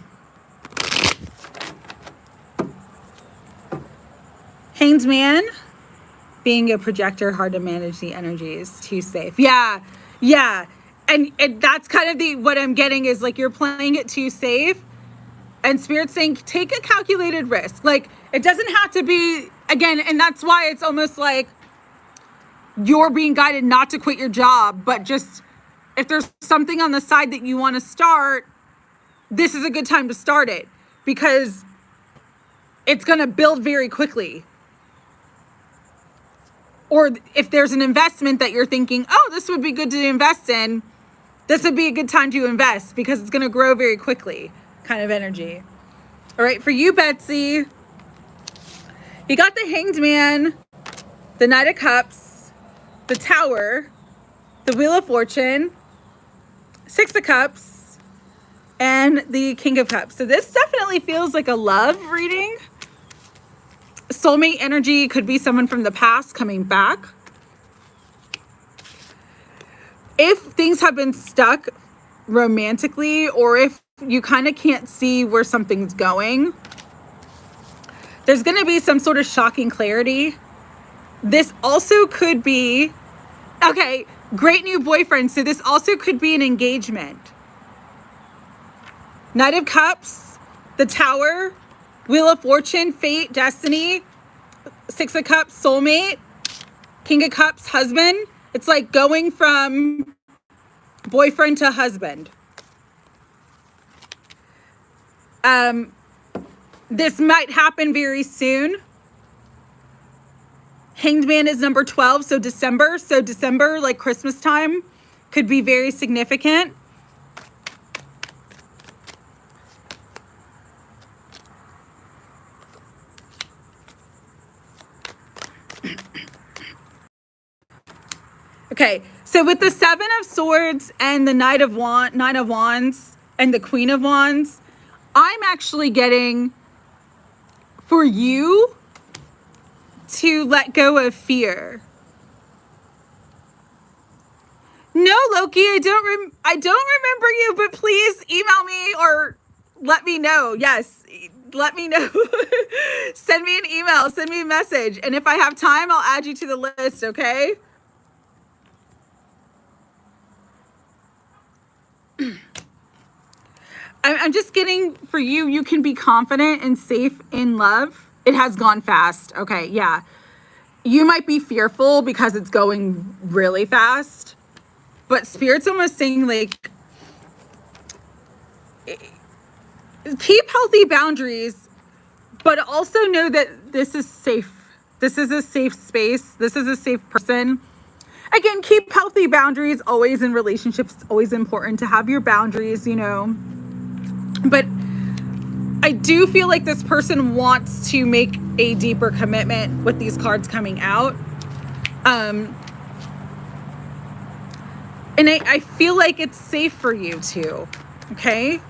Hanged Man, being a projector, hard to manage the energies, too safe. Yeah. And that's kind of what I'm getting is like, you're playing it too safe. And Spirit's saying, take a calculated risk. Like, it doesn't have to be, again, and that's why it's almost like you're being guided not to quit your job, but just if there's something on the side that you want to start, this is a good time to start it, because it's going to build very quickly. Or if there's an investment that you're thinking, oh, this would be good to invest in, this would be a good time to invest because it's going to grow very quickly, kind of energy. All right, for you, Betsy, you got the Hanged Man, the Knight of Cups, the Tower, the Wheel of Fortune, Six of Cups, and the King of Cups. So this definitely feels like a love reading. Soulmate energy could be someone from the past coming back. If things have been stuck romantically, or if you kind of can't see where something's going, there's going to be some sort of shocking clarity. This also could be, okay, great new boyfriend. So this also could be an engagement. Knight of Cups, the Tower, Wheel of Fortune, Fate, Destiny, Six of Cups, Soulmate, King of Cups, husband. It's like going from boyfriend to husband. This might happen very soon. Hanged Man is number 12, so December. So December, like Christmas time, could be very significant. Okay, so with the Seven of Swords and the Nine of Wands and the Queen of Wands, I'm actually getting for you to let go of fear. No, Loki, I don't remember you, but please email me or let me know. Yes, let me know. Send me an email, send me a message, and if I have time, I'll add you to the list, okay? I'm just getting for you, you can be confident and safe in love. It has gone fast. Okay, yeah. You might be fearful because it's going really fast. But Spirit's almost saying like, keep healthy boundaries, but also know that this is safe. This is a safe space. This is a safe person. Again, keep healthy boundaries. Always in relationships, it's always important to have your boundaries, you know. But I do feel like this person wants to make a deeper commitment with these cards coming out. And I feel like it's safe for you too. Okay?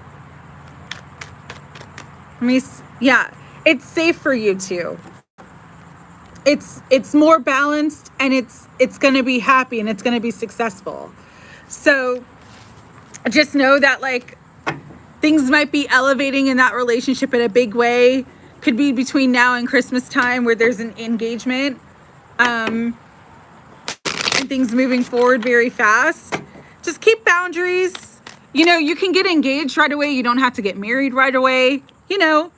Yeah, it's safe for you too. it's more balanced, and it's going to be happy, and it's going to be successful. So just know that like things might be elevating in that relationship in a big way. Could be between now and Christmas time where there's an engagement, and things moving forward very fast. Just keep boundaries. You know, you can get engaged right away. You don't have to get married right away. You know,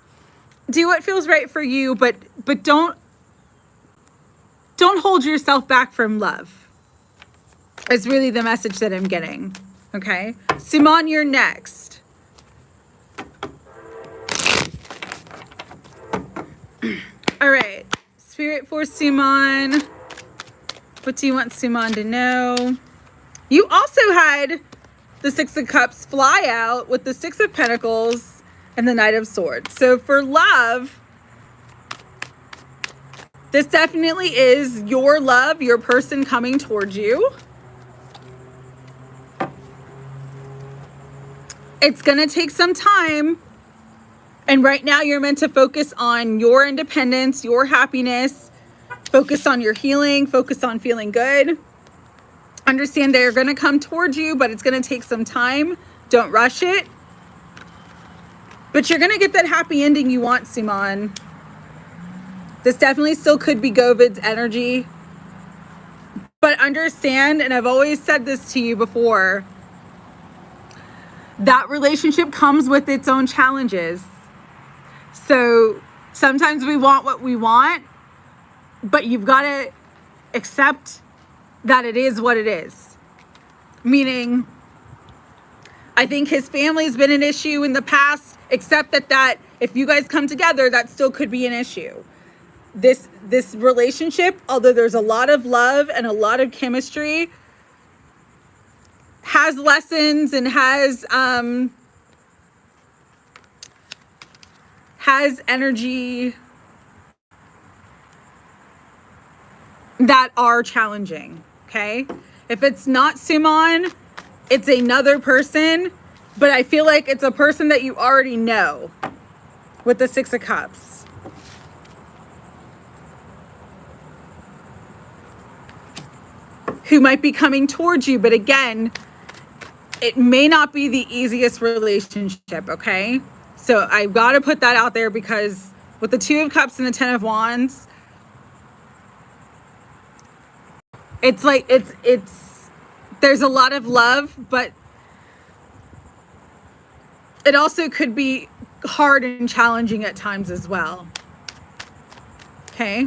do what feels right for you, but don't hold yourself back from love. Is really the message that I'm getting. Okay, Suon, you're next. All right, Spirit for Suon. What do you want Suon to know? You also had the Six of Cups fly out with the Six of Pentacles and the Knight of Swords. So for love, this definitely is your love, your person coming towards you. It's going to take some time. And right now you're meant to focus on your independence, your happiness, focus on your healing, focus on feeling good. Understand they're going to come towards you, but it's going to take some time. Don't rush it. But you're going to get that happy ending you want, Suon. This definitely still could be Govid's energy. But understand, and I've always said this to you before, that relationship comes with its own challenges. So sometimes we want what we want, but you've got to accept that it is what it is. Meaning, I think his family's been an issue in the past, except that if you guys come together, that still could be an issue. This relationship, although there's a lot of love and a lot of chemistry, has lessons and has energy that are challenging. Okay, if it's not Suon, it's another person, but I feel like it's a person that you already know with the Six of Cups. Who might be coming towards you, but again, it may not be the easiest relationship, okay? So I've got to put that out there, because with the Two of Cups and the Ten of Wands, it's like, there's a lot of love, but it also could be hard and challenging at times as well. Okay?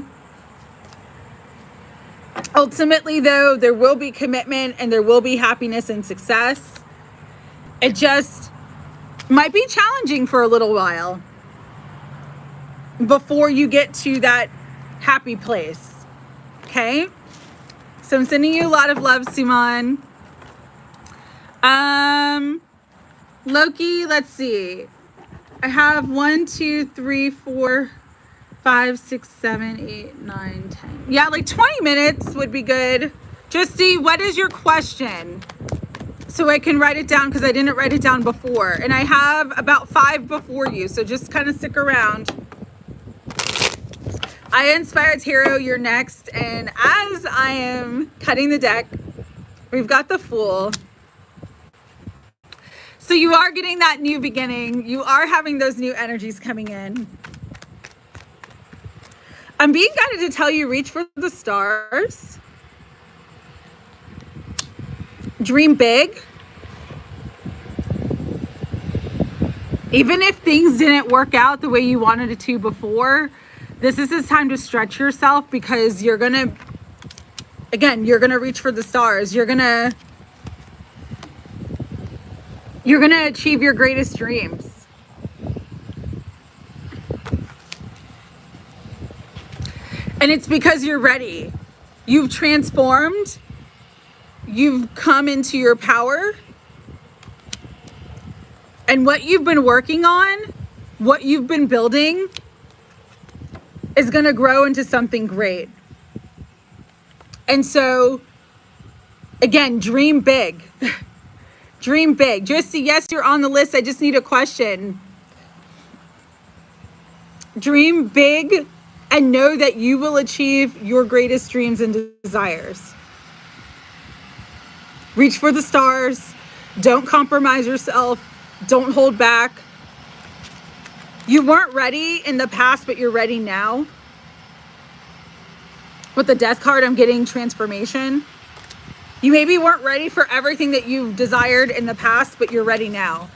Ultimately, though, there will be commitment and there will be happiness and success. It just might be challenging for a little while before you get to that happy place. Okay? So I'm sending you a lot of love, Suon. Loki, let's see. I have 1, 2, 3, 4, 5, 6, 7, 8, 9, 10. Yeah, like 20 minutes would be good. Dristy, what is your question? So I can write it down, because I didn't write it down before. And I have about 5 before you, so just kind of stick around. I Inspired Hero, you're next. And as I am cutting the deck, we've got the Fool. So you are getting that new beginning. You are having those new energies coming in. I'm being guided to tell you, reach for the stars. Dream big. Even if things didn't work out the way you wanted it to before, this is the time to stretch yourself, because you're going to, again, you're going to reach for the stars. You're going to achieve your greatest dreams. And it's because you're ready. You've transformed. You've come into your power. And what you've been working on, what you've been building, is going to grow into something great. And so, again, dream big. Dream big. Dristy, yes, you're on the list. I just need a question. Dream big and know that you will achieve your greatest dreams and desires. Reach for the stars. Don't compromise yourself. Don't hold back. You weren't ready in the past, but you're ready now. With the death card, I'm getting transformation. You maybe weren't ready for everything that you desired in the past, but you're ready now.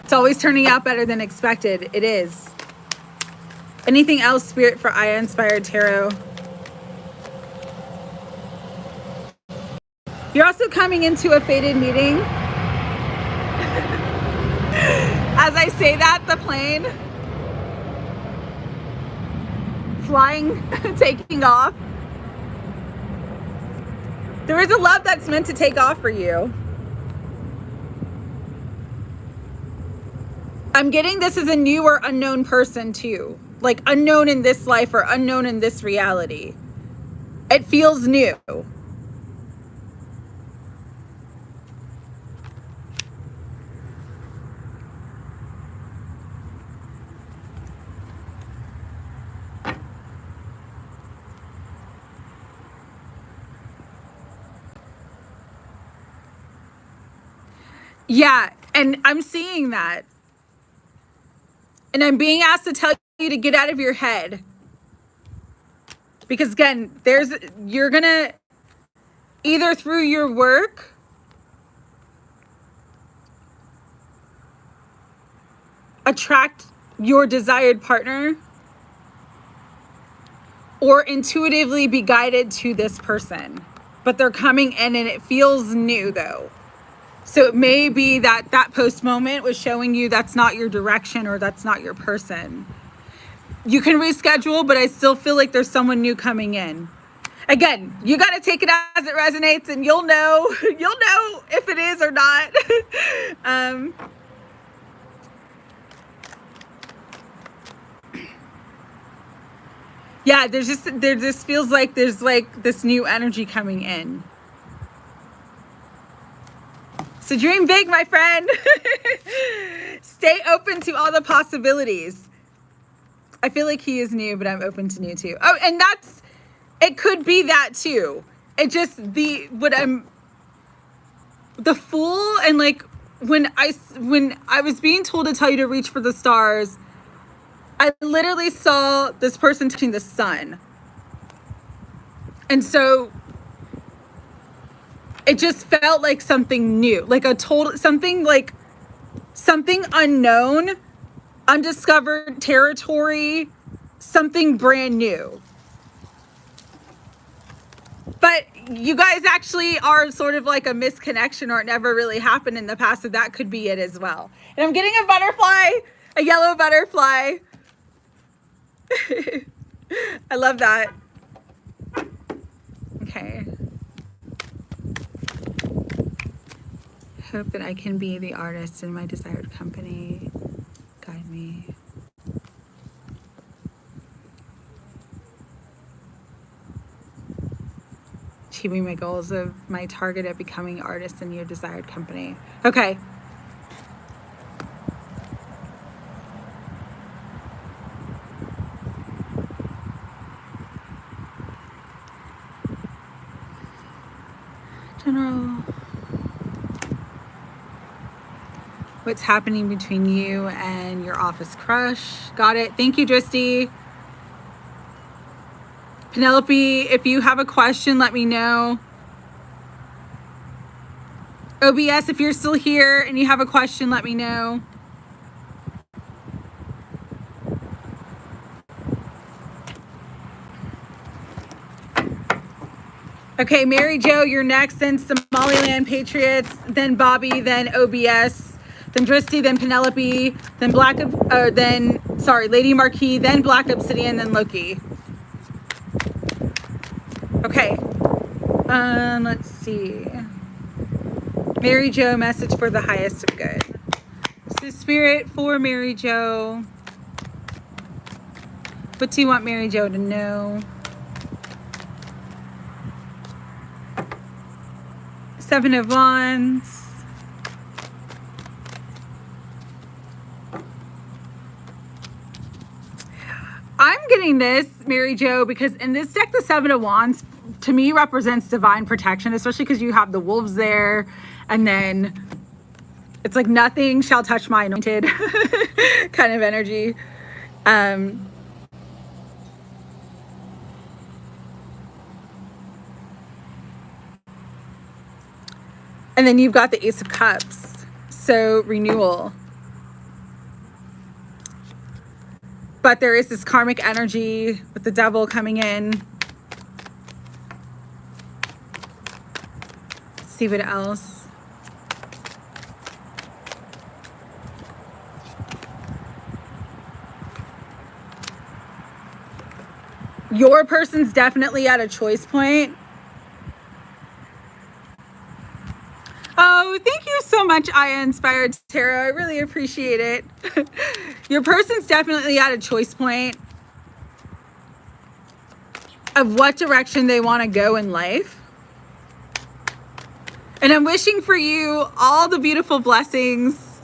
It's always turning out better than expected. It is. Anything else, Spirit, for Aya Inspired Tarot? You're also coming into a fated meeting. As I say that, the plane flying, taking off. There is a love that's meant to take off for you. I'm getting this is a new or unknown person too. Like unknown in this life or unknown in this reality. It feels new. Yeah, and I'm seeing that. And I'm being asked to tell you to get out of your head. Because again, you're gonna either through your work attract your desired partner or intuitively be guided to this person. But they're coming in and it feels new though. So it may be that that post moment was showing you that's not your direction or that's not your person. You can reschedule, but I still feel like there's someone new coming in. Again, you got to take it as it resonates and you'll know if it is or not. Yeah, there just feels like there's like this new energy coming in. So dream big, my friend. Stay open to all the possibilities. I feel like he is new, but I'm open to new too. Oh, and it could be that too. It just, the Fool, and like when I was being told to tell you to reach for the stars, I literally saw this person touching the sun. And so it just felt like something new, like something unknown, undiscovered territory, something brand new. But you guys actually are sort of like a misconnection, or it never really happened in the past, so that could be it as well. And I'm getting a butterfly, a yellow butterfly. I love that. Okay. Hope that I can be the artist in my desired company. Guide me. Achieving my goals of my target of becoming artist in your desired company. Okay. General. What's happening between you and your office crush? Got it. Thank you, Dristy. Penelope, if you have a question, let me know. OBS, if you're still here and you have a question, let me know. Okay, Mary Jo, you're next, then Somaliland Patriots, then Bobby, then OBS, then Dristy, then Penelope, then Lady Marquee, then Black Obsidian, then Loki. Okay, let's see. Mary Jo, message for the highest of good. So Spirit for Mary Jo. What do you want Mary Jo to know? Seven of Wands. getting this, Mary Jo, because in this deck, the Seven of Wands, to me, represents divine protection, especially because you have the wolves there, and then it's like nothing shall touch my anointed kind of energy. And then you've got the Ace of Cups, so renewal. But there is this karmic energy with the devil coming in. Let's see what else. Your person's definitely at a choice point. Oh, thank you so much, Aya Inspired Tarot. I really appreciate it. Your person's definitely at a choice point of what direction they want to go in life. And I'm wishing for you all the beautiful blessings.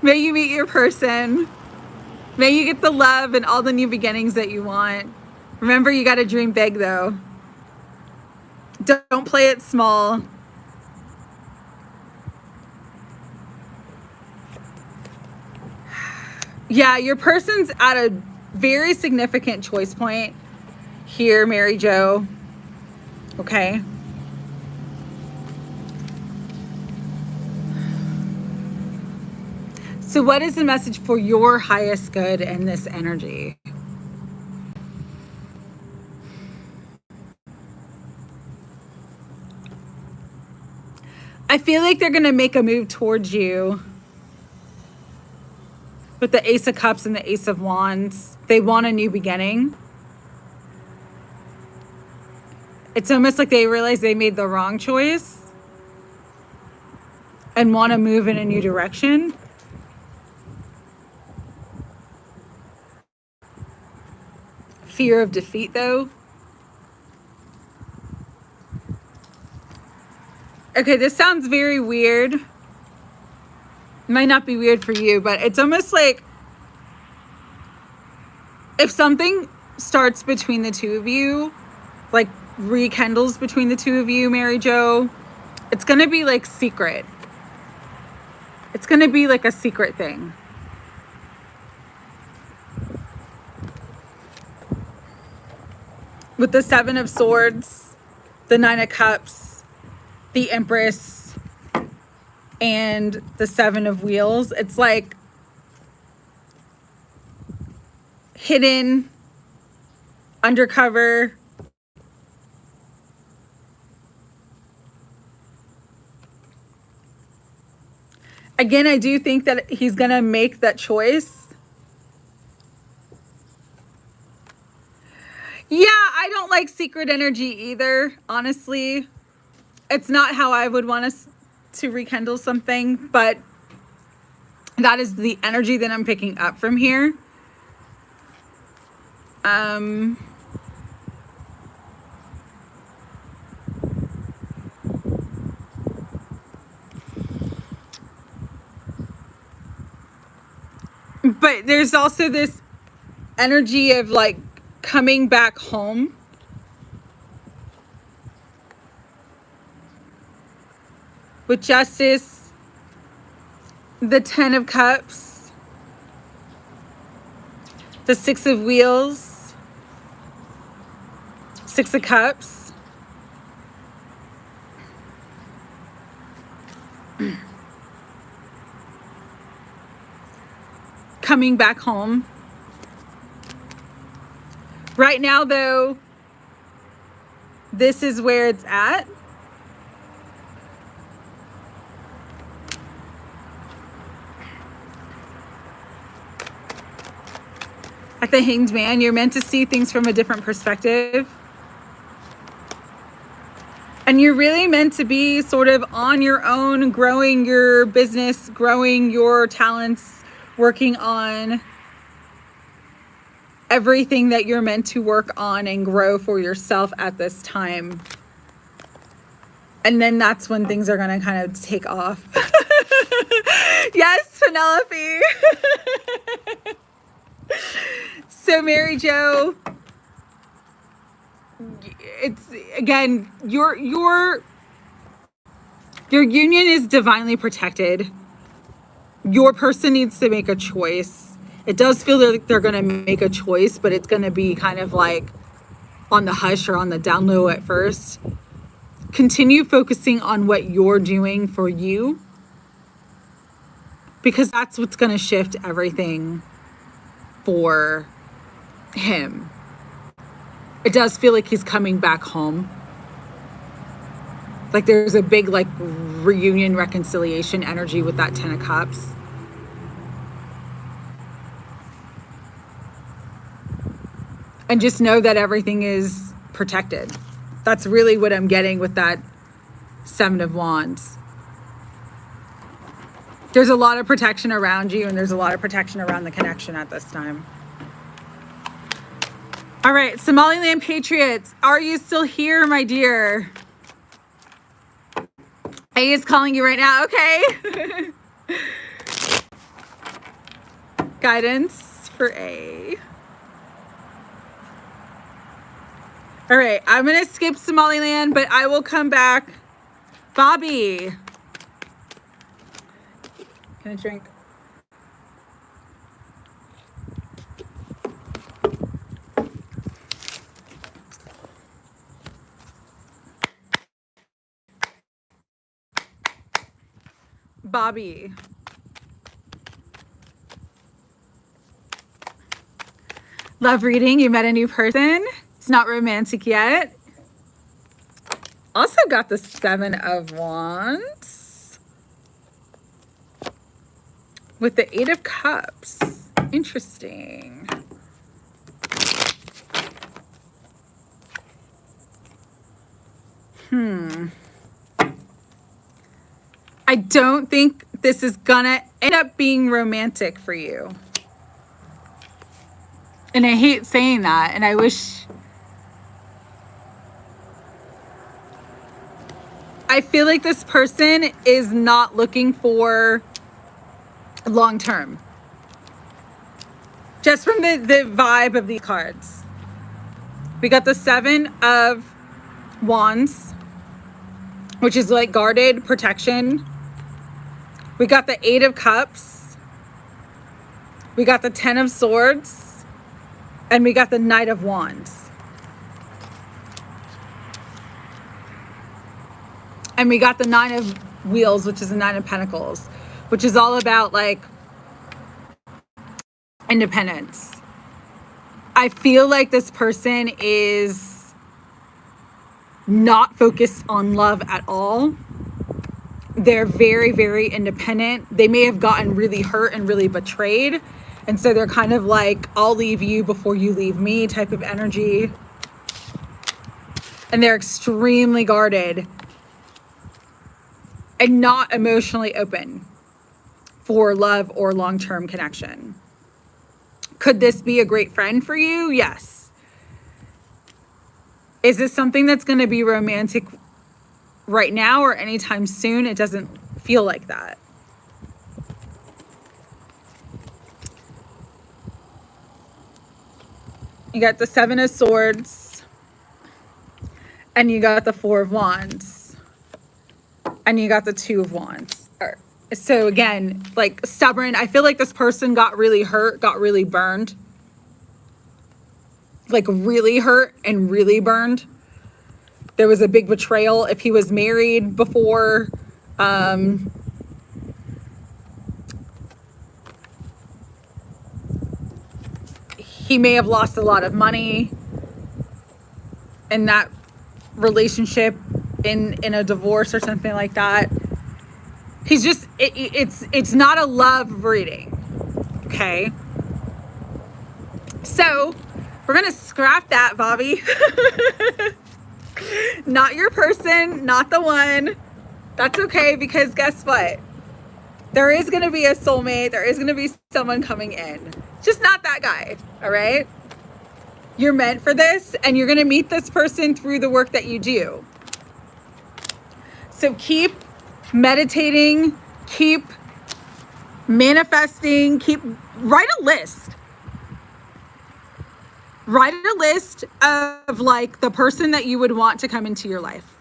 May you meet your person. May you get the love and all the new beginnings that you want. Remember, you got to dream big, though. Don't play it small. Yeah, your person's at a very significant choice point here, Mary Jo. Okay. So what is the message for your highest good in this energy? I feel like they're going to make a move towards you. With the Ace of Cups and the Ace of Wands, they want a new beginning. It's almost like they realize they made the wrong choice and want to move in a new direction. Fear of defeat, though. Okay, this sounds very weird. Might not be weird for you, but it's almost like if something starts between the two of you, like rekindles between the two of you, Mary Jo, it's going to be like secret. It's going to be like a secret thing. With the Seven of Swords, the Nine of Cups, the Empress, and the Seven of Wheels, it's like hidden, undercover. Again, I do think that he's gonna make that choice. Yeah, I don't like secret energy either, honestly. It's not how I would want us to rekindle something, but that is the energy that I'm picking up from here. But there's also this energy of like coming back home. With Justice, the Ten of Cups, the Six of Wheels, Six of Cups. Coming back home. Right now, though, this is where it's at. At the Hanged Man, you're meant to see things from a different perspective. And you're really meant to be sort of on your own, growing your business, growing your talents, working on everything that you're meant to work on and grow for yourself at this time. And then that's when things are going to kind of take off. Yes, Penelope. So Mary Jo, it's again, your union is divinely protected. Your person needs to make a choice. It does feel like they're going to make a choice, but it's going to be kind of like on the hush or on the down low at first. Continue focusing on what you're doing for you, because that's what's going to shift everything for him. It does feel like he's coming back home. Like there's a big like reunion, reconciliation energy with that 10 of Cups. And just know that everything is protected. That's really what I'm getting with that 7 of Wands. There's a lot of protection around you, and there's a lot of protection around the connection at this time. All right, Somaliland Patriots, are you still here, my dear? A is calling you right now. Okay. Guidance for A. All right, I'm going to skip Somaliland, but I will come back. Bobby. Can I drink? Bobby. Love reading. You met a new person. It's not romantic yet. Also got the 7 of Wands with the 8 of Cups. Interesting. I don't think this is gonna end up being romantic for you. And I hate saying that, and I wish... I feel like this person is not looking for long term. Just from the vibe of these cards. We got the 7 of Wands, which is like guarded protection. We got the 8 of Cups. We got the 10 of Swords. And we got the Knight of Wands. And we got the 9 of Wheels, which is the 9 of Pentacles, which is all about like independence. I feel like this person is not focused on love at all. They're very, very independent. They may have gotten really hurt and really betrayed. And so they're kind of like, I'll leave you before you leave me type of energy. And they're extremely guarded and not emotionally open for love or long-term connection. Could this be a great friend for you? Yes. Is this something that's going to be romantic right now or anytime soon? It doesn't feel like that. You got the 7 of Swords, and you got the 4 of Wands, and you got the 2 of Wands. So again, like stubborn. I feel like this person got really hurt, got really burned. Like really hurt and really burned. There was a big betrayal. If he was married before, he may have lost a lot of money in that relationship, in a divorce or something like that. He's just, it's not a love reading, okay? So we're gonna scrap that, Bobby. Not your person, not the one. That's okay, because guess what? There is gonna be a soulmate. There is gonna be someone coming in. Just not that guy, all right? You're meant for this, and you're gonna meet this person through the work that you do. So keep meditating, keep manifesting, write a list. Write a list of like the person that you would want to come into your life.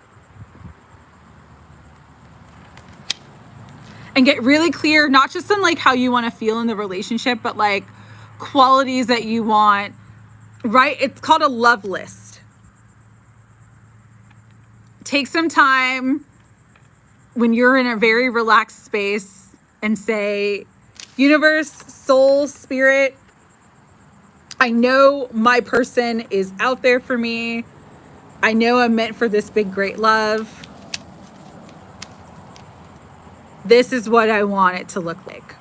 And get really clear, not just on like how you want to feel in the relationship, but like qualities that you want, right? It's called a love list. Take some time when you're in a very relaxed space and say, universe, soul, spirit, I know my person is out there for me. I know I'm meant for this big, great love. This is what I want it to look like.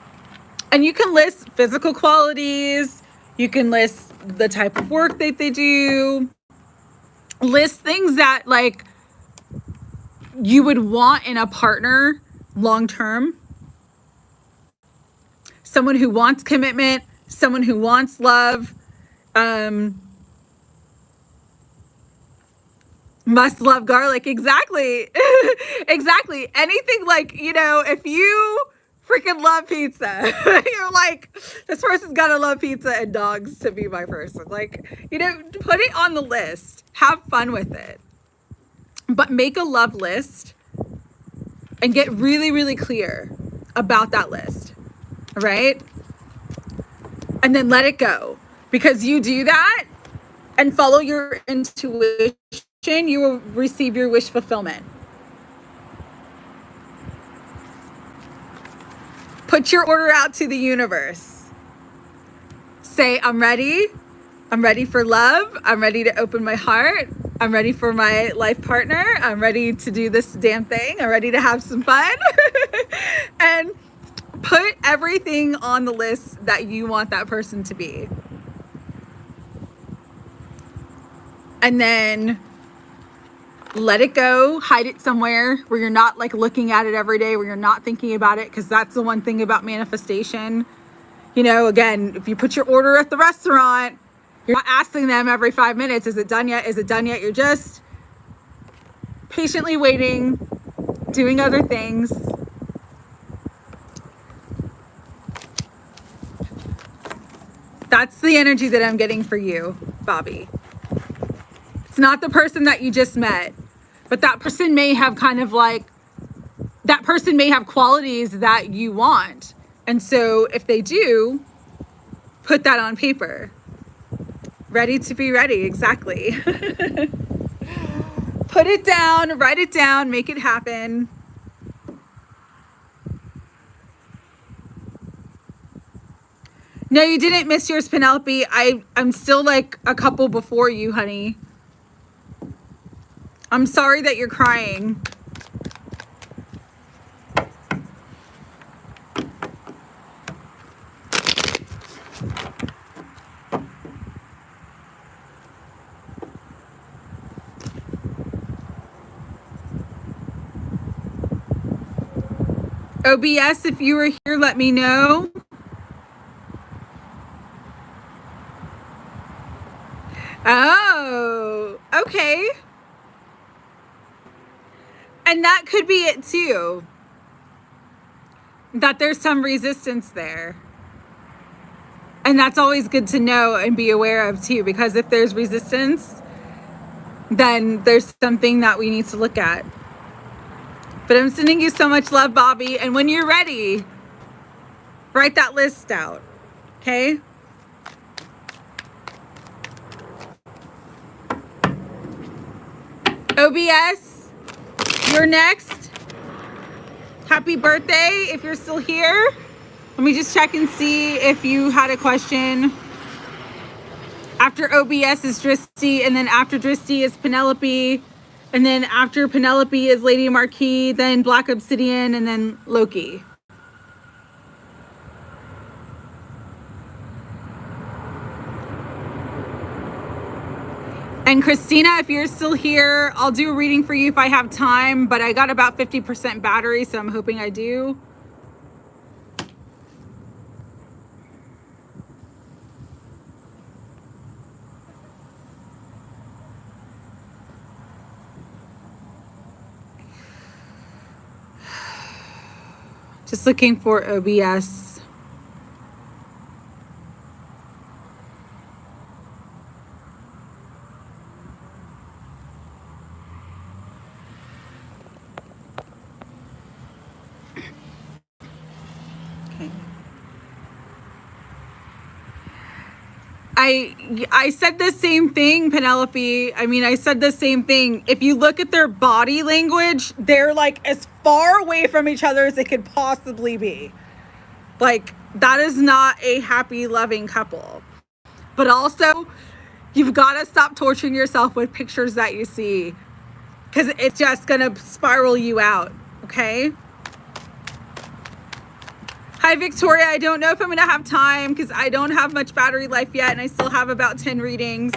And you can list physical qualities. You can list the type of work that they do. List things that like you would want in a partner long-term. Someone who wants commitment, someone who wants love, must love garlic. Exactly. Exactly. Anything like, you know, if you freaking love pizza, you're like, this person's gotta love pizza and dogs to be my person. Like, you know, put it on the list. Have fun with it. But make a love list and get really, really clear about that list, right? And then let it go. Because you do that and follow your intuition, you will receive your wish fulfillment. Put your order out to the universe. Say, I'm ready. I'm ready for love. I'm ready to open my heart. I'm ready for my life partner. I'm ready to do this damn thing. I'm ready to have some fun. And put everything on the list that you want that person to be. And then let it go, hide it somewhere where you're not like looking at it every day, where you're not thinking about it. Because that's the one thing about manifestation. You know, again, if you put your order at the restaurant, you're not asking them every 5 minutes, is it done yet? Is it done yet? You're just patiently waiting, doing other things. That's the energy that I'm getting for you, Bobby. It's not the person that you just met, but that person may have kind of like, that person may have qualities that you want. And so if they do, put that on paper. Ready to be ready, exactly. Put it down, write it down, make it happen. No, you didn't miss yours, Penelope. I'm still like a couple before you, honey. I'm sorry that you're crying. OBS, if you were here, let me know. Oh, okay. And that could be it too. That there's some resistance there. And that's always good to know and be aware of too, because if there's resistance, then there's something that we need to look at. But I'm sending you so much love, Bobby. And when you're ready, write that list out, okay? OBS, you're next. Happy birthday if you're still here. Let me just check and see if you had a question. After OBS is Dristy, and then after Dristy is Penelope, and then after Penelope is Lady Marquee, then Black Obsidian, and then Loki. And Christina, if you're still here, I'll do a reading for you if I have time, but I got about 50% battery, so I'm hoping I do. Just looking for OBS. I said the same thing, Penelope. I mean, I said the same thing. If you look at their body language, they're like as far away from each other as they could possibly be. Like, that is not a happy, loving couple. But also, you've got to stop torturing yourself with pictures that you see, because it's just going to spiral you out, okay? Hi, Victoria. I don't know if I'm going to have time because I don't have much battery life yet, and I still have about 10 readings.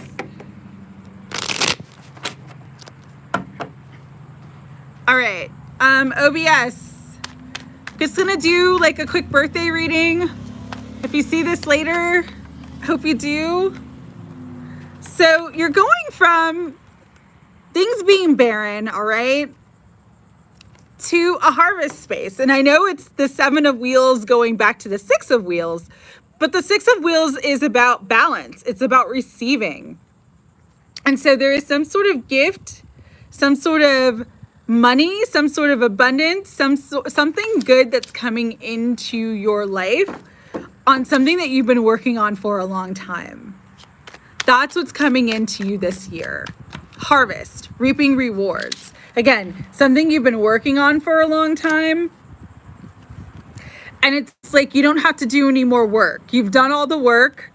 All right. OBS. Just going to do like a quick birthday reading. If you see this later, I hope you do. So you're going from things being barren, all right, to a harvest space. And I know it's the 7 of wheels going back to the 6 of wheels, but the 6 of wheels is about balance. It's about receiving. And so there is some sort of gift, some sort of money, some sort of abundance, something good that's coming into your life on something that you've been working on for a long time. That's what's coming into you this year. Harvest, reaping rewards. Again, something you've been working on for a long time. And it's like you don't have to do any more work. You've done all the work.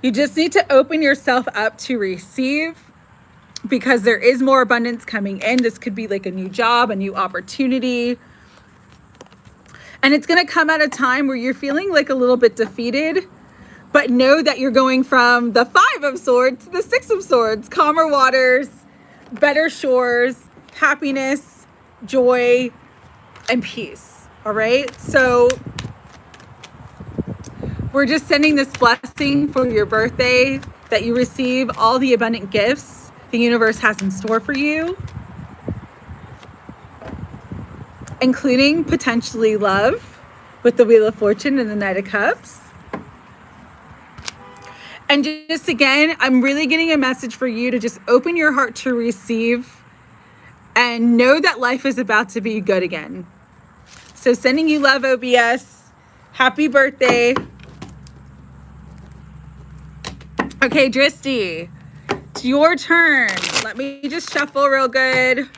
You just need to open yourself up to receive, because there is more abundance coming in. This could be like a new job, a new opportunity. And it's going to come at a time where you're feeling like a little bit defeated, but know that you're going from the 5 of swords to the 6 of swords, calmer waters, better shores, happiness, joy, and peace. All right. So we're just sending this blessing for your birthday, that you receive all the abundant gifts the universe has in store for you, including potentially love with the Wheel of Fortune and the Knight of Cups. And just again, I'm really getting a message for you to just open your heart to receive and know that life is about to be good again. So sending you love, OBS. Happy birthday. Okay, Dristy, it's your turn. Let me just shuffle real good.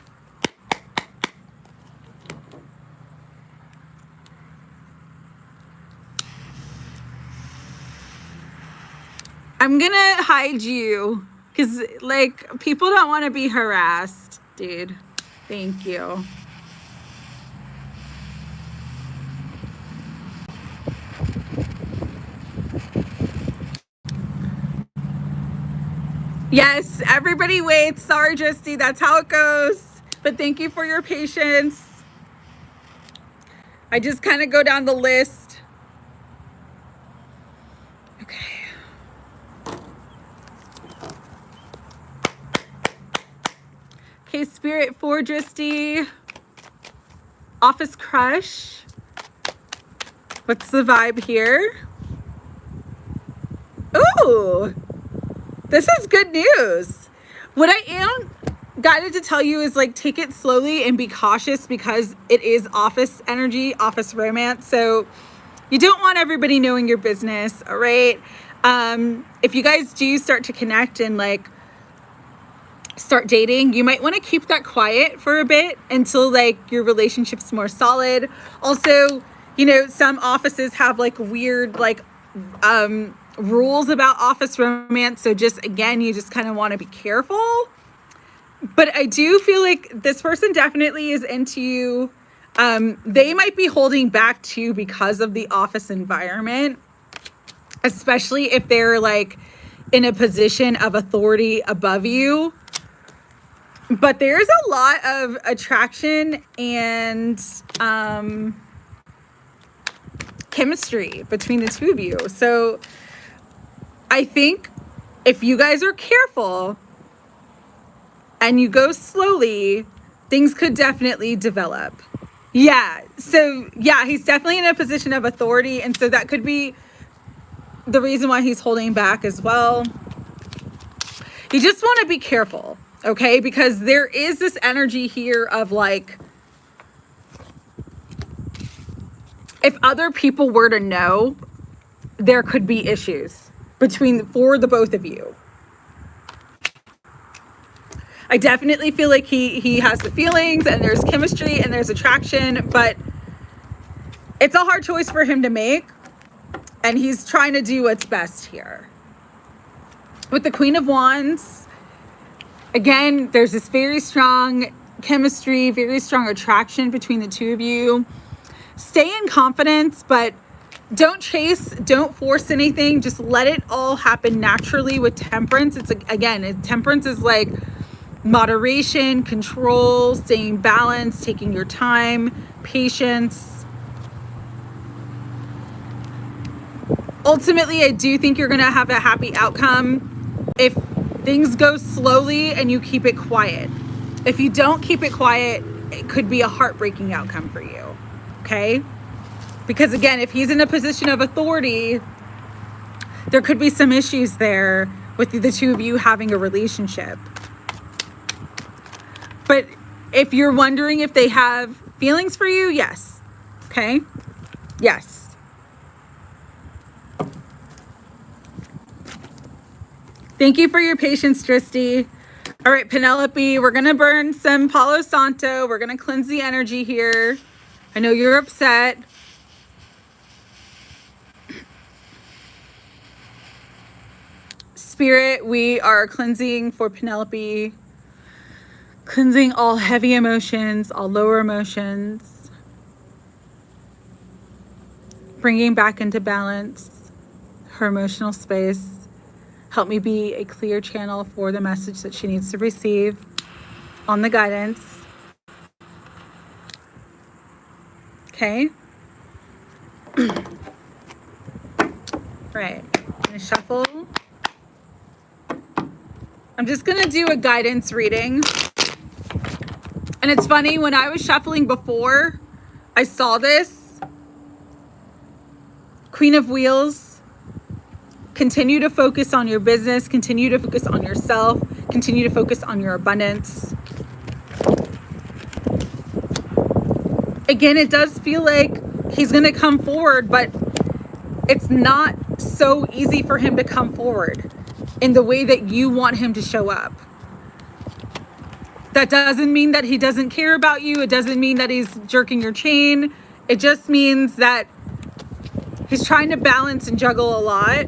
I'm gonna hide you because like people don't want to be harassed, dude. Thank you. Yes, everybody waits. Sorry, Dristy, that's how it goes. But thank you for your patience. I just kind of go down the list. Okay. Okay, Spirit for Dristy. Office crush. What's the vibe here? Ooh, this is good news. What I am guided to tell you is like take it slowly and be cautious, because it is office energy, office romance. So you don't want everybody knowing your business, all right? If you guys do start to connect and like start dating, you might want to keep that quiet for a bit until like your relationship's more solid. Also, you know, some offices have like weird like rules about office romance, so just again, you just kind of want to be careful. But I do feel like this person definitely is into you. They might be holding back too because of the office environment, especially if they're like in a position of authority above you. But there's a lot of attraction and chemistry between the two of you. So I think if you guys are careful and you go slowly, things could definitely develop. Yeah. So yeah, he's definitely in a position of authority. And so that could be the reason why he's holding back as well. You just want to be careful. Okay, because there is this energy here of like, if other people were to know, there could be issues. for the both of you. I definitely feel like he has the feelings and there's chemistry and there's attraction, but it's a hard choice for him to make, and he's trying to do what's best here. With the Queen of Wands, again, there's this very strong chemistry, very strong attraction between the two of you. Stay in confidence, but don't chase, don't force anything. Just let it all happen naturally with Temperance. It's again, Temperance is like moderation, control, staying balanced, taking your time, patience. Ultimately, I do think you're going to have a happy outcome if things go slowly and you keep it quiet. If you don't keep it quiet, it could be a heartbreaking outcome for you. Okay? Because again, if he's in a position of authority, there could be some issues there with the two of you having a relationship. But if you're wondering if they have feelings for you, yes. Okay? Yes. Thank you for your patience, Dristy. All right, Penelope, we're going to burn some Palo Santo. We're going to cleanse the energy here. I know you're upset. Spirit, we are cleansing for Penelope. Cleansing all heavy emotions, all lower emotions. Bringing back into balance her emotional space. Help me be a clear channel for the message that she needs to receive on the guidance. Okay. Right. I'm going to shuffle. I'm just going to do a guidance reading. And it's funny, when I was shuffling before, I saw this. Queen of Wheels. Continue to focus on your business. Continue to focus on yourself. Continue to focus on your abundance. Again, it does feel like he's going to come forward, but it's not so easy for him to come forward in the way that you want him to show up. That doesn't mean that he doesn't care about you. It doesn't mean that he's jerking your chain. It just means that he's trying to balance and juggle a lot.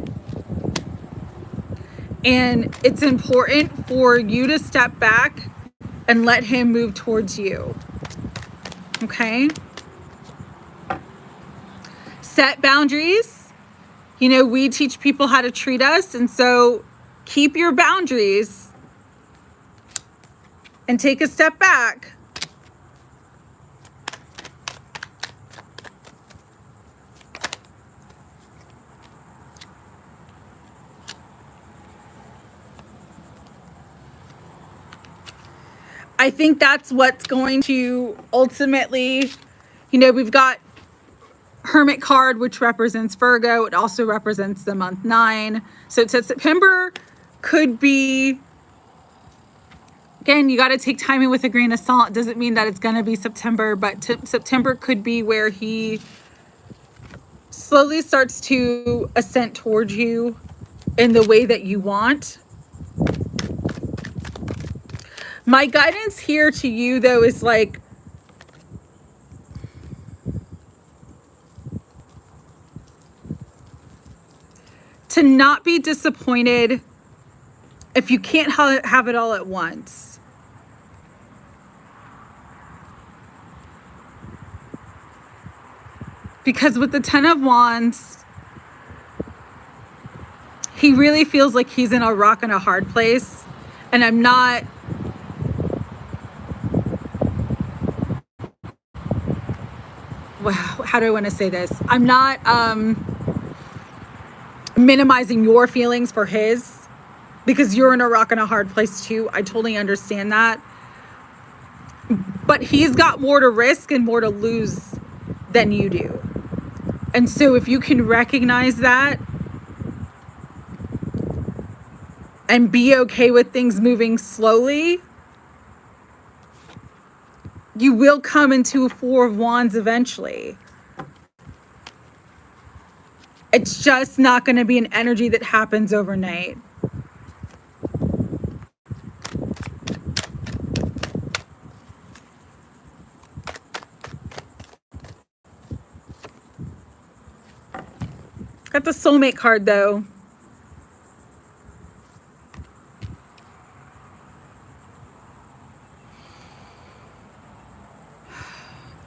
And it's important for you to step back and let him move towards you. Okay? Set boundaries. You know, we teach people how to treat us. And so keep your boundaries and take a step back. I think that's what's going to ultimately, you know, we've got Hermit card, which represents Virgo. It also represents the month 9. So it says September could be, again, you got to take timing with a grain of salt. It doesn't mean that it's going to be September, but September could be where he slowly starts to ascend towards you in the way that you want. My guidance here to you, though, is like, to not be disappointed if you can't have it all at once. Because with the Ten of Wands, he really feels like he's in a rock and a hard place. And I'm not... Wow, how do I want to say this? I'm not minimizing your feelings for his, because you're in a rock and a hard place too. I totally understand that. But he's got more to risk and more to lose than you do. And so if you can recognize that and be okay with things moving slowly, you will come into a Four of Wands eventually. It's just not going to be an energy that happens overnight. Got the soulmate card though.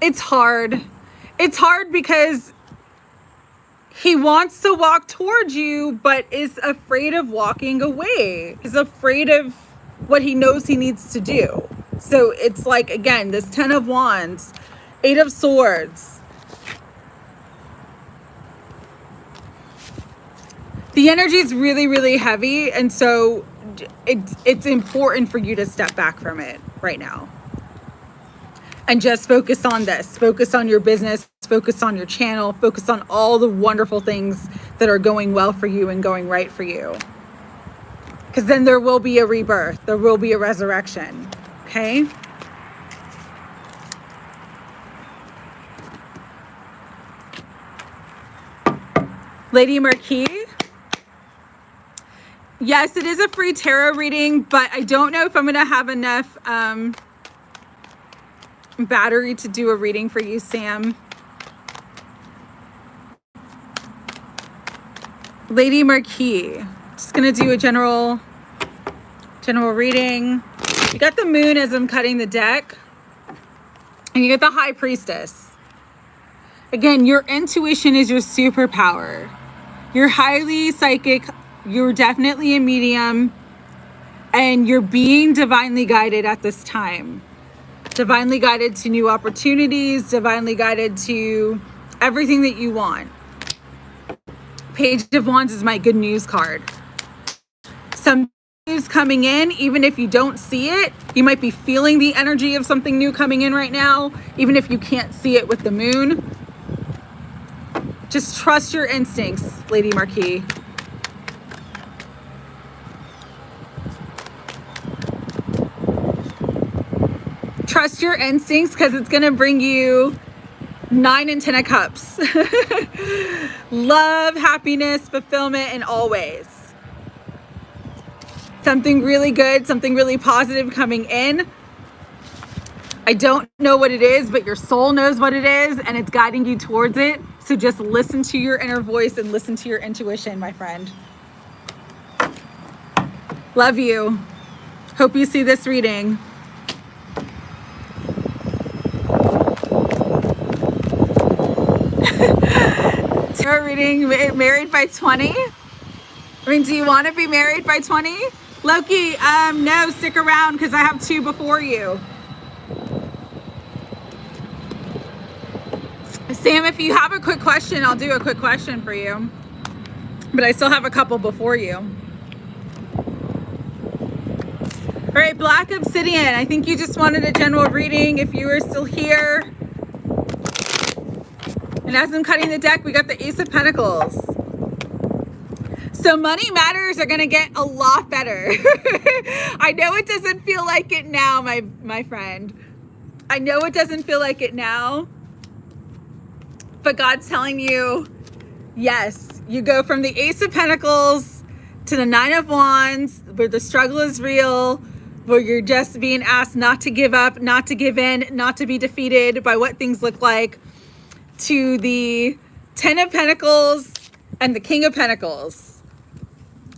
It's hard. It's hard because he wants to walk towards you, but is afraid of walking away. Is afraid of what he knows he needs to do. So it's like, again, this 10 of Wands, 8 of Swords. The energy is really, really heavy. And so it's important for you to step back from it right now. And just focus on this. Focus on your business. Focus on your channel. Focus on all the wonderful things that are going well for you and going right for you. Because then there will be a rebirth. There will be a resurrection. Okay? Lady Marquee. Yes, it is a free tarot reading, but I don't know if I'm going to have enough battery to do a reading for you, Sam. Lady Marquee. Just gonna do a general reading. You got the moon as I'm cutting the deck, and you get the high priestess. Again, your intuition is your superpower. You're highly psychic. You're definitely a medium, and you're being divinely guided at this time. Divinely guided to new opportunities, divinely guided to everything that you want. Page of Wands is my good news card. Some news coming in, even if you don't see it, you might be feeling the energy of something new coming in right now, even if you can't see it with the moon. Just trust your instincts, Lady Marquee. Trust your instincts, because it's going to bring you 9 and 10 of Cups. Love, happiness, fulfillment, and always. Something really good, something really positive coming in. I don't know what it is, but your soul knows what it is, and it's guiding you towards it. So just listen to your inner voice and listen to your intuition, my friend. Love you. Hope you see this reading. Tarot reading, married by 20? I mean, do you want to be married by 20? Loki, no, stick around because I have 2 before you. Sam, if you have a quick question, I'll do a quick question for you. But I still have a couple before you. All right, Black Obsidian, I think you just wanted a general reading if you were still here. And as I'm cutting the deck, we got the Ace of Pentacles. So money matters are going to get a lot better. I know it doesn't feel like it now, my friend. I know it doesn't feel like it now. But God's telling you, yes, you go from the Ace of Pentacles to the 9 of Wands, where the struggle is real, where you're just being asked not to give up, not to give in, not to be defeated by what things look like, to the 10 of Pentacles and the King of Pentacles.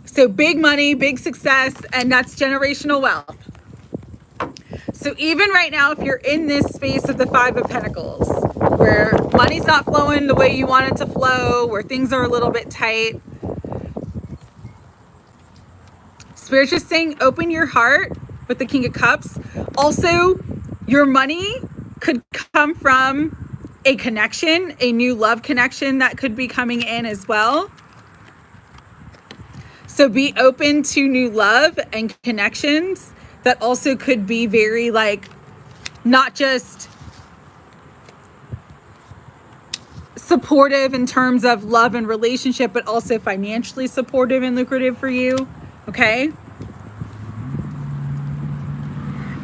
So big money, big success, and that's generational wealth. So even right now, if you're in this space of the 5 of Pentacles, where money's not flowing the way you want it to flow, where things are a little bit tight, Spirit's just saying, open your heart with the King of Cups. Also, your money could come from a connection, a new love connection that could be coming in as well. So be open to new love and connections that also could be very like, not just supportive in terms of love and relationship, but also financially supportive and lucrative for you. Okay.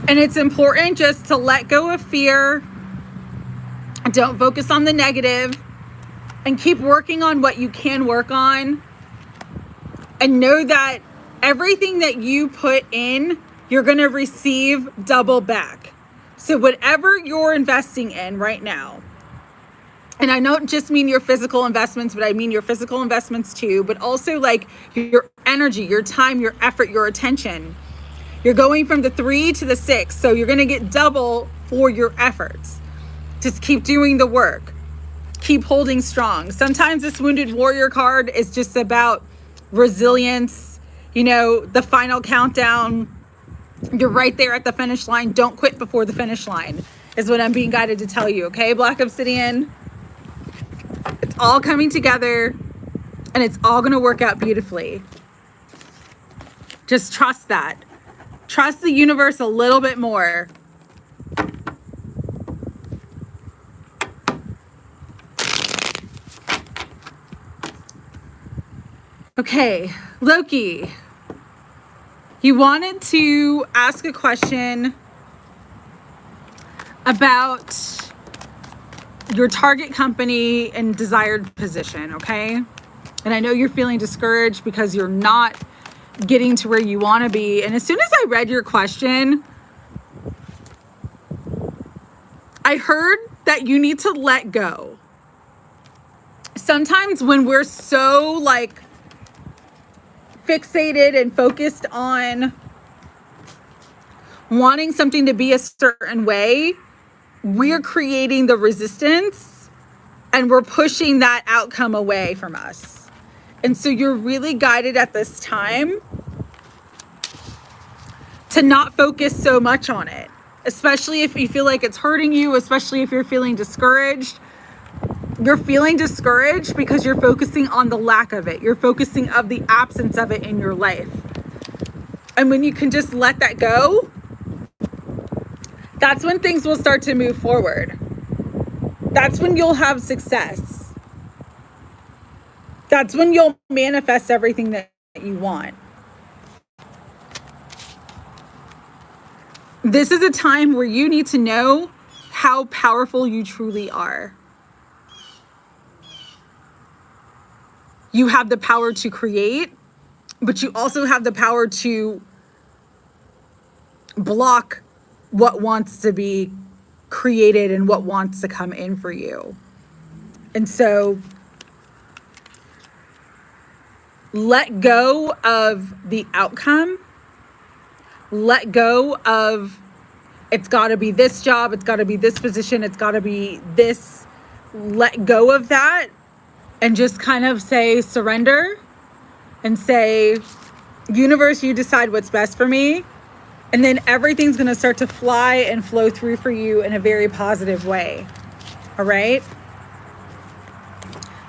And it's important just to let go of fear. Don't focus on the negative and keep working on what you can work on, and know that everything that you put in, you're going to receive double back. So whatever you're investing in right now, and I don't just mean your physical investments, but I mean your physical investments too, but also like your energy, your time, your effort, your attention. You're going from the 3 to the 6. So you're going to get double for your efforts. Just keep doing the work. Keep holding strong. Sometimes this Wounded Warrior card is just about resilience, you know, the final countdown. You're right there at the finish line. Don't quit before the finish line is what I'm being guided to tell you. Okay, Black Obsidian? It's all coming together and it's all going to work out beautifully. Just trust that. Trust the universe a little bit more. Okay, Loki, you wanted to ask a question about your target company and desired position, okay? And I know you're feeling discouraged because you're not getting to where you want to be. And as soon as I read your question, I heard that you need to let go. Sometimes when we're so like fixated and focused on wanting something to be a certain way, we're creating the resistance and we're pushing that outcome away from us. And so you're really guided at this time to not focus so much on it, especially if you feel like it's hurting you, especially if you're feeling discouraged. You're feeling discouraged because you're focusing on the lack of it. You're focusing on the absence of it in your life. And when you can just let that go, that's when things will start to move forward. That's when you'll have success. That's when you'll manifest everything that you want. This is a time where you need to know how powerful you truly are. You have the power to create, but you also have the power to block what wants to be created and what wants to come in for you. And so let go of the outcome. Let go of it's got to be this job, it's got to be this position, it's got to be this. Let go of that and just kind of say surrender and say, universe, you decide what's best for me. And then everything's going to start to fly and flow through for you in a very positive way. All right?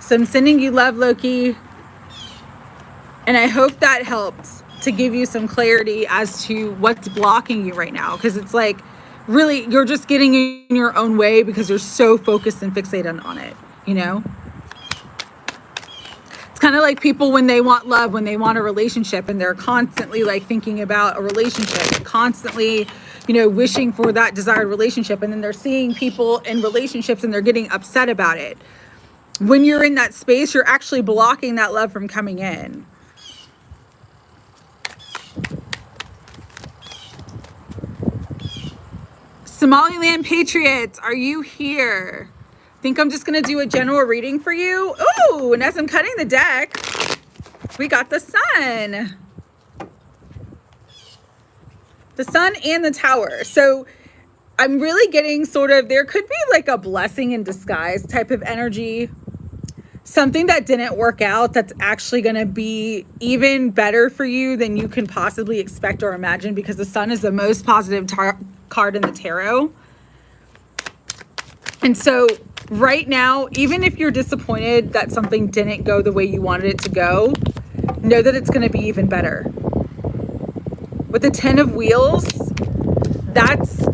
So I'm sending you love, Loki. And I hope that helped to give you some clarity as to what's blocking you right now. Because it's like, really, you're just getting in your own way because you're so focused and fixated on it, you know? It's kind of like people when they want love, when they want a relationship, and they're constantly like thinking about a relationship, constantly, you know, wishing for that desired relationship. And then they're seeing people in relationships and they're getting upset about it. When you're in that space, you're actually blocking that love from coming in. Somaliland Patriots, are you here? Think I'm just going to do a general reading for you. Ooh, and as I'm cutting the deck, we got the sun. The sun and the tower. So I'm really getting sort of, there could be like a blessing in disguise type of energy. Something that didn't work out that's actually going to be even better for you than you can possibly expect or imagine, because the sun is the most positive card in the tarot. And so right now, even if you're disappointed that something didn't go the way you wanted it to go, know that it's going to be even better. With the 10 of Wheels, that's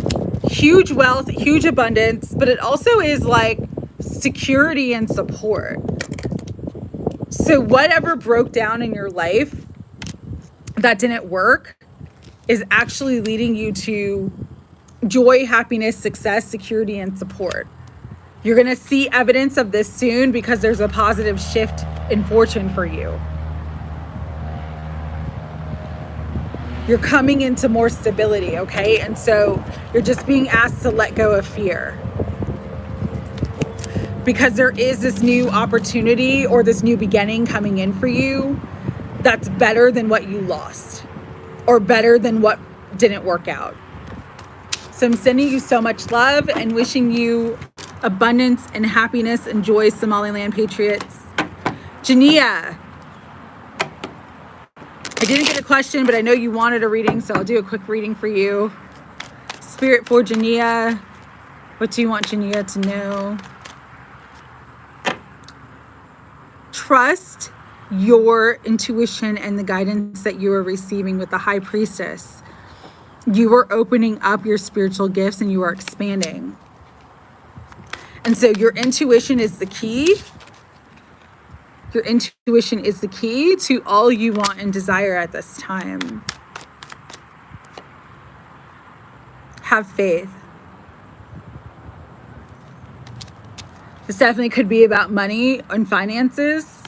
huge wealth, huge abundance, but it also is like security and support. So whatever broke down in your life that didn't work is actually leading you to joy, happiness, success, security, and support. You're going to see evidence of this soon because there's a positive shift in fortune for you. You're coming into more stability, okay? And so you're just being asked to let go of fear. Because there is this new opportunity or this new beginning coming in for you that's better than what you lost or better than what didn't work out. So I'm sending you so much love and wishing you abundance and happiness and joy, Somaliland Patriots. Jania, I didn't get a question, but I know you wanted a reading, so I'll do a quick reading for you. Spirit for Jania, what do you want Jania to know? Trust your intuition and the guidance that you are receiving with the High Priestess. You are opening up your spiritual gifts and you are expanding. And so your intuition is the key. Your intuition is the key to all you want and desire at this time. Have faith. This definitely could be about money and finances.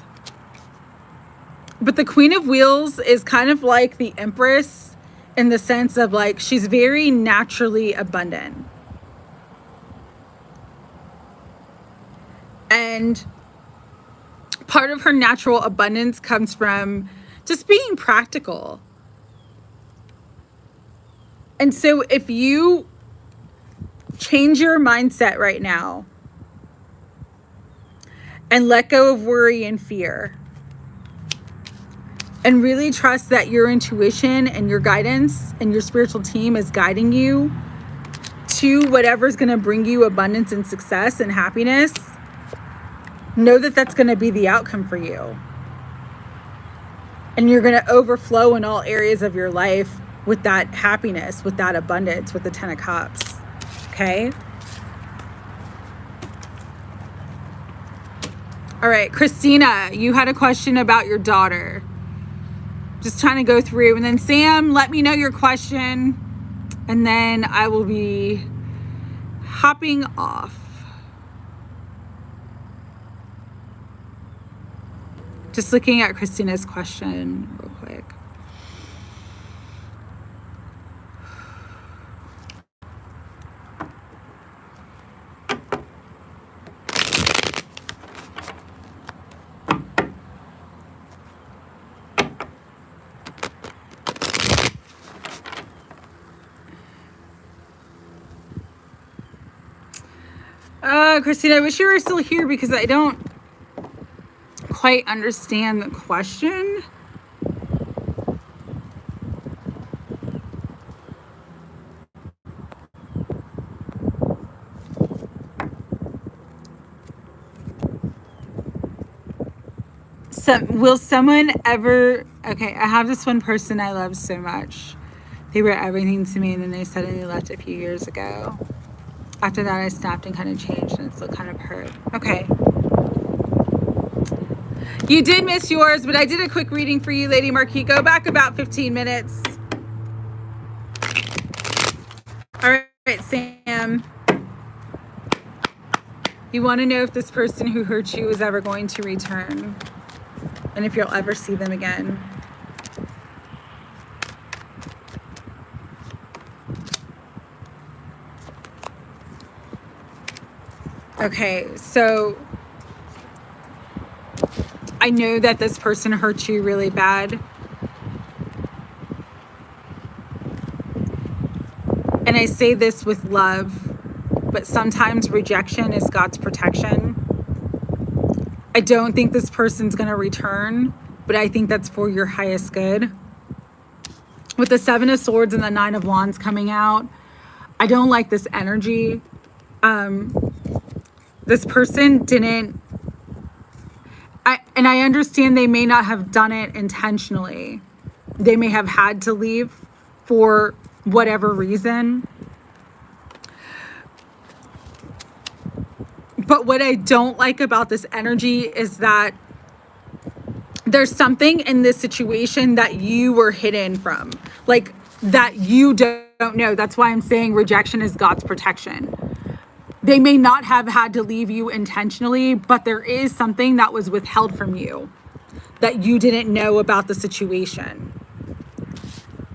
But the Queen of Wheels is kind of like the Empress in the sense of like she's very naturally abundant. And part of her natural abundance comes from just being practical. And so if you change your mindset right now and let go of worry and fear and really trust that your intuition and your guidance and your spiritual team is guiding you to whatever's going to bring you abundance and success and happiness, know that that's going to be the outcome for you. And you're going to overflow in all areas of your life with that happiness, with that abundance, with the 10 of Cups. Okay? All right, Christina, you had a question about your daughter. Just trying to go through. And then Sam, let me know your question. And then I will be hopping off. Just looking at Christina's question real quick. Christina, I wish you were still here because I don't quite understand the question. So, will someone ever... Okay, I have this one person I love so much. They were everything to me, and then they suddenly left a few years ago. After that, I snapped and kind of changed, and it still kind of hurt. Okay. You did miss yours, but I did a quick reading for you, Lady Marquee. Go back about 15 minutes. All right, Sam. You want to know if this person who hurt you is ever going to return, and if you'll ever see them again. Okay, so I know that this person hurt you really bad. And I say this with love, but sometimes rejection is God's protection. I don't think this person's going to return, but I think that's for your highest good. With the 7 of Swords and the 9 of Wands coming out, I don't like this energy. This person didn't, and I understand they may not have done it intentionally. They may have had to leave for whatever reason. But what I don't like about this energy is that there's something in this situation that you were hidden from, like that you don't know. That's why I'm saying rejection is God's protection. They may not have had to leave you intentionally, but there is something that was withheld from you that you didn't know about the situation.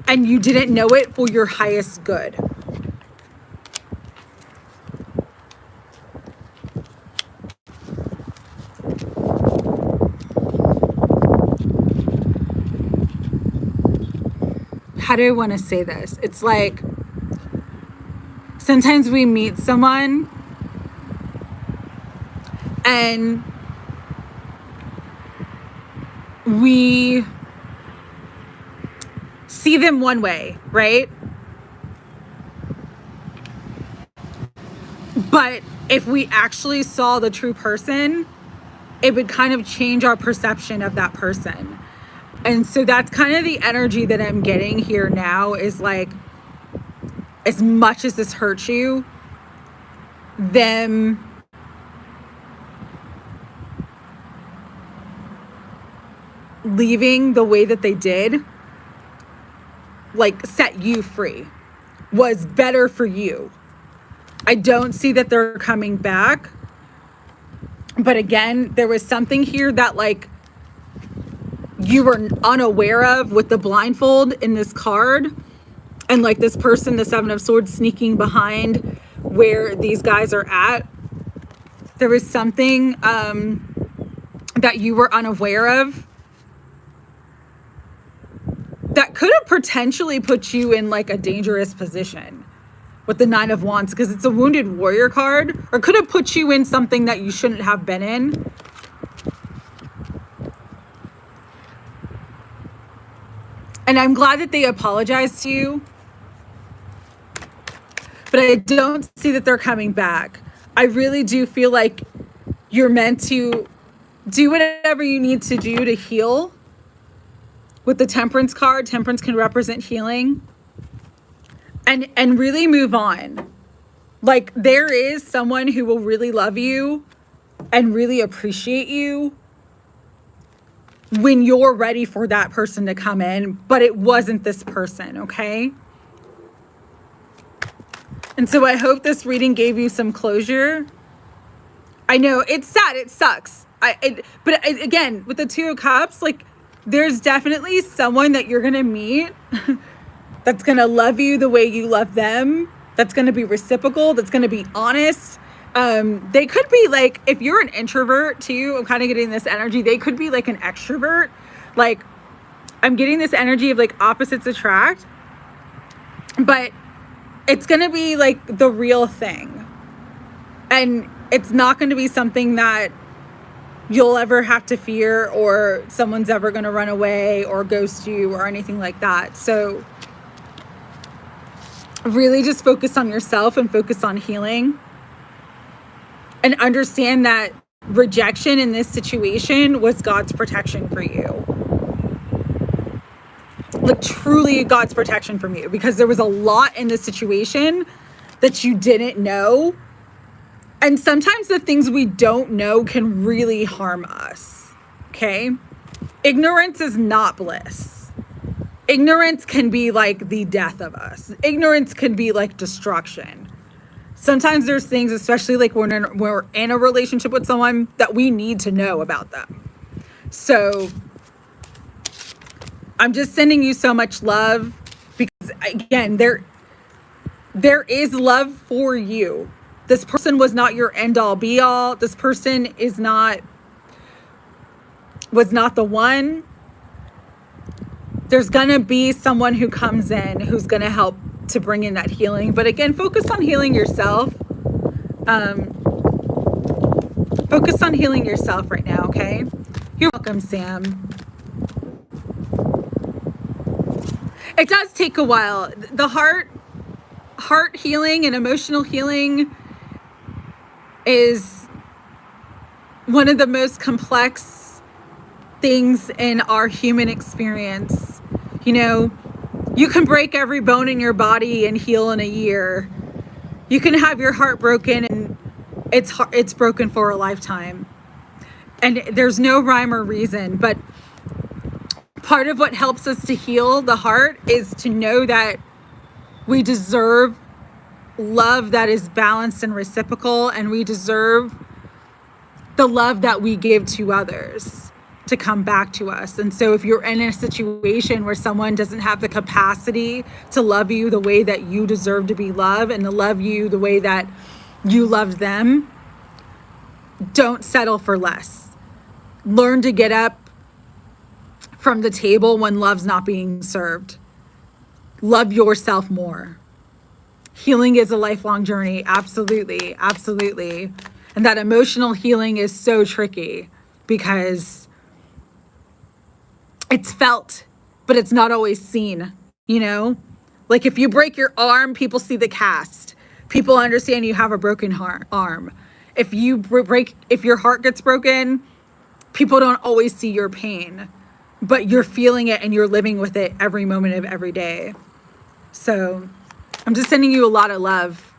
And you didn't know it for your highest good. How do I want to say this? It's like sometimes we meet someone and we see them one way, right? But if we actually saw the true person, it would kind of change our perception of that person. And so that's kind of the energy that I'm getting here now, is like, as much as this hurts you, them leaving the way that they did, like, set you free, was better for you. I don't see that they're coming back. But again, there was something here that, like, you were unaware of with the blindfold in this card. And like this person, the Seven of Swords, sneaking behind where these guys are at. There was something that you were unaware of that could have potentially put you in like a dangerous position with the Nine of Wands, because it's a wounded warrior card, or could have put you in something that you shouldn't have been in. And I'm glad that they apologized to you, but I don't see that they're coming back. I really do feel like you're meant to do whatever you need to do to heal. With the Temperance card, Temperance can represent healing. And really move on. Like, there is someone who will really love you and really appreciate you when you're ready for that person to come in, but it wasn't this person, okay? And so I hope this reading gave you some closure. I know it's sad, it sucks. But again, with the Two of Cups, like, there's definitely someone that you're gonna meet that's gonna love you the way you love them, that's gonna be reciprocal, that's gonna be honest. They could be like, if you're an introvert too, I'm kind of getting this energy, they could be like an extrovert. Like, I'm getting this energy of like opposites attract, but it's gonna be like the real thing. And it's not gonna be something that you'll ever have to fear, or someone's ever gonna run away or ghost you or anything like that. So really just focus on yourself and focus on healing. And understand that rejection in this situation was God's protection for you. Like, truly God's protection from you, because there was a lot in this situation that you didn't know. And sometimes the things we don't know can really harm us, okay? Ignorance is not bliss. Ignorance can be like the death of us. Ignorance can be like destruction. Sometimes there's things, especially like when we're in a relationship with someone, that we need to know about them. So I'm just sending you so much love, because again, there is love for you. This person was not your end all be all. This person was not the one. There's gonna be someone who comes in who's gonna help to bring in that healing. But again, focus on healing yourself. Focus on healing yourself right now, okay? You're welcome, Sam. It does take a while. The heart healing and emotional healing is one of the most complex things in our human experience. You know, you can break every bone in your body and heal in a year. You can have your heart broken and it's broken for a lifetime. And there's no rhyme or reason, but part of what helps us to heal the heart is to know that we deserve love that is balanced and reciprocal, and we deserve the love that we give to others to come back to us. And so if you're in a situation where someone doesn't have the capacity to love you the way that you deserve to be loved and to love you the way that you loved them, don't settle for less. Learn to get up from the table when love's not being served. Love yourself more. Healing is a lifelong journey. Absolutely. Absolutely. And that emotional healing is so tricky because it's felt, but it's not always seen, you know? Like if you break your arm, people see the cast. People understand you have a broken arm. If your heart gets broken, people don't always see your pain, but you're feeling it and you're living with it every moment of every day. So I'm just sending you a lot of love.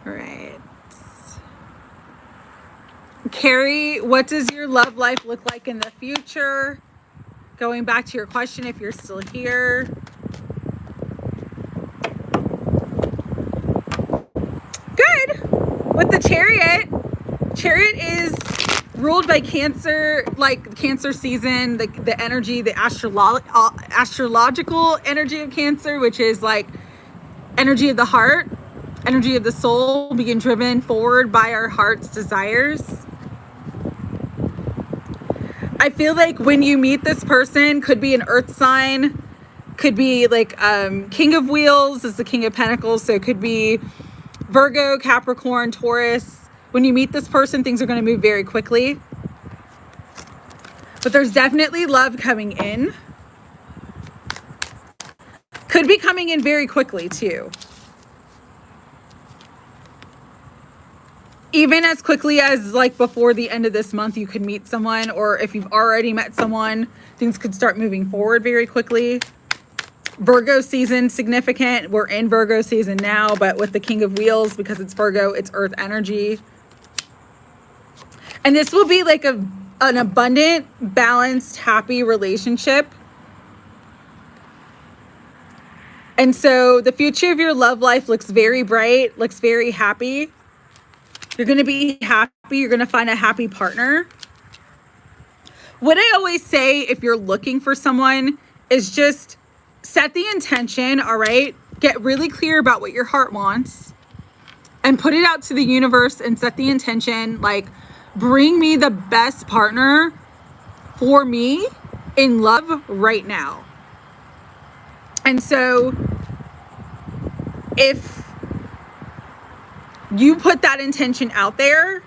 All right. Carrie, what does your love life look like in the future? Going back to your question, if you're still here. Good. With the Chariot. Chariot is ruled by Cancer, like Cancer season, the energy, the astrological energy of Cancer, which is like energy of the heart, energy of the soul, being driven forward by our heart's desires. I feel like when you meet this person, could be an earth sign, could be like King of Wheels is the King of Pentacles, so it could be Virgo, Capricorn, Taurus. When you meet this person, things are going to move very quickly. But there's definitely love coming in. Could be coming in very quickly too. Even as quickly as like before the end of this month, you could meet someone, or if you've already met someone, things could start moving forward very quickly. Virgo season significant. We're in Virgo season now, but with the King of Wheels, because it's Virgo, it's earth energy. And this will be like an abundant, balanced, happy relationship. And so the future of your love life looks very bright, looks very happy. You're going to be happy. You're going to find a happy partner. What I always say if you're looking for someone is just set the intention, all right? Get really clear about what your heart wants and put it out to the universe and set the intention, like, bring me the best partner for me in love right now. And so if you put that intention out there,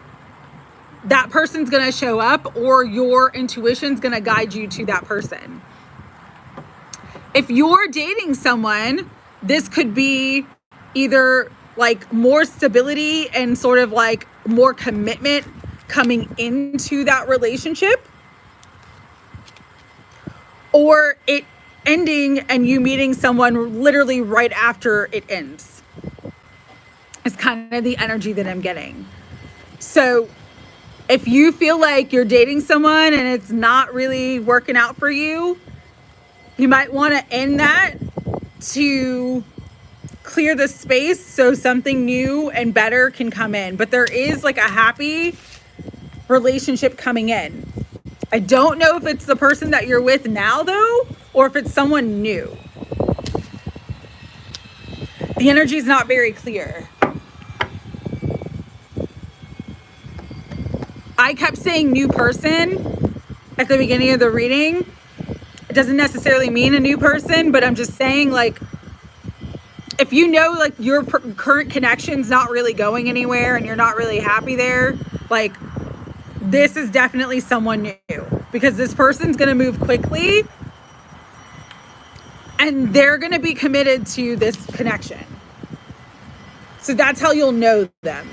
that person's going to show up, or your intuition's going to guide you to that person. If you're dating someone, this could be either like more stability and sort of like more commitment coming into that relationship, or it ending and you meeting someone literally right after it ends. It's kind of the energy that I'm getting. So if you feel like you're dating someone and it's not really working out for you, you might want to end that to clear the space so something new and better can come in. But there is like a happy relationship coming in. I don't know if it's the person that you're with now though, or if it's someone new. The energy is not very clear. I kept saying new person at the beginning of the reading. It doesn't necessarily mean a new person, but I'm just saying, like, if you know like your current connection's not really going anywhere and you're not really happy there, like, this is definitely someone new, because this person's going to move quickly and they're going to be committed to this connection. So that's how you'll know them.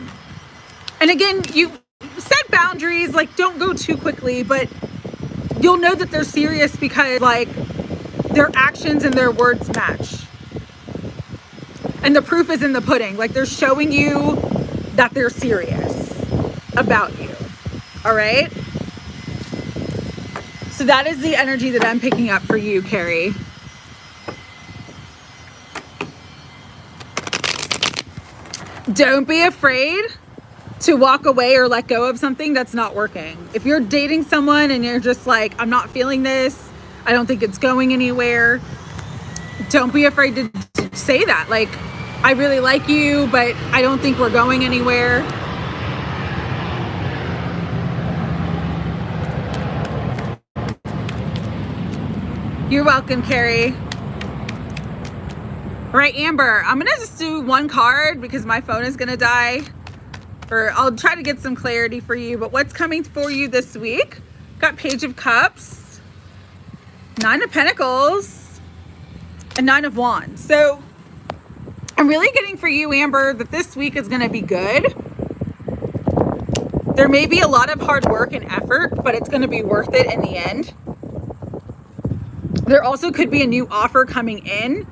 And again, you set boundaries, like, don't go too quickly, but you'll know that they're serious because like their actions and their words match. And the proof is in the pudding. Like they're showing you that they're serious about you. All right? So that is the energy that I'm picking up for you, Carrie. Don't be afraid to walk away or let go of something that's not working. If you're dating someone and you're just like, I'm not feeling this, I don't think it's going anywhere, don't be afraid to say that. Like, I really like you, but I don't think we're going anywhere. You're welcome, Carrie. All right, Amber, I'm gonna just do one card because my phone is gonna die. Or I'll try to get some clarity for you, but what's coming for you this week? Got Page of Cups, 9 of Pentacles, and 9 of Wands. So I'm really getting for you, Amber, that this week is gonna be good. There may be a lot of hard work and effort, but it's gonna be worth it in the end. There also could be a new offer coming in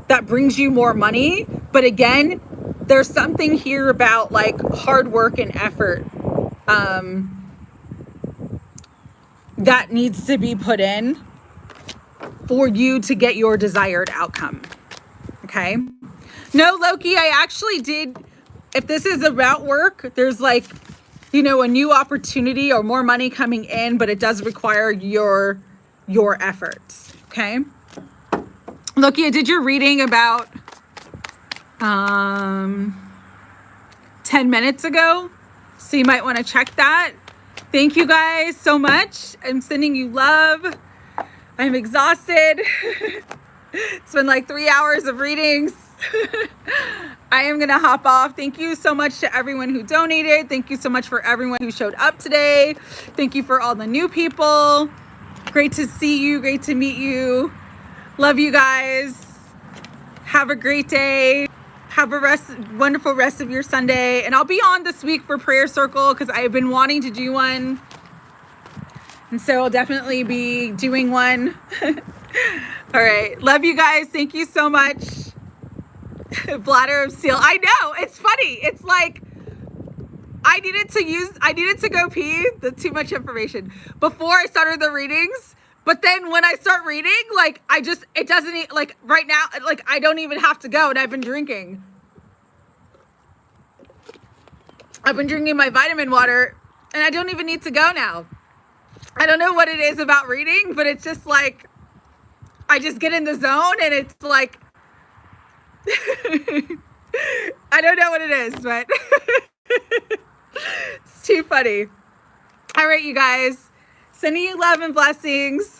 that brings you more money. But again, there's something here about like hard work and effort that needs to be put in for you to get your desired outcome. Okay. No, Loki, I actually did. If this is about work, there's like, you know, a new opportunity or more money coming in, but it does require your efforts. Okay. Loki, I did your reading about 10 minutes ago, so you might want to check that. Thank you guys so much. I'm sending you love. I'm exhausted. It's been like 3 hours of readings. I am gonna hop off. Thank you so much to everyone who donated. Thank you so much for everyone who showed up today. Thank you for all the new people. Great to see you. Great to meet you. Love you guys. Have a great day. Have a wonderful rest of your Sunday. And I'll be on this week for Prayer Circle because I've been wanting to do one. And so I'll definitely be doing one. All right. Love you guys. Thank you so much. Bladder of Steel. I know. It's funny. It's like I needed to go pee. That's too much information before I started the readings. But then when I start reading, like, it doesn't, like, right now, like, I don't even have to go, and I've been drinking. I've been drinking my vitamin water, and I don't even need to go now. I don't know what it is about reading, but it's just like, I just get in the zone, and it's like, I don't know what it is, but it's too funny. All right, you guys. Sending you love and blessings.